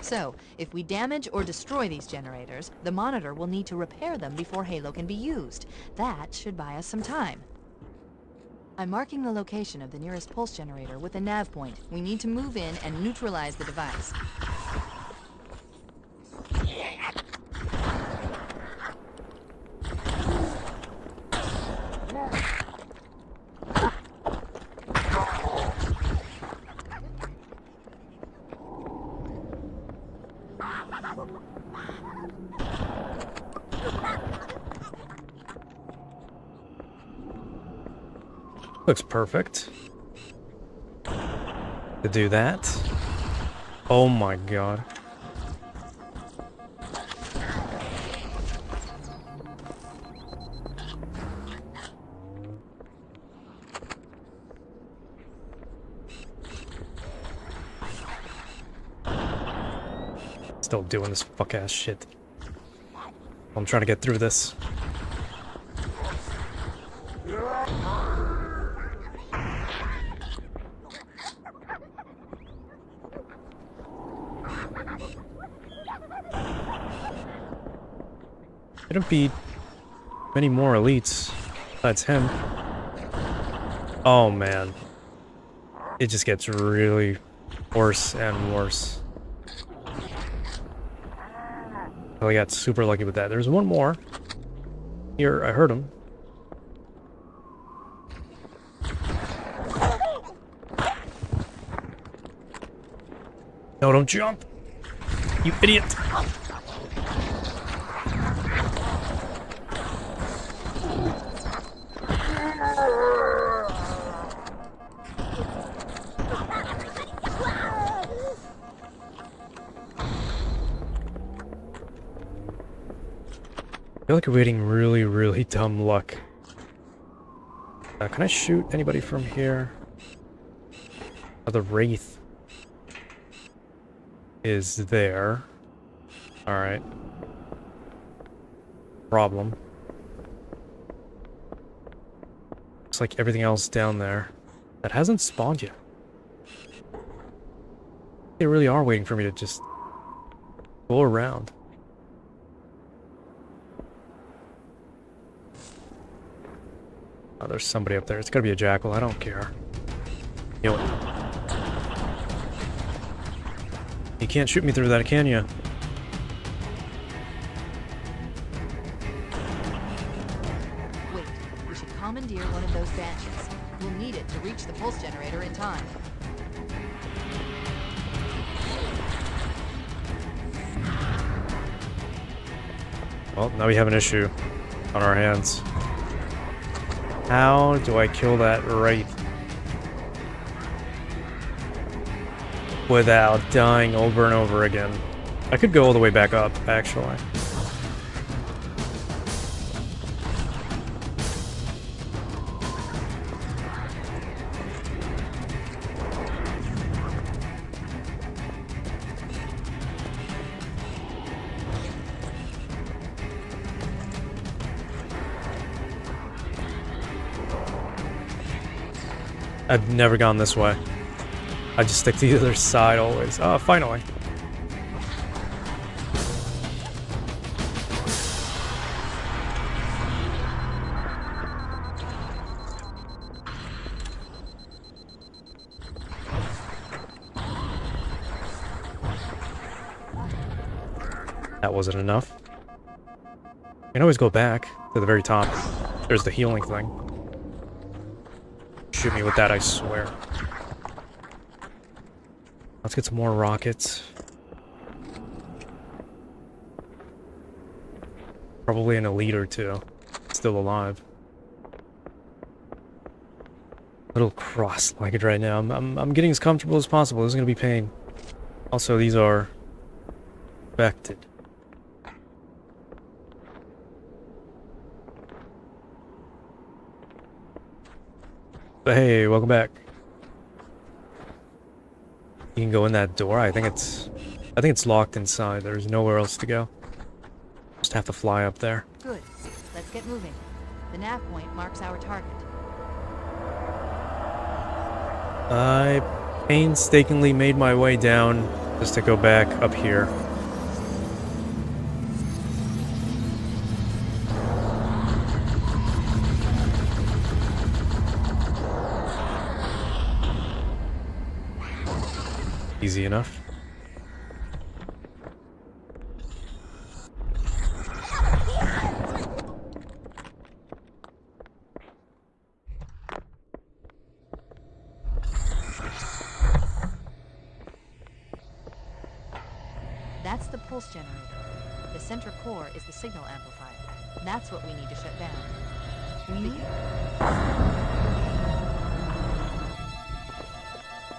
So, if we damage or destroy these generators, the monitor will need to repair them before Halo can be used. That should buy us some time. I'm marking the location of the nearest pulse generator with a nav point. We need to move in and neutralize the device. Looks perfect. To do that. Oh my god. Still doing this fuck ass shit. I'm trying to get through this. Shouldn't be many more elites besides him. Oh man. It just gets really worse and worse. Oh, I got super lucky with that. There's one more. Here, I heard him. No, don't jump! You idiot! I feel like we're getting really, really dumb luck. Can I shoot anybody from here? Oh, the Wraith is there. Alright. Problem. Looks like everything else down there that hasn't spawned yet. They really are waiting for me to just go around. Oh, there's somebody up there. It's gotta be a jackal. I don't care. You know what? You can't shoot me through that, can you? Wait, we should commandeer one of those Banshees. We'll need it to reach the pulse generator in time. Well, now we have an issue on our hands. How do I kill that Wraith without dying over and over again? I could go all the way back up, actually. I've never gone this way. I just stick to the other side always. Oh, finally. That wasn't enough. You can always go back to the very top. There's the healing thing. Shoot me with that, I swear. Let's get some more rockets. Probably an elite or two. Still alive. A little cross-legged right now. I'm getting as comfortable as possible. This is gonna be pain. Also, these are affected. But hey, welcome back. You can go in that door. I think it's locked inside. There's nowhere else to go. Just have to fly up there. Good. Let's get moving. The nav point marks our target. I painstakingly made my way down just to go back up here. Easy enough. That's the pulse generator. The center core is the signal amplifier. That's what we need to shut down.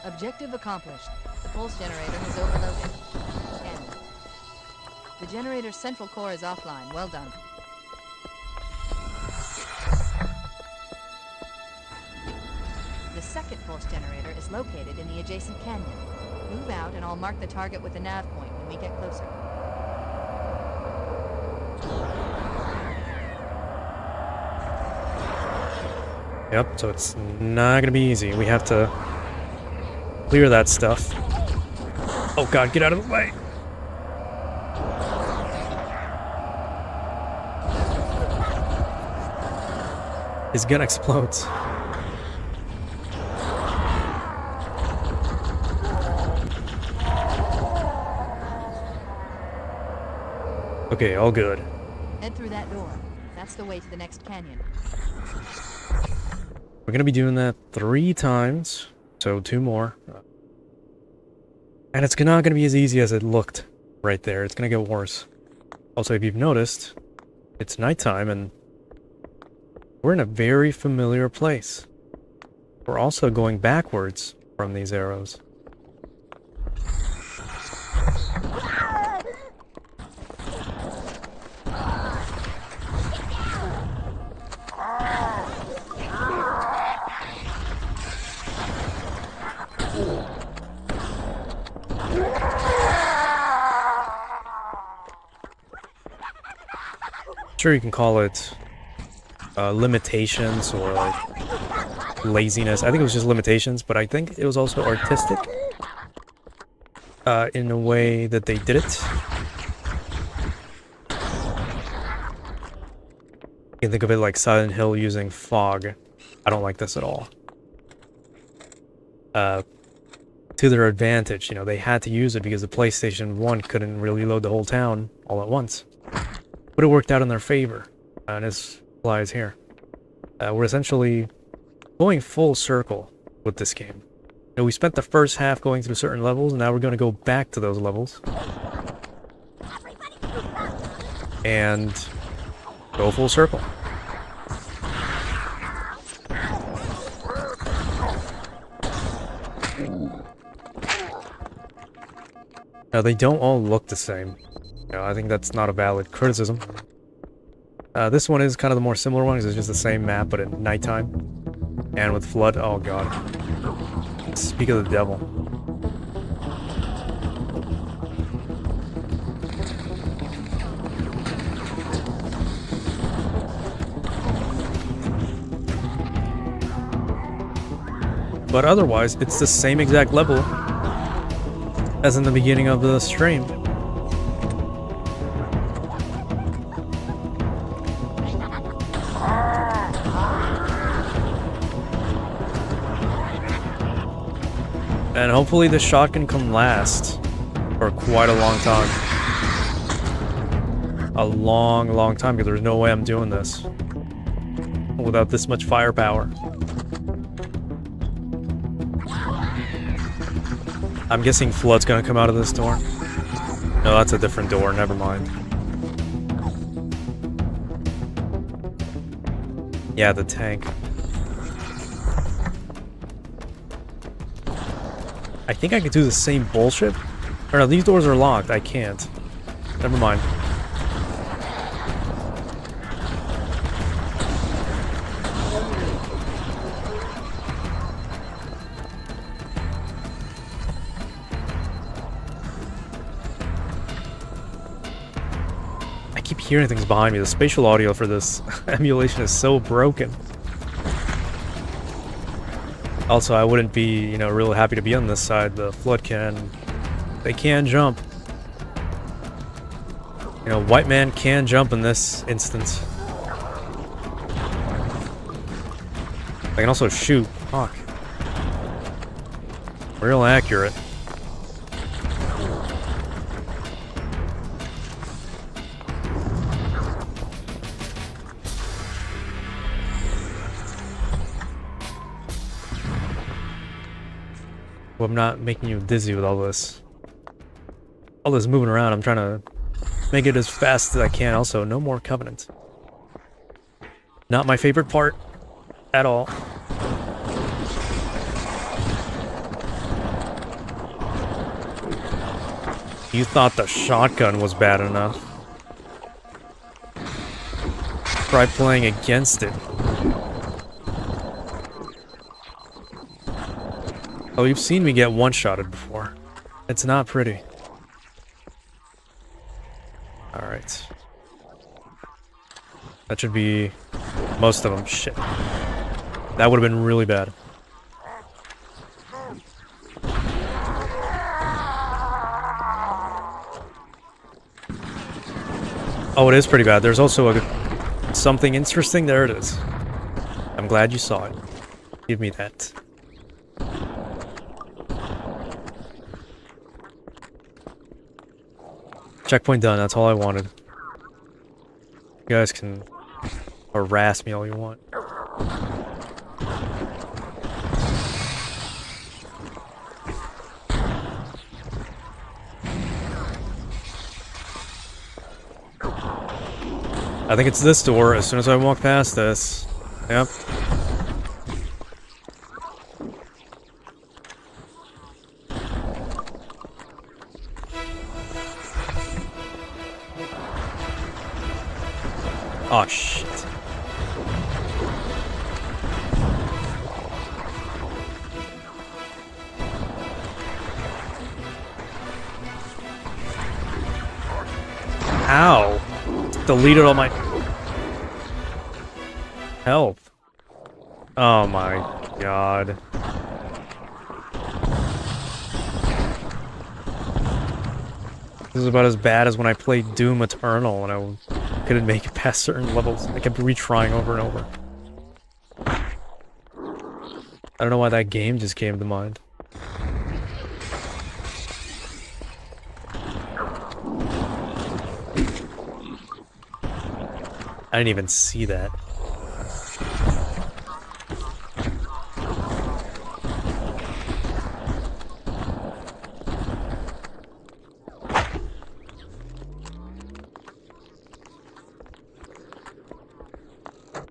Objective accomplished. The pulse generator has overloaded. 10. The generator's central core is offline. Well done. The second pulse generator is located in the adjacent canyon. Move out and I'll mark the target with the nav point when we get closer. Yep, so it's not gonna be easy. We have to clear that stuff. Oh god, get out of the way! His gun explodes. Okay, all good. Head through that door. That's the way to the next canyon. We're gonna be doing that 3 times, so 2 more. And it's not gonna be as easy as it looked right there. It's gonna get worse. Also, if you've noticed, it's nighttime and we're in a very familiar place. We're also going backwards from these arrows. Sure, you can call it limitations or like laziness. I think it was just limitations, but I think it was also artistic in a way that they did it. You can think of it like Silent Hill using fog. I don't like this at all. To their advantage, you know, they had to use it because the PlayStation 1 couldn't really load the whole town all at once. But it worked out in their favor, and this applies here. We're essentially going full circle with this game. You know, we spent the first half going through certain levels, and now we're going to go back to those levels. And go full circle. Now, they don't all look the same. You know, I think that's not a valid criticism. This one is kind of the more similar one because it's just the same map but at nighttime. And with flood, oh god. Speak of the devil. But otherwise, it's the same exact level as in the beginning of the stream. And hopefully the shotgun can last for quite a long time. A long time, because there's no way I'm doing this without this much firepower. I'm guessing flood's gonna come out of this door. No, that's a different door, never mind. Yeah, the tank. I think I could do the same bullshit, Or no, these doors are locked. I can't. Never mind. I keep hearing things behind me. The spatial audio for this emulation is so broken. Also, I wouldn't be, you know, really happy to be on this side. The flood they can jump. You know, white man can jump in this instance. I can also shoot. Fuck. Real accurate. Well, I'm not making you dizzy with all this. All this moving around, I'm trying to make it as fast as I can. Also, no more Covenant. Not my favorite part at all. You thought the shotgun was bad enough. Try playing against it. Oh, you've seen me get one-shotted before. It's not pretty. Alright. That should be most of them. Shit. That would have been really bad. Oh, it is pretty bad. There's also something interesting. There it is. I'm glad you saw it. Give me that. Checkpoint done, that's all I wanted. You guys can harass me all you want. I think it's this door as soon as I walk past this. Yep. Oh, shit. Ow. Deleted all my health. Oh my god. This is about as bad as when I played Doom Eternal and I couldn't make it past certain levels. I kept retrying over and over. I don't know why that game just came to mind. I didn't even see that.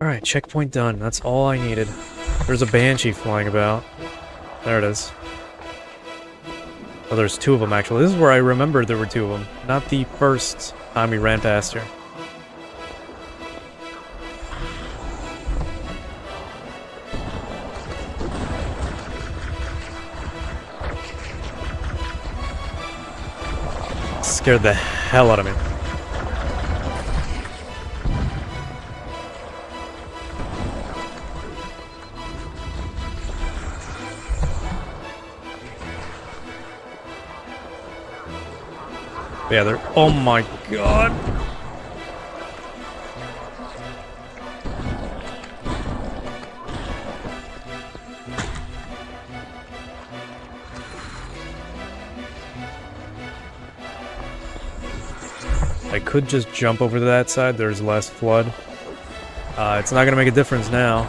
Alright, checkpoint done. That's all I needed. There's a banshee flying about. There it is. Oh, there's two of them actually. This is where I remembered there were two of them. Not the first time we ran past here. Scared the hell out of me. Yeah, they're... Oh my god! I could just jump over to that side, there's less flood. It's not gonna make a difference now.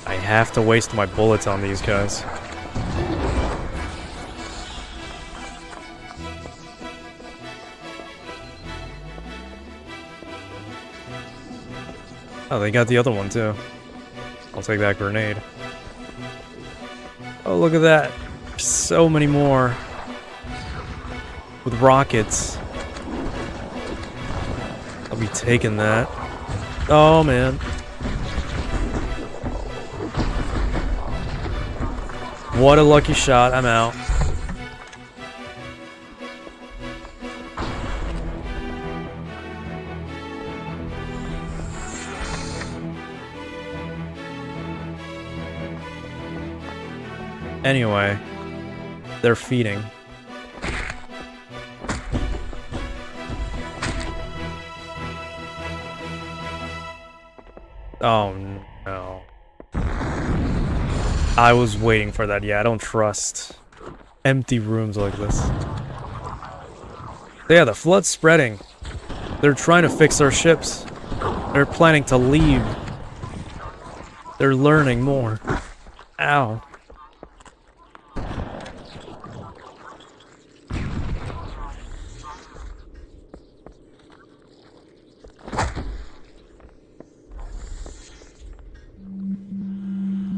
I have to waste my bullets on these guys. Oh, they got the other one too. I'll take that grenade. Oh, look at that. So many more. With rockets. I'll be taking that. Oh, man. What a lucky shot. I'm out. Anyway, they're feeding. Oh no. I was waiting for that. Yeah, I don't trust empty rooms like this. Yeah, the flood's spreading. They're trying to fix our ships. They're planning to leave. They're learning more. Ow.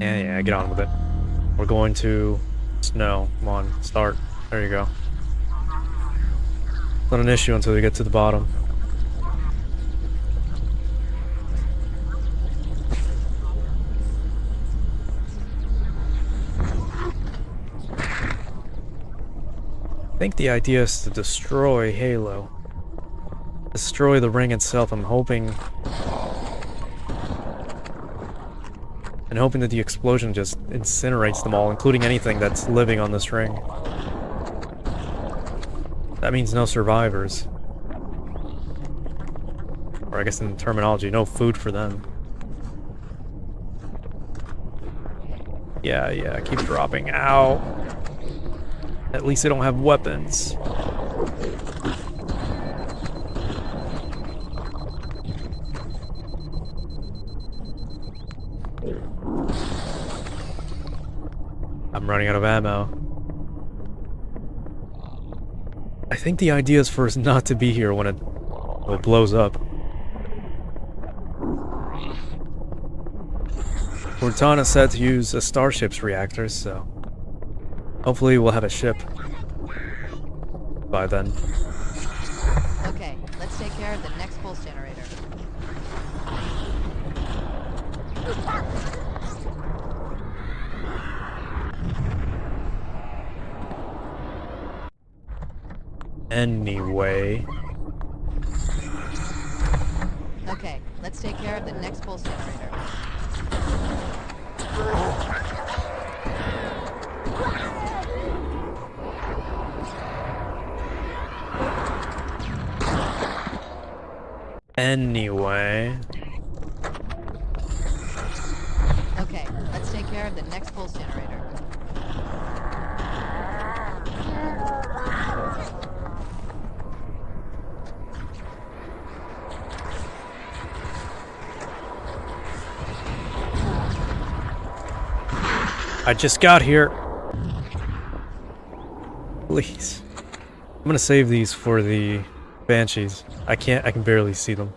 Yeah, get on with it. We're going to snow. Come on, start. There you go. Not an issue until we get to the bottom. I think the idea is to destroy Halo. Destroy the ring itself. I'm hoping... And hoping that the explosion just incinerates them all, including anything that's living on this ring. That means no survivors. Or I guess in terminology, no food for them. Yeah, keep dropping. Ow. At least they don't have weapons. I'm running out of ammo. I think the idea is for us not to be here when it blows up. Cortana said to use a starship's reactors, so hopefully we'll have a ship by then. Okay, let's take care of the next pulse generator. Anyway. Okay, let's take care of the next pulse generator. Anyway. Okay, let's take care of the next pulse generator. I just got here. Please. I'm gonna save these for the Banshees. I can barely see them.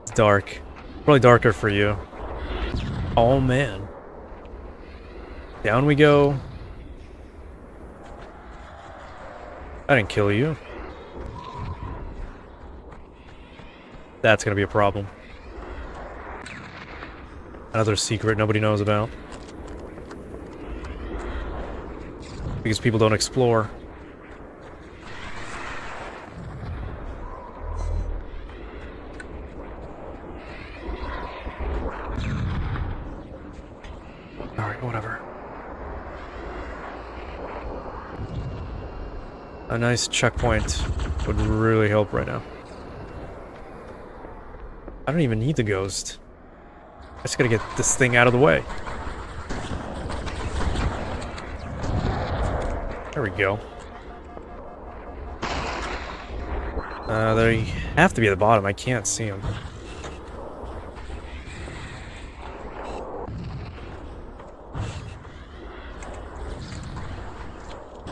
It's dark. Probably darker for you. Oh man. Down we go. I didn't kill you. That's gonna be a problem. Another secret nobody knows about. Because people don't explore. Alright, whatever. A nice checkpoint would really help right now. I don't even need the ghost. I just gotta get this thing out of the way. There we go. They have to be at the bottom. I can't see them.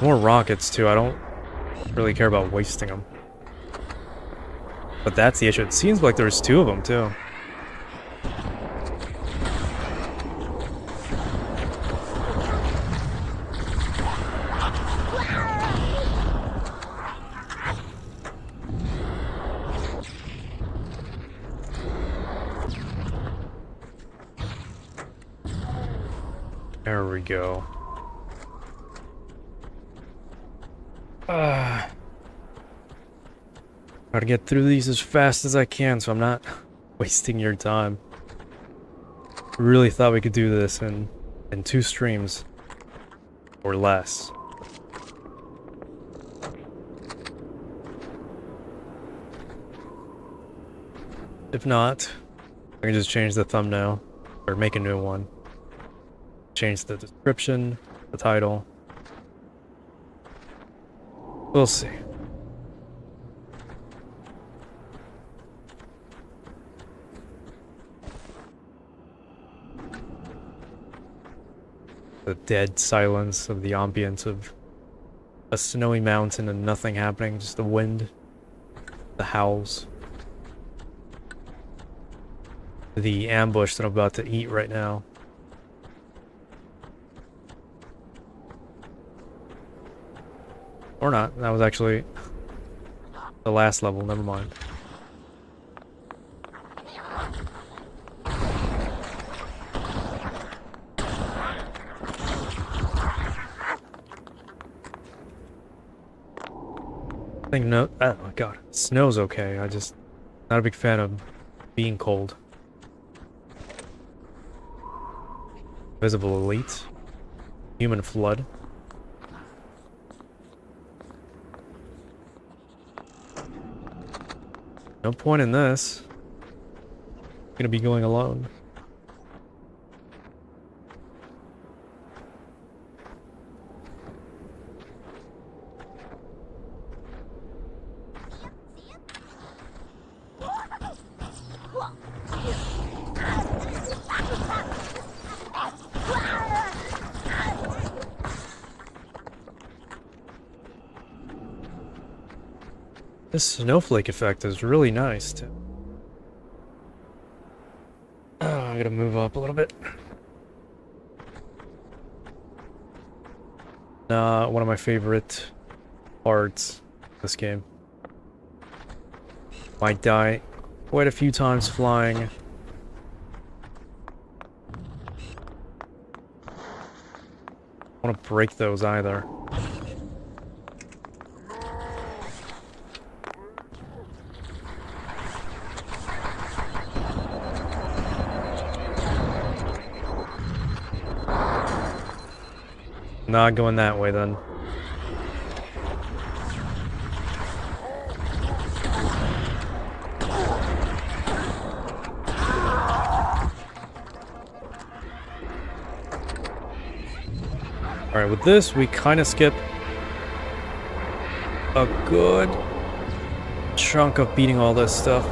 More rockets, too. I don't really care about wasting them. But that's the issue. It seems like there's two of them, too. There we go. Try to get through these as fast as I can so I'm not wasting your time. Really thought we could do this in 2 streams or less. If not, I can just change the thumbnail or make a new one. Change the description, the title. We'll see. The dead silence of the ambience of a snowy mountain and nothing happening, just the wind, the howls. The ambush that I'm about to eat right now. Or not, that was actually the last level, never mind. I think no, oh my god, snow's okay, I just, not a big fan of being cold. Visible elite. Human flood. No point in this. I'm gonna be going alone. This snowflake effect is really nice too. Oh, I gotta move up a little bit. One of my favorite parts of this game. Might die quite a few times flying. I don't want to break those either. Not going that way then. Alright, with this, we kind of skip a good chunk of beating all this stuff.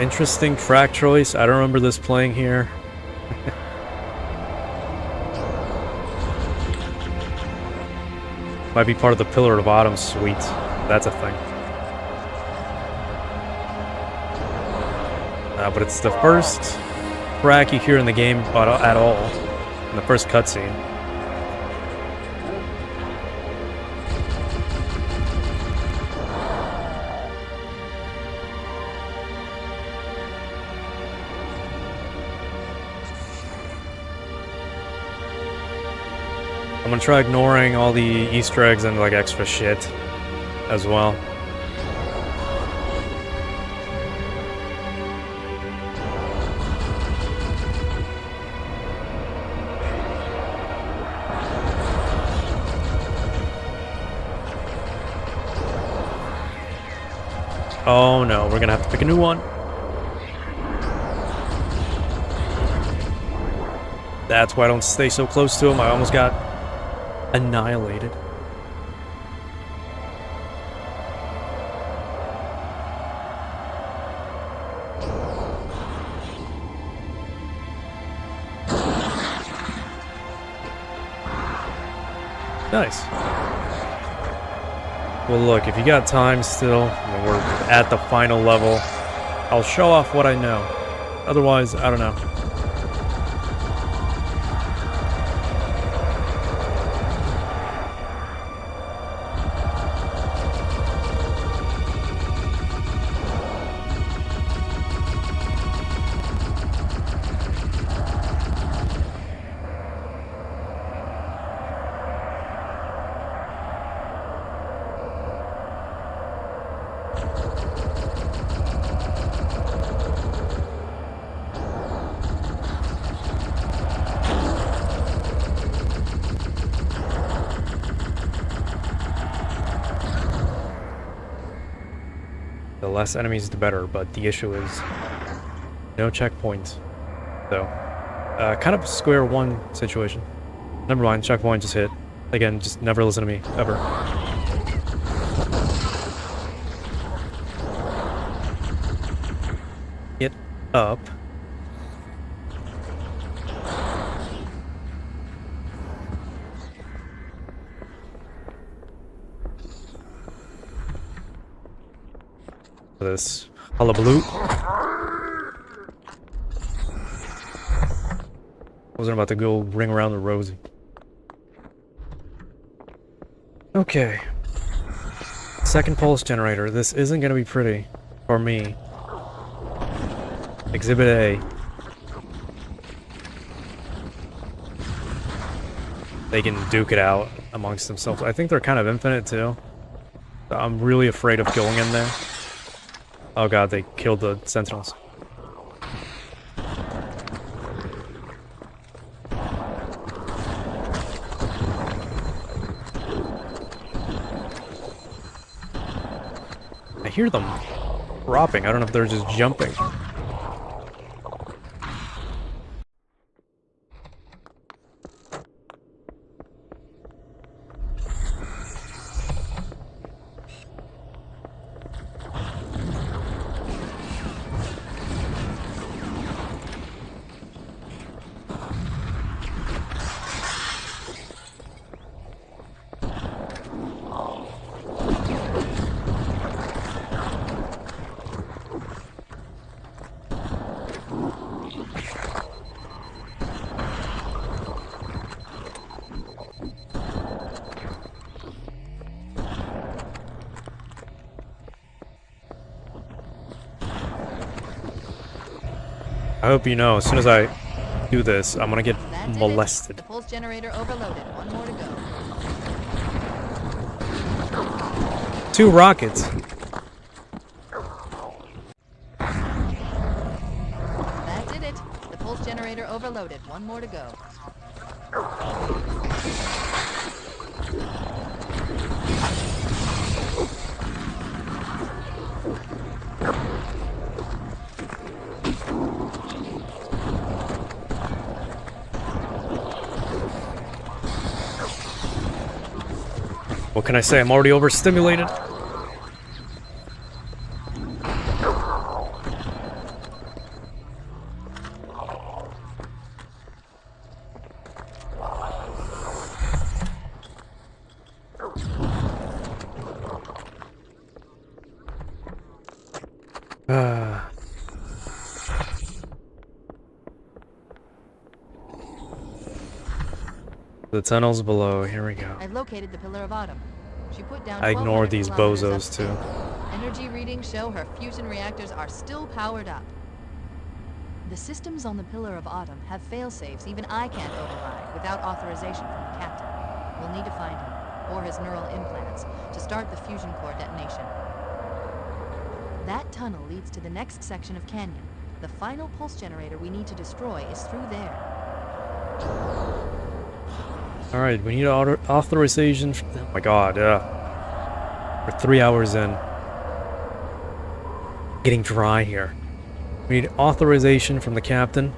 Interesting track choice. I don't remember this playing here. Might be part of the Pillar of Autumn suite. That's a thing. But it's the first track you hear in the game at all. In the first cutscene. I'm gonna try ignoring all the Easter eggs and like extra shit as well. Oh no, we're gonna have to pick a new one. That's why I don't stay so close to him. I almost got annihilated. Nice. Well look, if you got time still, and we're at the final level, I'll show off what I know. Otherwise, I don't know. less enemies the better, but the issue is no checkpoints. So, kind of square one situation. Never mind, checkpoint just hit. Again, just never listen to me, ever. Get up. This hullabaloo. Wasn't about to go ring around the rosy. Okay. Second pulse generator. This isn't gonna be pretty for me. Exhibit A. They can duke it out amongst themselves. I think they're kind of infinite too. I'm really afraid of going in there. Oh god, they killed the sentinels. I hear them dropping. I don't know if they're just jumping. I hope you know, as soon as I do this, I'm gonna get molested. The pulse generator overloaded. One more to go. 2 rockets. That did it. The pulse generator overloaded. One more to go. What can I say? I'm already overstimulated. The tunnels below. Here we go. I've located the Pillar of Autumn. She put down I ignore 1,200 these kilometers bozos too. upstate. Energy readings show her fusion reactors are still powered up. The systems on the Pillar of Autumn have fail-safes even I can't override without authorization from the captain. We'll need to find him, or his neural implants, to start the fusion core detonation. That tunnel leads to the next section of canyon. The final pulse generator we need to destroy is through there. Alright, we need authorization. Oh my god, yeah. We're 3 hours in. Getting dry here. We need authorization from the captain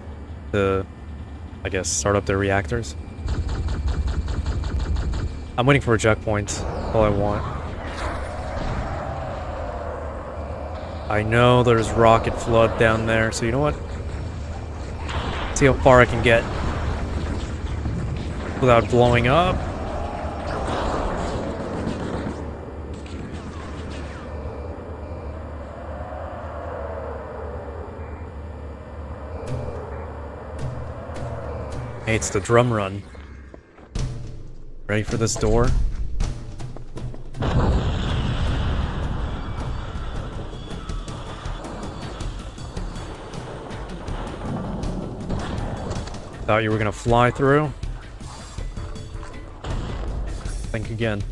to, I guess, start up their reactors. I'm waiting for a checkpoint. That's all I want. I know there's rocket flood down there, so you know what? See how far I can get without blowing up. Hey, it's the drum run. Ready for this door? Thought you were gonna fly through? Think again.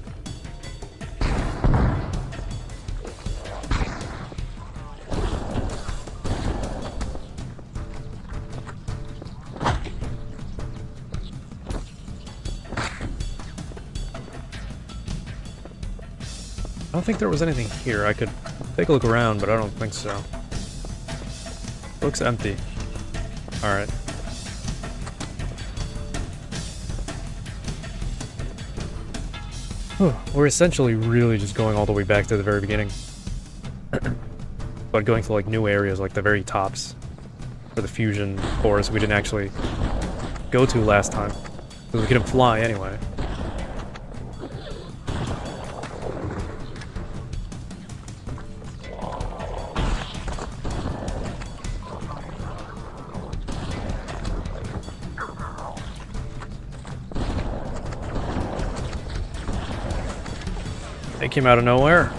I don't think there was anything here I could Take a look around, but I don't think so. Looks empty. Alright. We're essentially really just going all the way back to the very beginning. But going to like new areas, like the very tops. For the fusion forest we didn't actually go to last time. Because we couldn't fly anyway. They came out of nowhere.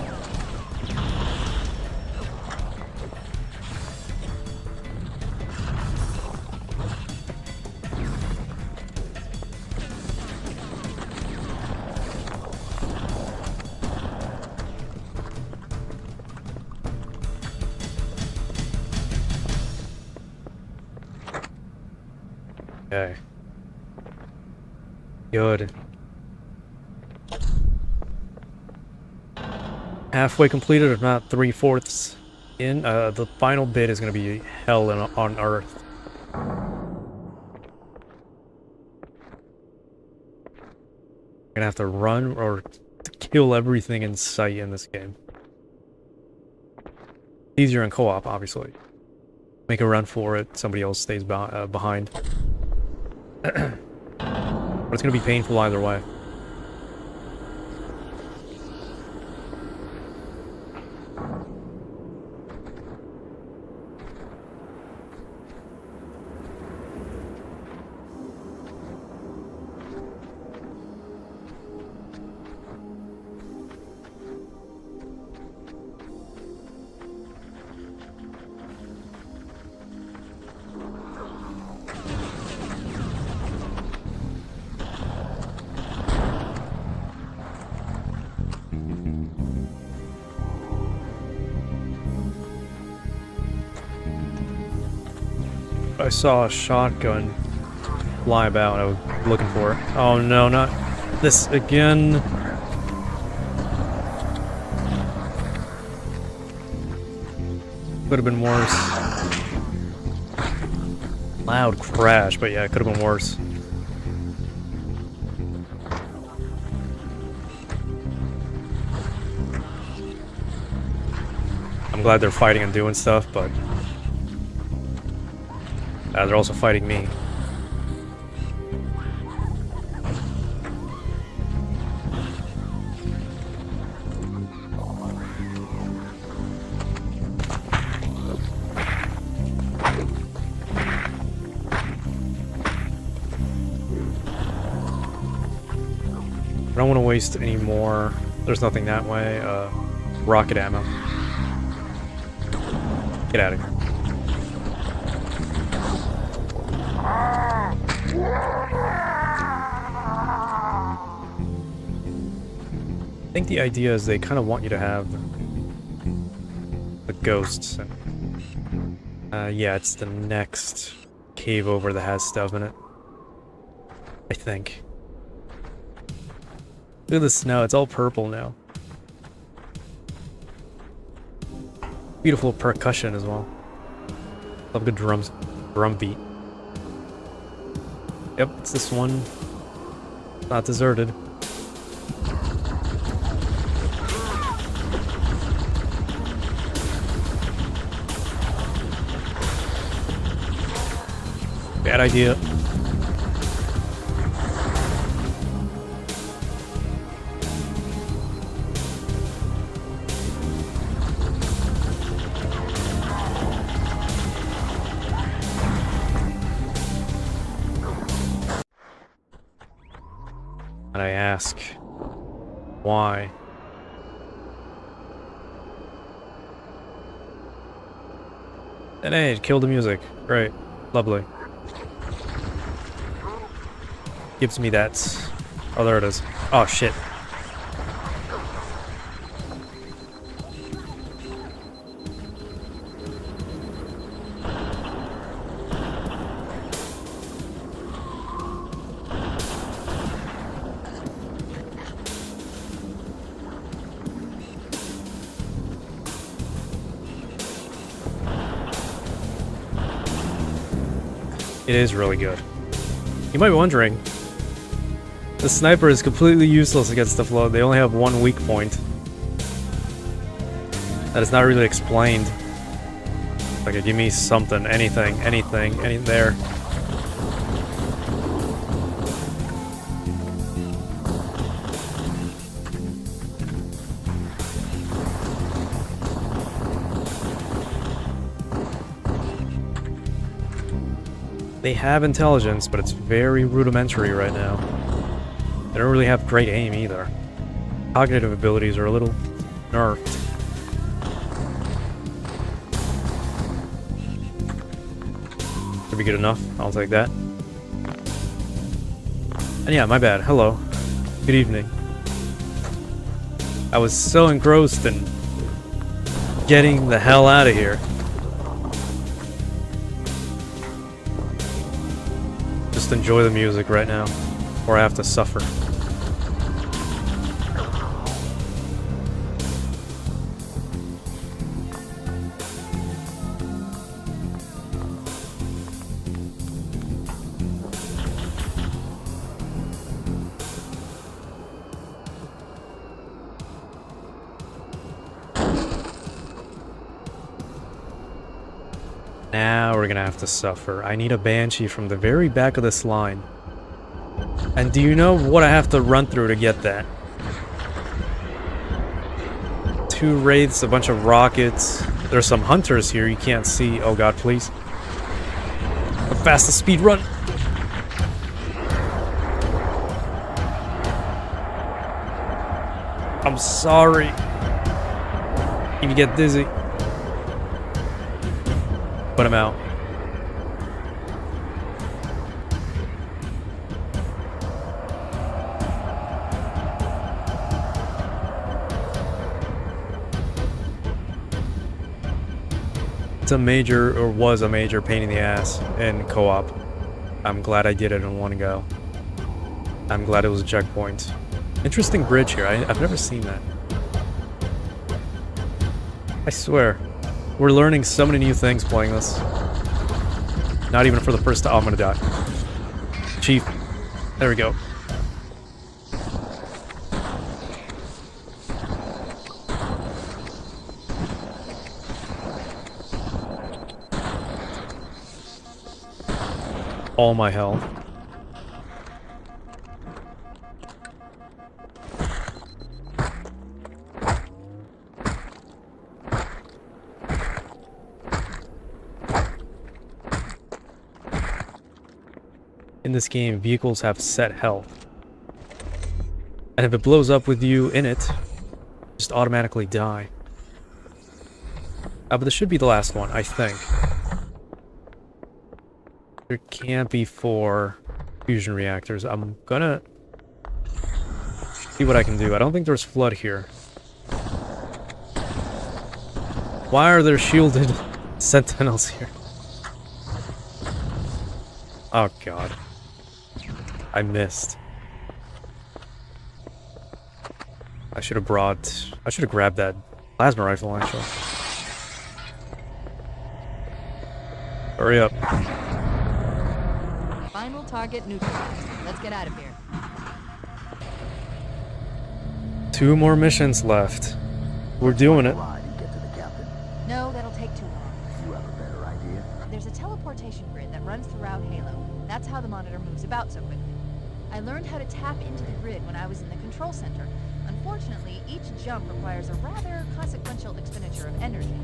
Okay. Good. Halfway completed, if not 3/4 in. The final bit is going to be hell on Earth. Gonna have to run or kill everything in sight in this game. Easier in co-op, obviously. Make a run for it, somebody else stays behind. But it's gonna be painful either way. I saw a shotgun fly about. I was looking for it. Oh no, not this again. Could have been worse. Loud crash, but yeah, it could have been worse. I'm glad they're fighting and doing stuff, but they're also fighting me. I don't want to waste any more. There's nothing that way. Rocket ammo. Get out of here. I think the idea is they kind of want you to have the ghosts. And, yeah, it's the next cave over that has stuff in it. I think. Look at the snow, it's all purple now. Beautiful percussion as well. Love good drum beat. Yep, it's this one. Not deserted. Bad idea. And I ask, why? And hey, it killed the music. Great. Lovely. Gives me that... Oh, there it is. Oh, shit. It is really good. You might be wondering, the sniper is completely useless against the Flood. They only have one weak point. That is not really explained. Like, give me something, anything there. They have intelligence, but it's very rudimentary right now. They don't really have great aim either. Cognitive abilities are a little nerfed. Should be good enough. I'll take that. And yeah, my bad. Hello. Good evening. I was so engrossed in getting the hell out of here. Just enjoy the music right now, or I have to suffer. Now we're gonna have to suffer. I need a Banshee from the very back of this line. And do you know what I have to run through to get that? 2 wraiths, a bunch of rockets. There's some hunters here you can't see. Oh god, please. The fastest speed run. I'm sorry. If you get dizzy. Put him out. It's a major, or was a major pain in the ass in co-op. I'm glad I did it in one go. I'm glad it was a checkpoint. Interesting bridge here. I've never seen that. I swear. We're learning so many new things playing this. Not even for the first time. Oh, I'm gonna die. Chief. There we go. All my health. In this game, vehicles have set health. And if it blows up with you in it, just automatically die. But this should be the last one, I think. There can't be 4 fusion reactors. I'm gonna see what I can do. I don't think there's flood here. Why are there shielded sentinels here? Oh god. I missed. I should have grabbed that plasma rifle actually. Hurry up. Final target neutralized. Let's get out of here. 2 more missions left. We're doing it. Ride and get to the captain. No, that'll take too long. You have a better idea? There's a teleportation grid that runs throughout Halo. That's how the monitor moves about so quickly. I learned how to tap into the grid when I was in the control center. Unfortunately, each jump requires a rather consequential expenditure of energy.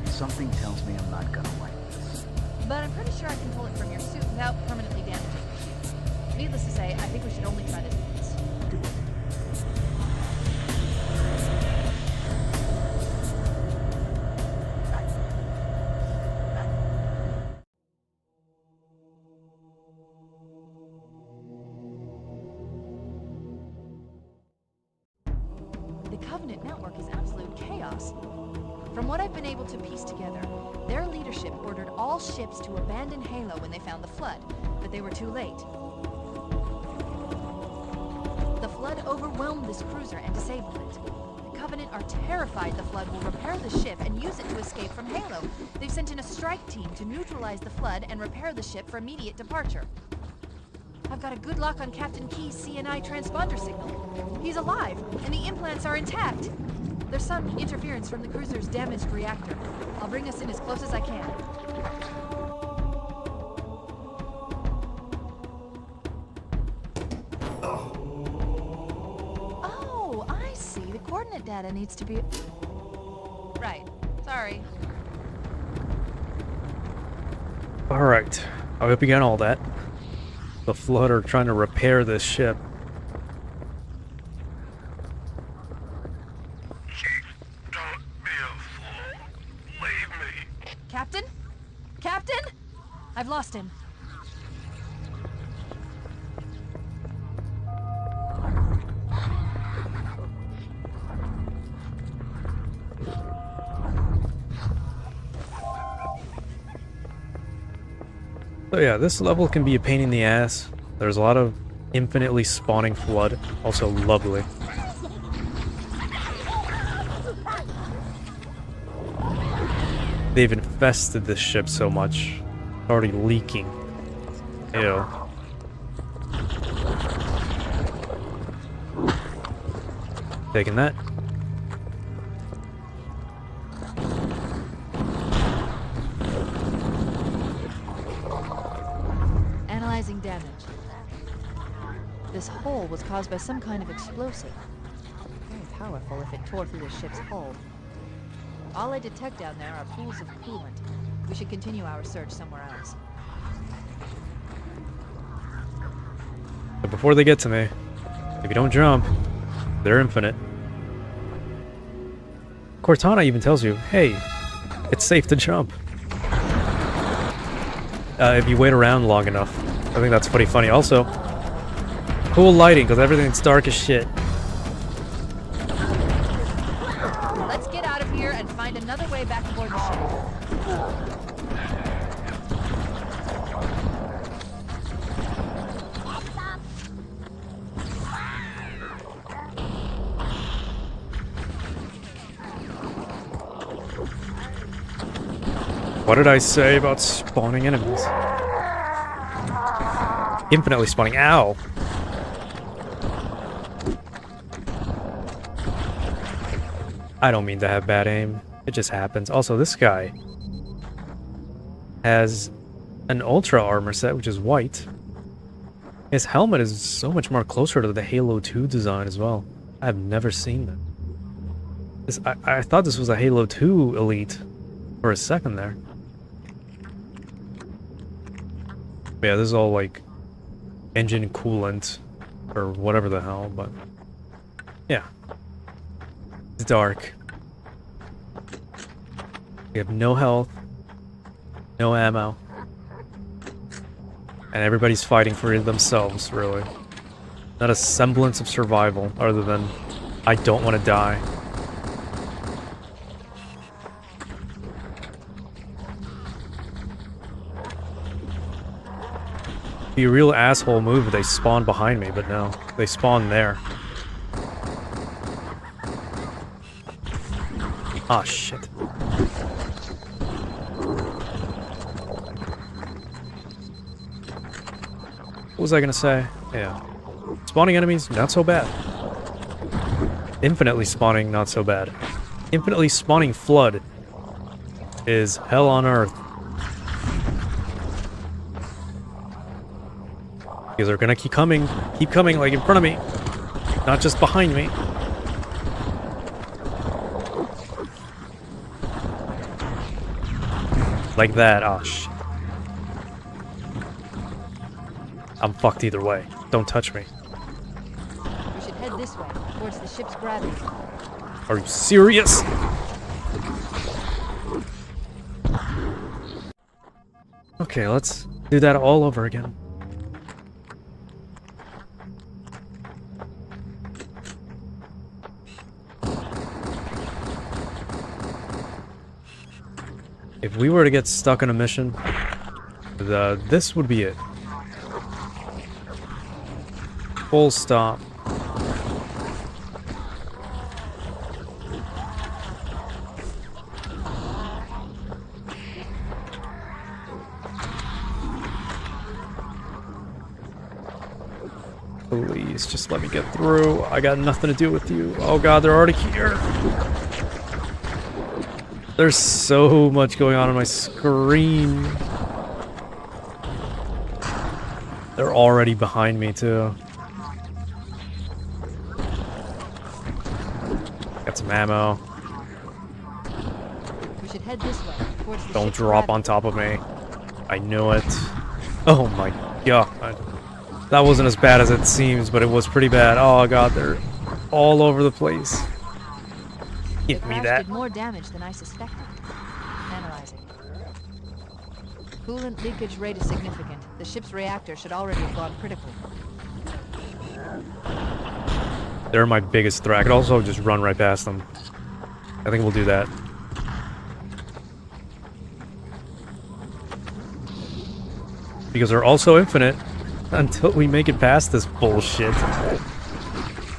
Something tells me I'm not gonna like this. But I'm pretty sure I can pull it from your suit without permanently damaging your shield. Needless to say, I think we should only try this once. Do it. The Covenant network is absolute chaos. From what I've been able to piece together, their leadership ordered all ships to abandon Halo when they found the Flood, but they were too late. The Flood overwhelmed this cruiser and disabled it. The Covenant are terrified the Flood will repair the ship and use it to escape from Halo. They've sent in a strike team to neutralize the Flood and repair the ship for immediate departure. I've got a good lock on Captain Key's CNI transponder signal. He's alive, and the implants are intact. There's some interference from the cruiser's damaged reactor. I'll bring us in as close as I can. Oh, I see. The coordinate data needs to be... Right. Sorry. Alright. I hope you got all that. The Flood are trying to repair this ship. Don't be a fool. Leave me. Captain? Captain? I've lost him. So yeah, this level can be a pain in the ass. There's a lot of infinitely spawning Flood. Also lovely. They've infested this ship so much. It's already leaking. Ew. Taking that. Analyzing damage. This hole was caused by some kind of explosive. Very powerful if it tore through the ship's hull. All I detect down there are pools of coolant. We should continue our search somewhere else. But before they get to me, if you don't jump, they're infinite. Cortana even tells you, hey, it's safe to jump. If you wait around long enough. I think that's pretty funny. Also, cool lighting, because everything's dark as shit. Let's get out of here and find another way back aboard the ship. What did I say about spawning enemies? Infinitely spawning. Ow! I don't mean to have bad aim. It just happens. Also, this guy has an ultra armor set, which is white. His helmet is so much more closer to the Halo 2 design as well. I've never seen that. I thought this was a Halo 2 Elite for a second there. Yeah, this is all like engine coolant or whatever the hell, but yeah. It's dark. We have no health, no ammo, and everybody's fighting for themselves, really. Not a semblance of survival other than I don't want to die. Be a real asshole move if they spawn behind me, but no. They spawn there. Ah, shit. What was I gonna say? Yeah. Spawning enemies, not so bad. Infinitely spawning, not so bad. Infinitely spawning Flood is hell on earth. Because they're gonna keep coming like in front of me, not just behind me. Like that. Oh shit. I'm fucked either way. Don't touch me. We should head this way, towards the ship's gravity. Are you serious? Okay, let's do that all over again. If we were to get stuck on a mission, this would be it. Full stop. Please, just let me get through. I got nothing to do with you. Oh god, they're already here. There's so much going on my screen. They're already behind me, too. Got some ammo. We should head this way, towards the Don't ship's drop gravity. on top of me. I knew it. Oh my god. That wasn't as bad as it seems, but it was pretty bad. Oh god, they're all over the place. Give me Crash that. did more damage than I suspected. Analyzing. Coolant leakage rate is significant. The ship's reactor should already have gone critical. They're my biggest threat. I could also just run right past them. I think we'll do that. Because they're also infinite until we make it past this bullshit.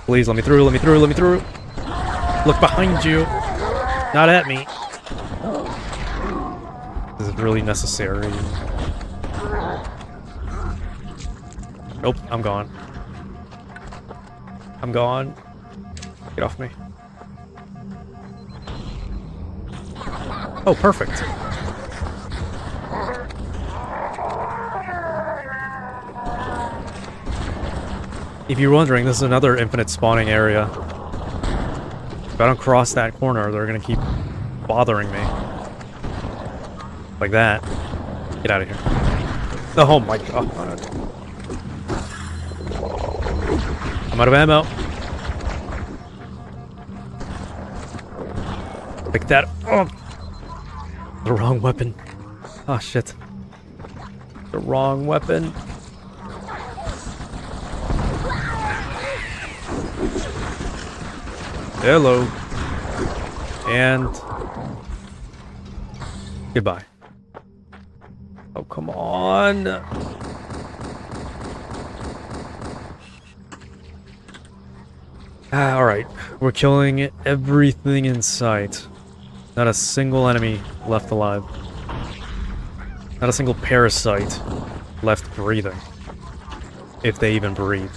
Please, let me through, let me through, let me through. Look behind you. Not at me. Is it really necessary? Nope, I'm gone. I'm gone. Get off me. Oh, perfect. If you're wondering, this is another infinite spawning area. If I don't cross that corner, they're gonna keep bothering me. Like that. Get out of here. Oh my god. I'm out of ammo. Pick that up. The wrong weapon. Oh shit. The wrong weapon. Hello. And goodbye. Oh, come on. Alright. We're killing everything in sight. Not a single enemy left alive. Not a single parasite left breathing. If they even breathe.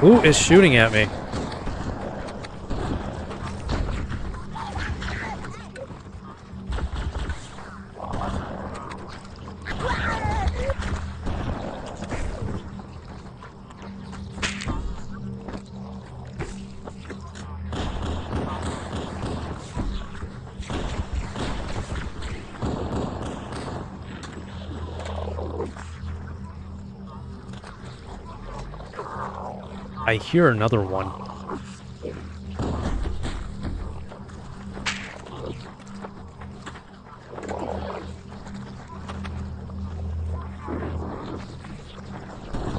Who is shooting at me? I hear another one.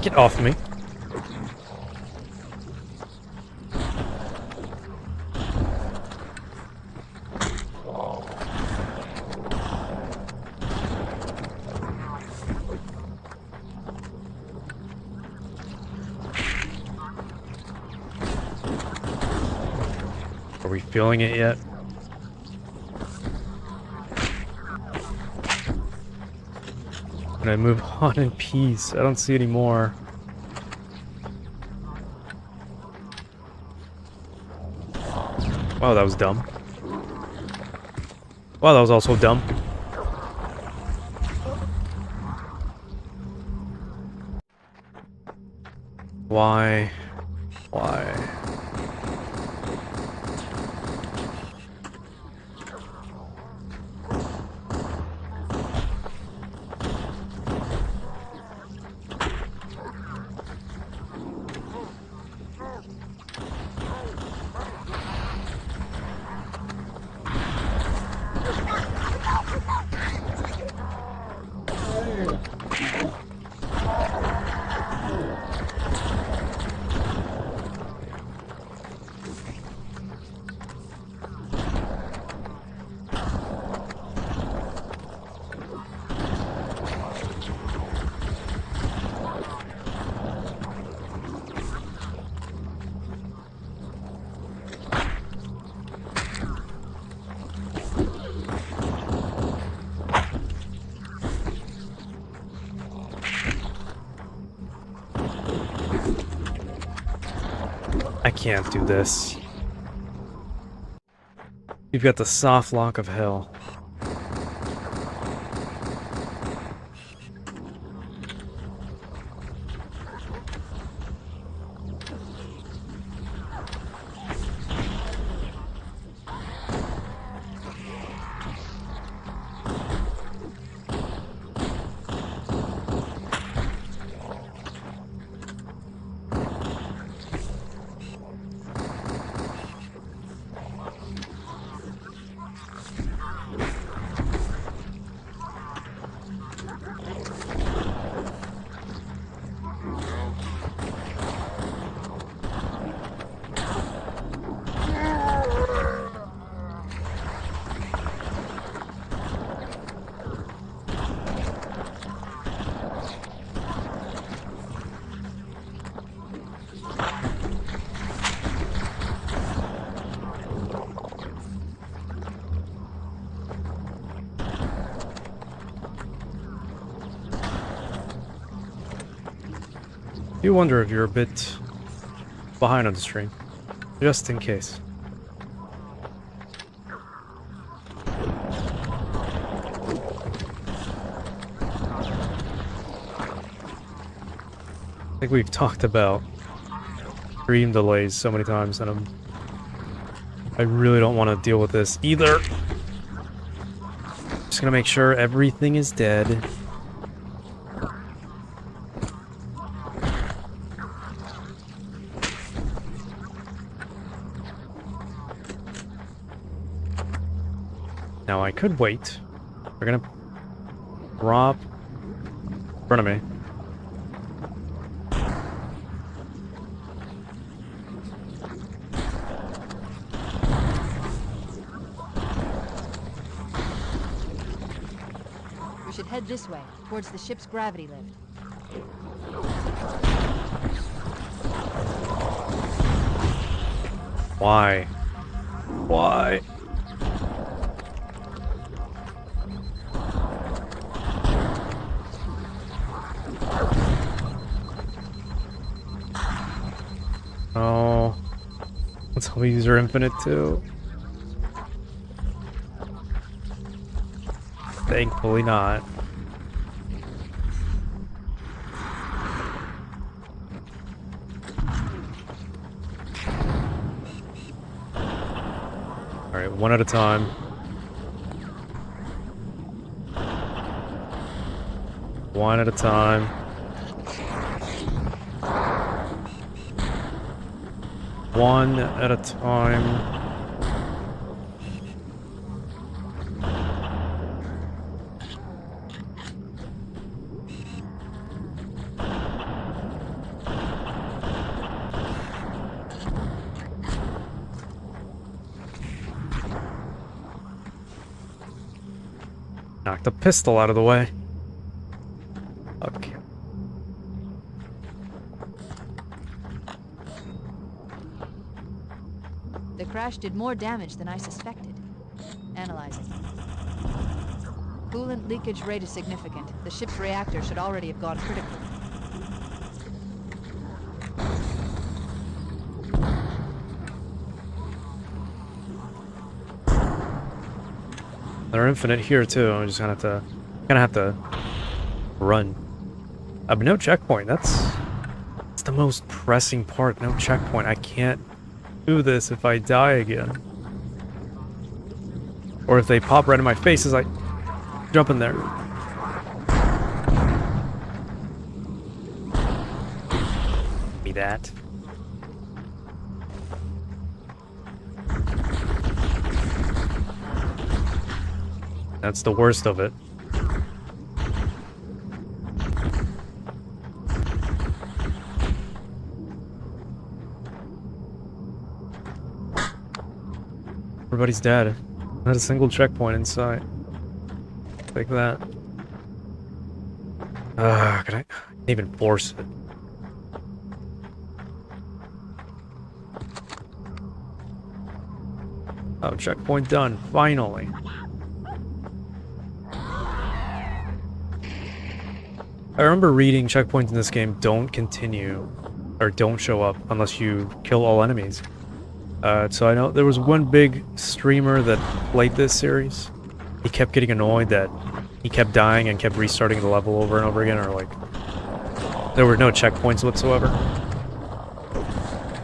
Get off me. Are we feeling it yet? Can I move on in peace? I don't see any more. Wow, that was dumb. Wow, that was also dumb. Why? Why? I can't do this. You've got the soft lock of hell. You wonder if you're a bit behind on the stream, just in case. I think we've talked about stream delays so many times, and I really don't want to deal with this either. Just gonna make sure everything is dead. Now I could wait. We're gonna drop in front of me. We should head this way, towards the ship's gravity lift. Why? Why? Oh, let's hope these are infinite too. Thankfully not. Alright, one at a time. One at a time. One at a time. Knock the pistol out of the way. Okay. The crash did more damage than I suspected. Analyzing. Coolant leakage rate is significant. The ship's reactor should already have gone critical. They're infinite here too. I'm just gonna have to run. But no checkpoint. That's the most pressing part. No checkpoint. I can't do this if I die again, or if they pop right in my face as I jump in there. Be that. That's the worst of it. Everybody's dead. Not a single checkpoint in sight. Like that. Can I can't even force it. Oh, checkpoint done. Finally. I remember reading checkpoints in this game don't continue or don't show up unless you kill all enemies. So I know there was one big streamer that played this series. He kept getting annoyed that he kept dying and kept restarting the level over and over again, or like there were no checkpoints whatsoever.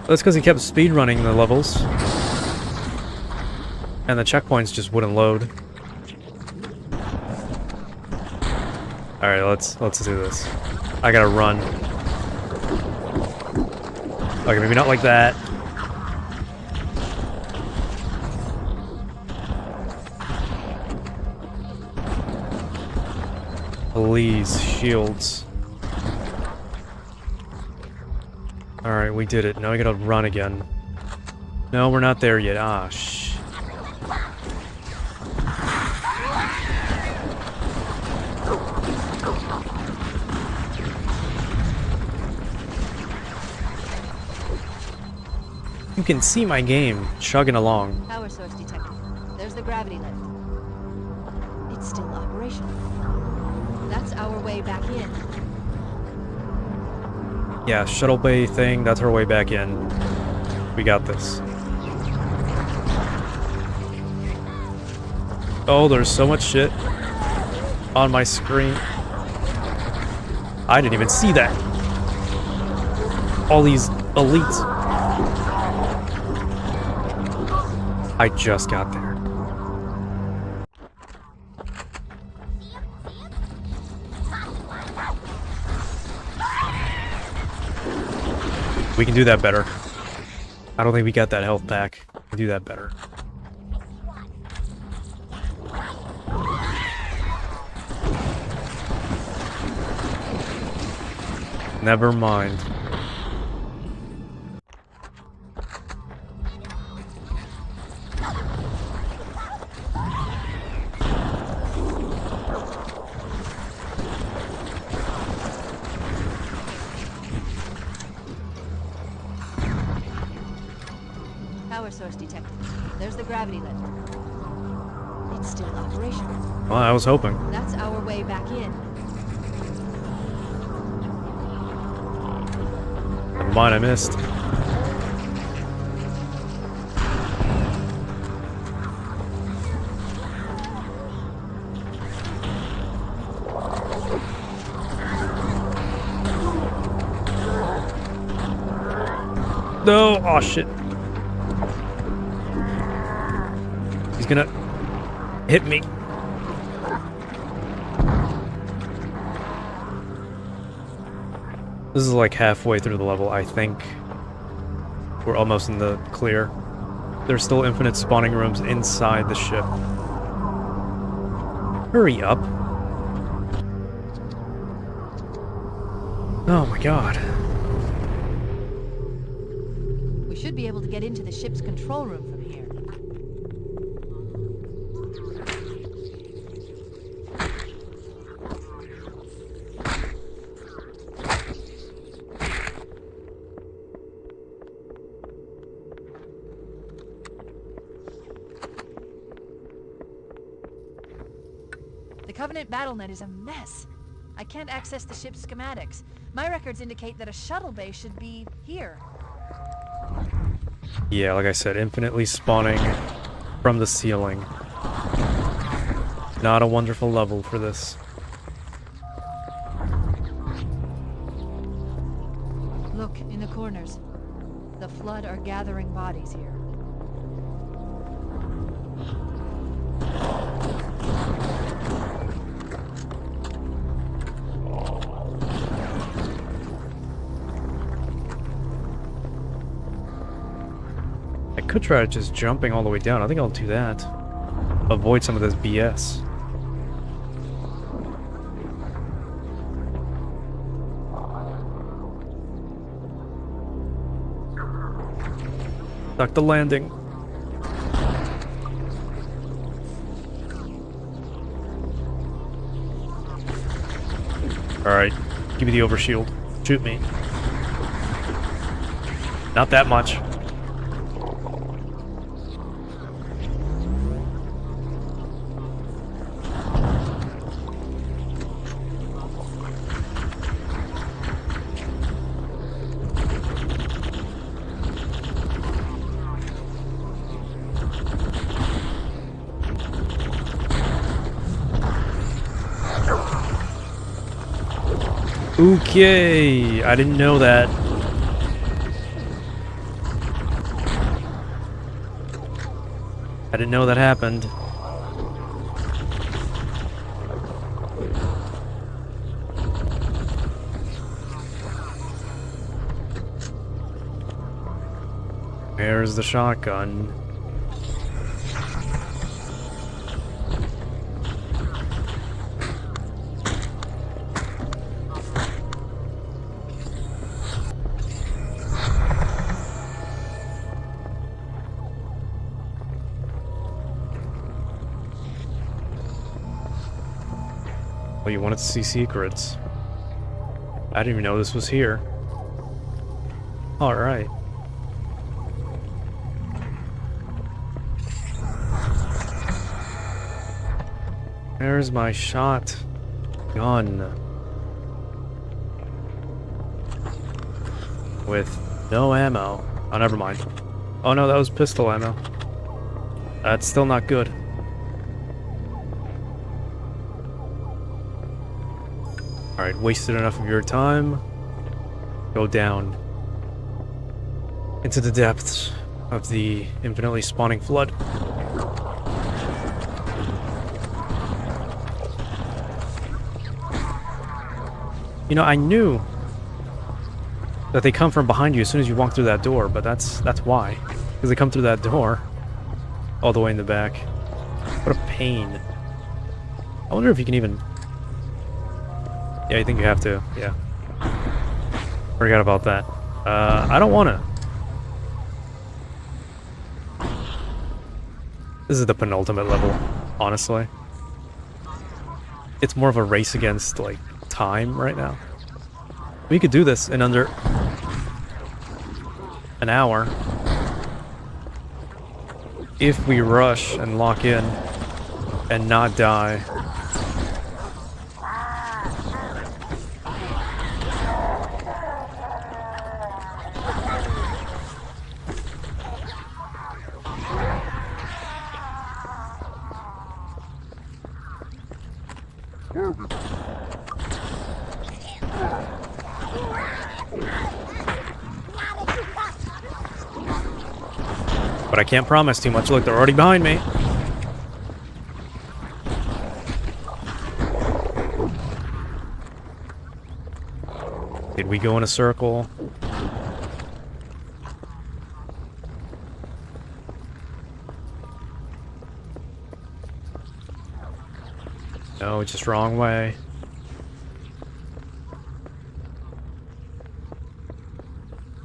That's because he kept speedrunning the levels, and the checkpoints just wouldn't load. All right, let's do this. I gotta run. Okay, maybe not like that. Please, shields. Alright, we did it. Now we gotta run again. No, we're not there yet. Ah, shh. You can see my game chugging along. Power source detected. There's the gravity lift. It's still operational. That's our way back in. Yeah, shuttle bay thing, that's our way back in. We got this. Oh, there's so much shit on my screen. I didn't even see that. All these elites. I just got there. We can do that better. I don't think we got that health pack. We can do that better. Never mind. Power source detected. There's the gravity lift. It's still operational. Well, I was hoping. That's our way back in. Never mind, I missed. No! Oh shit. He's gonna hit me. This is like halfway through the level, I think. We're almost in the clear. There's still infinite spawning rooms inside the ship. Hurry up. Oh my god. We should be able to get into the ship's control room from here. The Covenant BattleNet is a mess. I can't access the ship's schematics. My records indicate that a shuttle bay should be here. Yeah, like I said, infinitely spawning from the ceiling. Not a wonderful level for this. Look, in the corners. The Flood are gathering bodies here. I could try just jumping all the way down. I think I'll do that. Avoid some of this BS. Duck the landing. Alright, give me the overshield. Shoot me. Not that much. Okay, I didn't know that. I didn't know that happened. There's the shotgun. Well, you wanted to see secrets. I didn't even know this was here. Alright. There's my shot gun. With no ammo. Oh, never mind. Oh no, that was pistol ammo. That's still not good. Alright, wasted enough of your time. Go down into the depths of the infinitely spawning flood. You know, I knew that they come from behind you as soon as you walk through that door, but that's why. Because they come through that door all the way in the back. What a pain. I wonder if you can even... Yeah, I think you have to. Yeah. Forgot about that. I don't want to. This is the penultimate level, honestly. It's more of a race against, like, time right now. We could do this in under an hour if we rush and lock in and not die. But I can't promise too much. Look, they're already behind me. Did we go in a circle? No, just wrong way.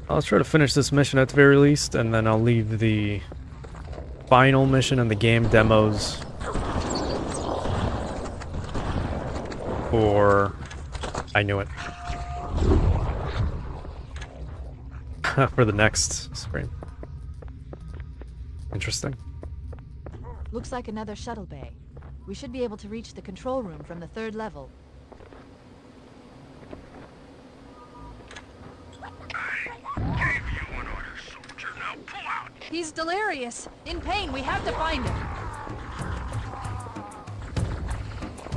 I'll try to finish this mission at the very least, and then I'll leave the final mission and the game demos for... I knew it. For the next stream. Interesting. Looks like another shuttle bay. We should be able to reach the control room from the 3rd level. He's delirious. In pain. We have to find him.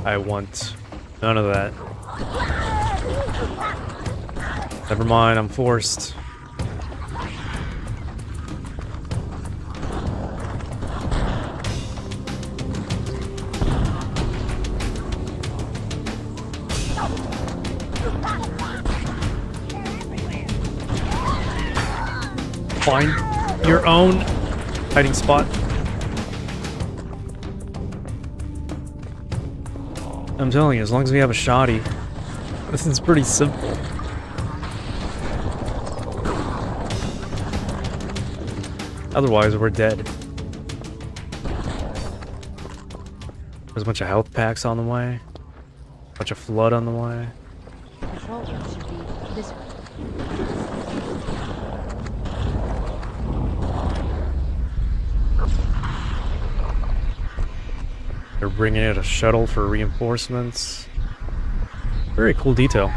I want none of that. Never mind, I'm forced. Find your own hiding spot. I'm telling you, as long as we have a shoddy, this is pretty simple. Otherwise, we're dead. There's a bunch of health packs on the way. A bunch of flood on the way. Control room should be this way. They're bringing in a shuttle for reinforcements. Very cool detail.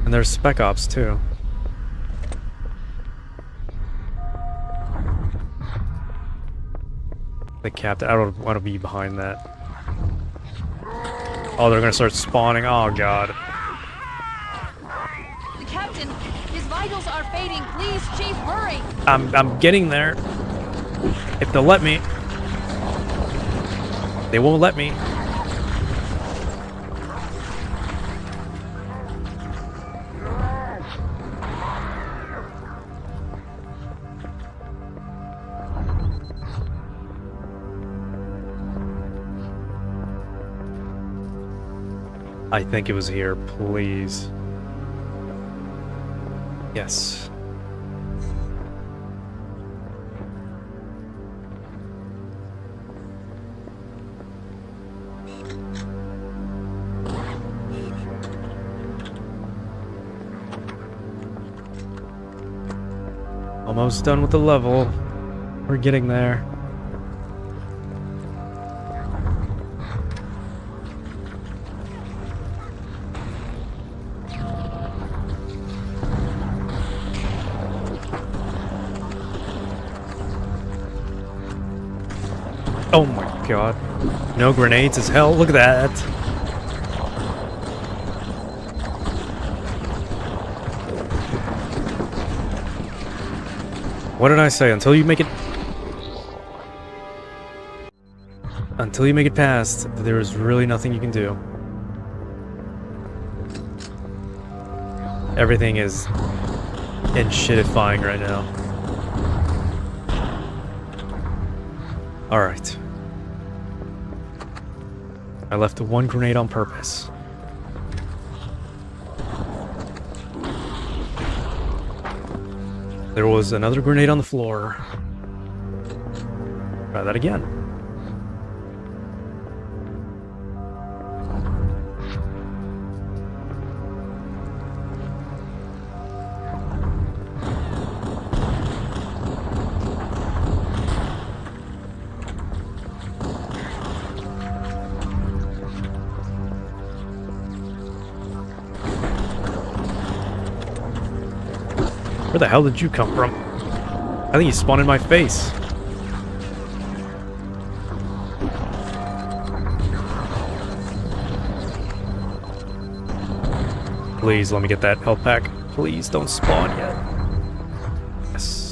And there's spec ops too. The captain, I don't want to be behind that. Oh, they're gonna start spawning. Oh god. The captain, his vitals are fading. Please, Chief, hurry! I'm getting there. If they'll let me. They won't let me. I think it was here, please. Yes. Almost done with the level. We're getting there. Oh my god. No grenades as hell. Look at that. What did I say? Until you make it past, there is really nothing you can do. Everything is in shitifying right now. Alright. I left one grenade on purpose. There was another grenade on the floor. Try that again. Where the hell did you come from? I think you spawned in my face. Please let me get that health pack. Please don't spawn yet. Yes.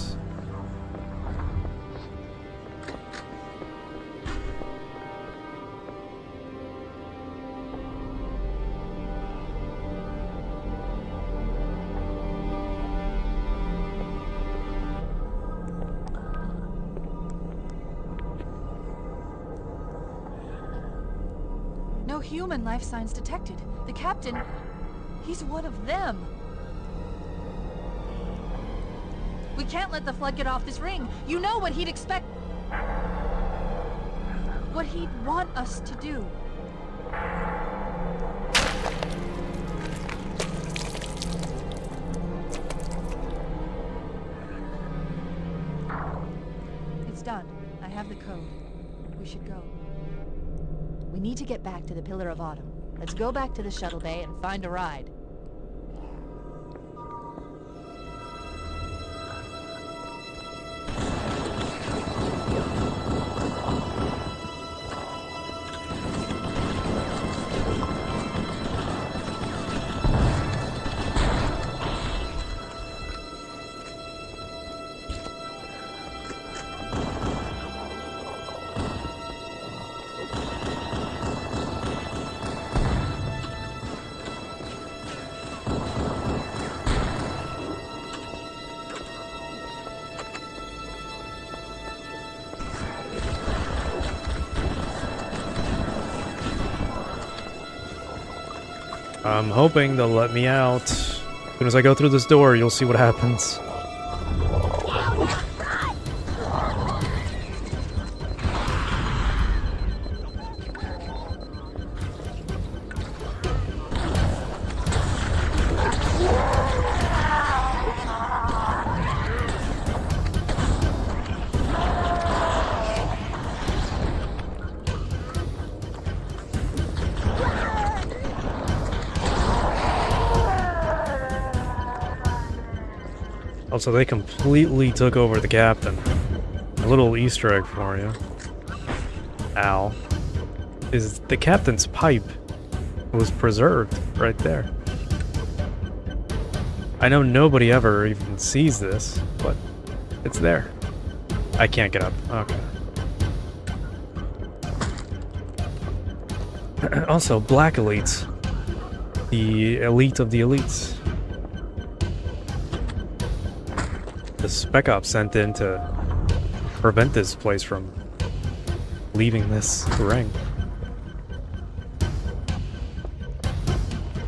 No human life signs detected. The captain, he's one of them. We can't let the flood get off this ring. You know what he'd expect. What he'd want us to do. It's done. I have the code. We should go. We need to get back to the Pillar of Autumn. Let's go back to the shuttle bay and find a ride. I'm hoping they'll let me out. As soon as I go through this door, you'll see what happens. Also, they completely took over the captain. A little Easter egg for you. Ow. Is the captain's pipe It was preserved right there. I know nobody ever even sees this, but it's there. I can't get up. Okay. Also, black elites. The elite of the elites. The Spec Ops sent in to prevent this place from leaving this ring.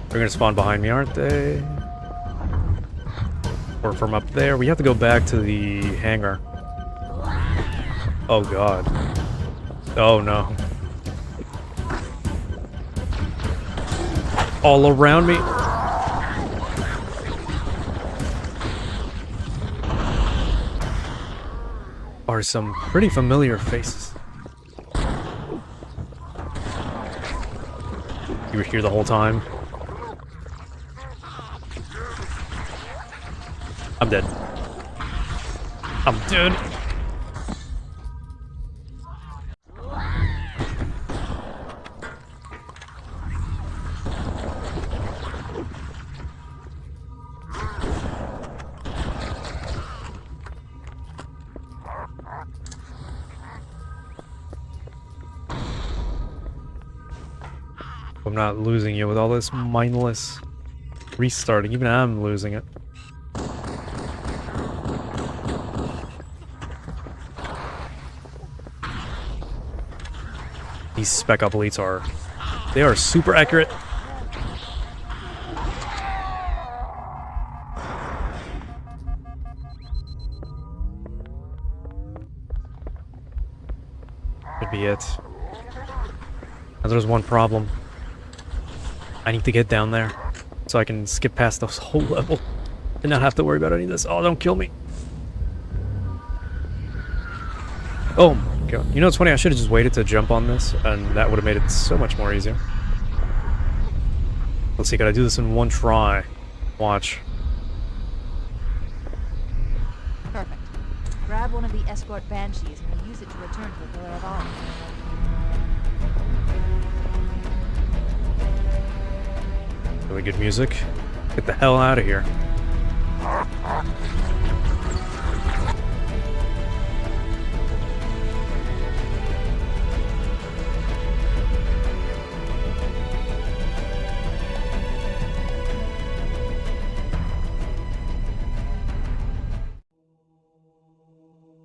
They're gonna spawn behind me, aren't they? Or from up there? We have to go back to the hangar. Oh god. Oh no. All around me. Are some pretty familiar faces. You were here the whole time. I'm dead. I'm dead. I'm not losing you with all this mindless restarting. Even I'm losing it. These Spec Op elites are... They are super accurate. Could be it. Now there's one problem. I need to get down there so I can skip past this whole level and not have to worry about any of this. Oh, don't kill me. Oh my god. You know what's funny? I should have just waited to jump on this and that would have made it so much more easier. Let's see, gotta do this in one try. Watch. Perfect. Grab one of the escort banshees and we'll use it to return to the Pillar of Awe. Really good music. Get the hell out of here.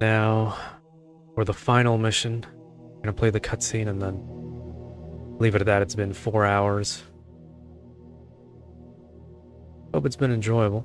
Now, for the final mission, I'm gonna play the cutscene and then leave it at that. It's been 4 hours. Hope it's been enjoyable.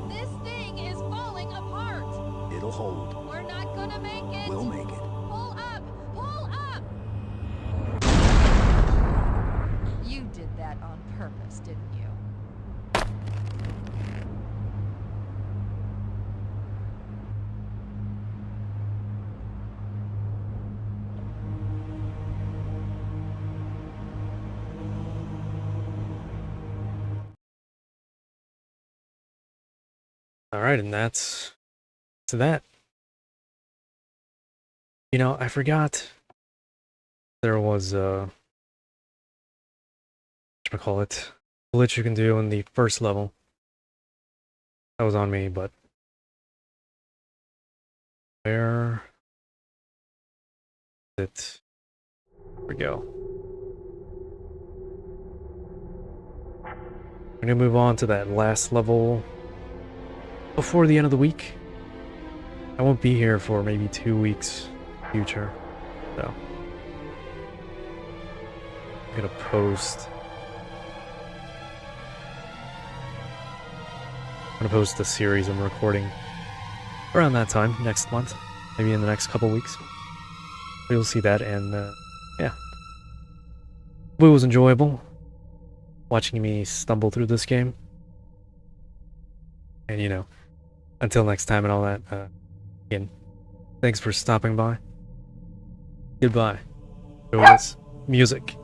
This thing is falling apart! It'll hold. We're not gonna make it! We'll make it. Pull up! Pull up! You did that on purpose, didn't you? Alright, and that's that. You know, I forgot there was a whatchamacallit glitch you can do in the first level. That was on me, but Where is it? Here we go. I'm gonna move on to that last level before the end of the week. I won't be here for maybe 2 weeks future, so I'm gonna post. I'm gonna post the series I'm recording around that time next month, maybe in the next couple weeks. You'll see that, and yeah, it was enjoyable watching me stumble through this game. And you know, until next time and all that, again, thanks for stopping by. Goodbye. Enjoy this music.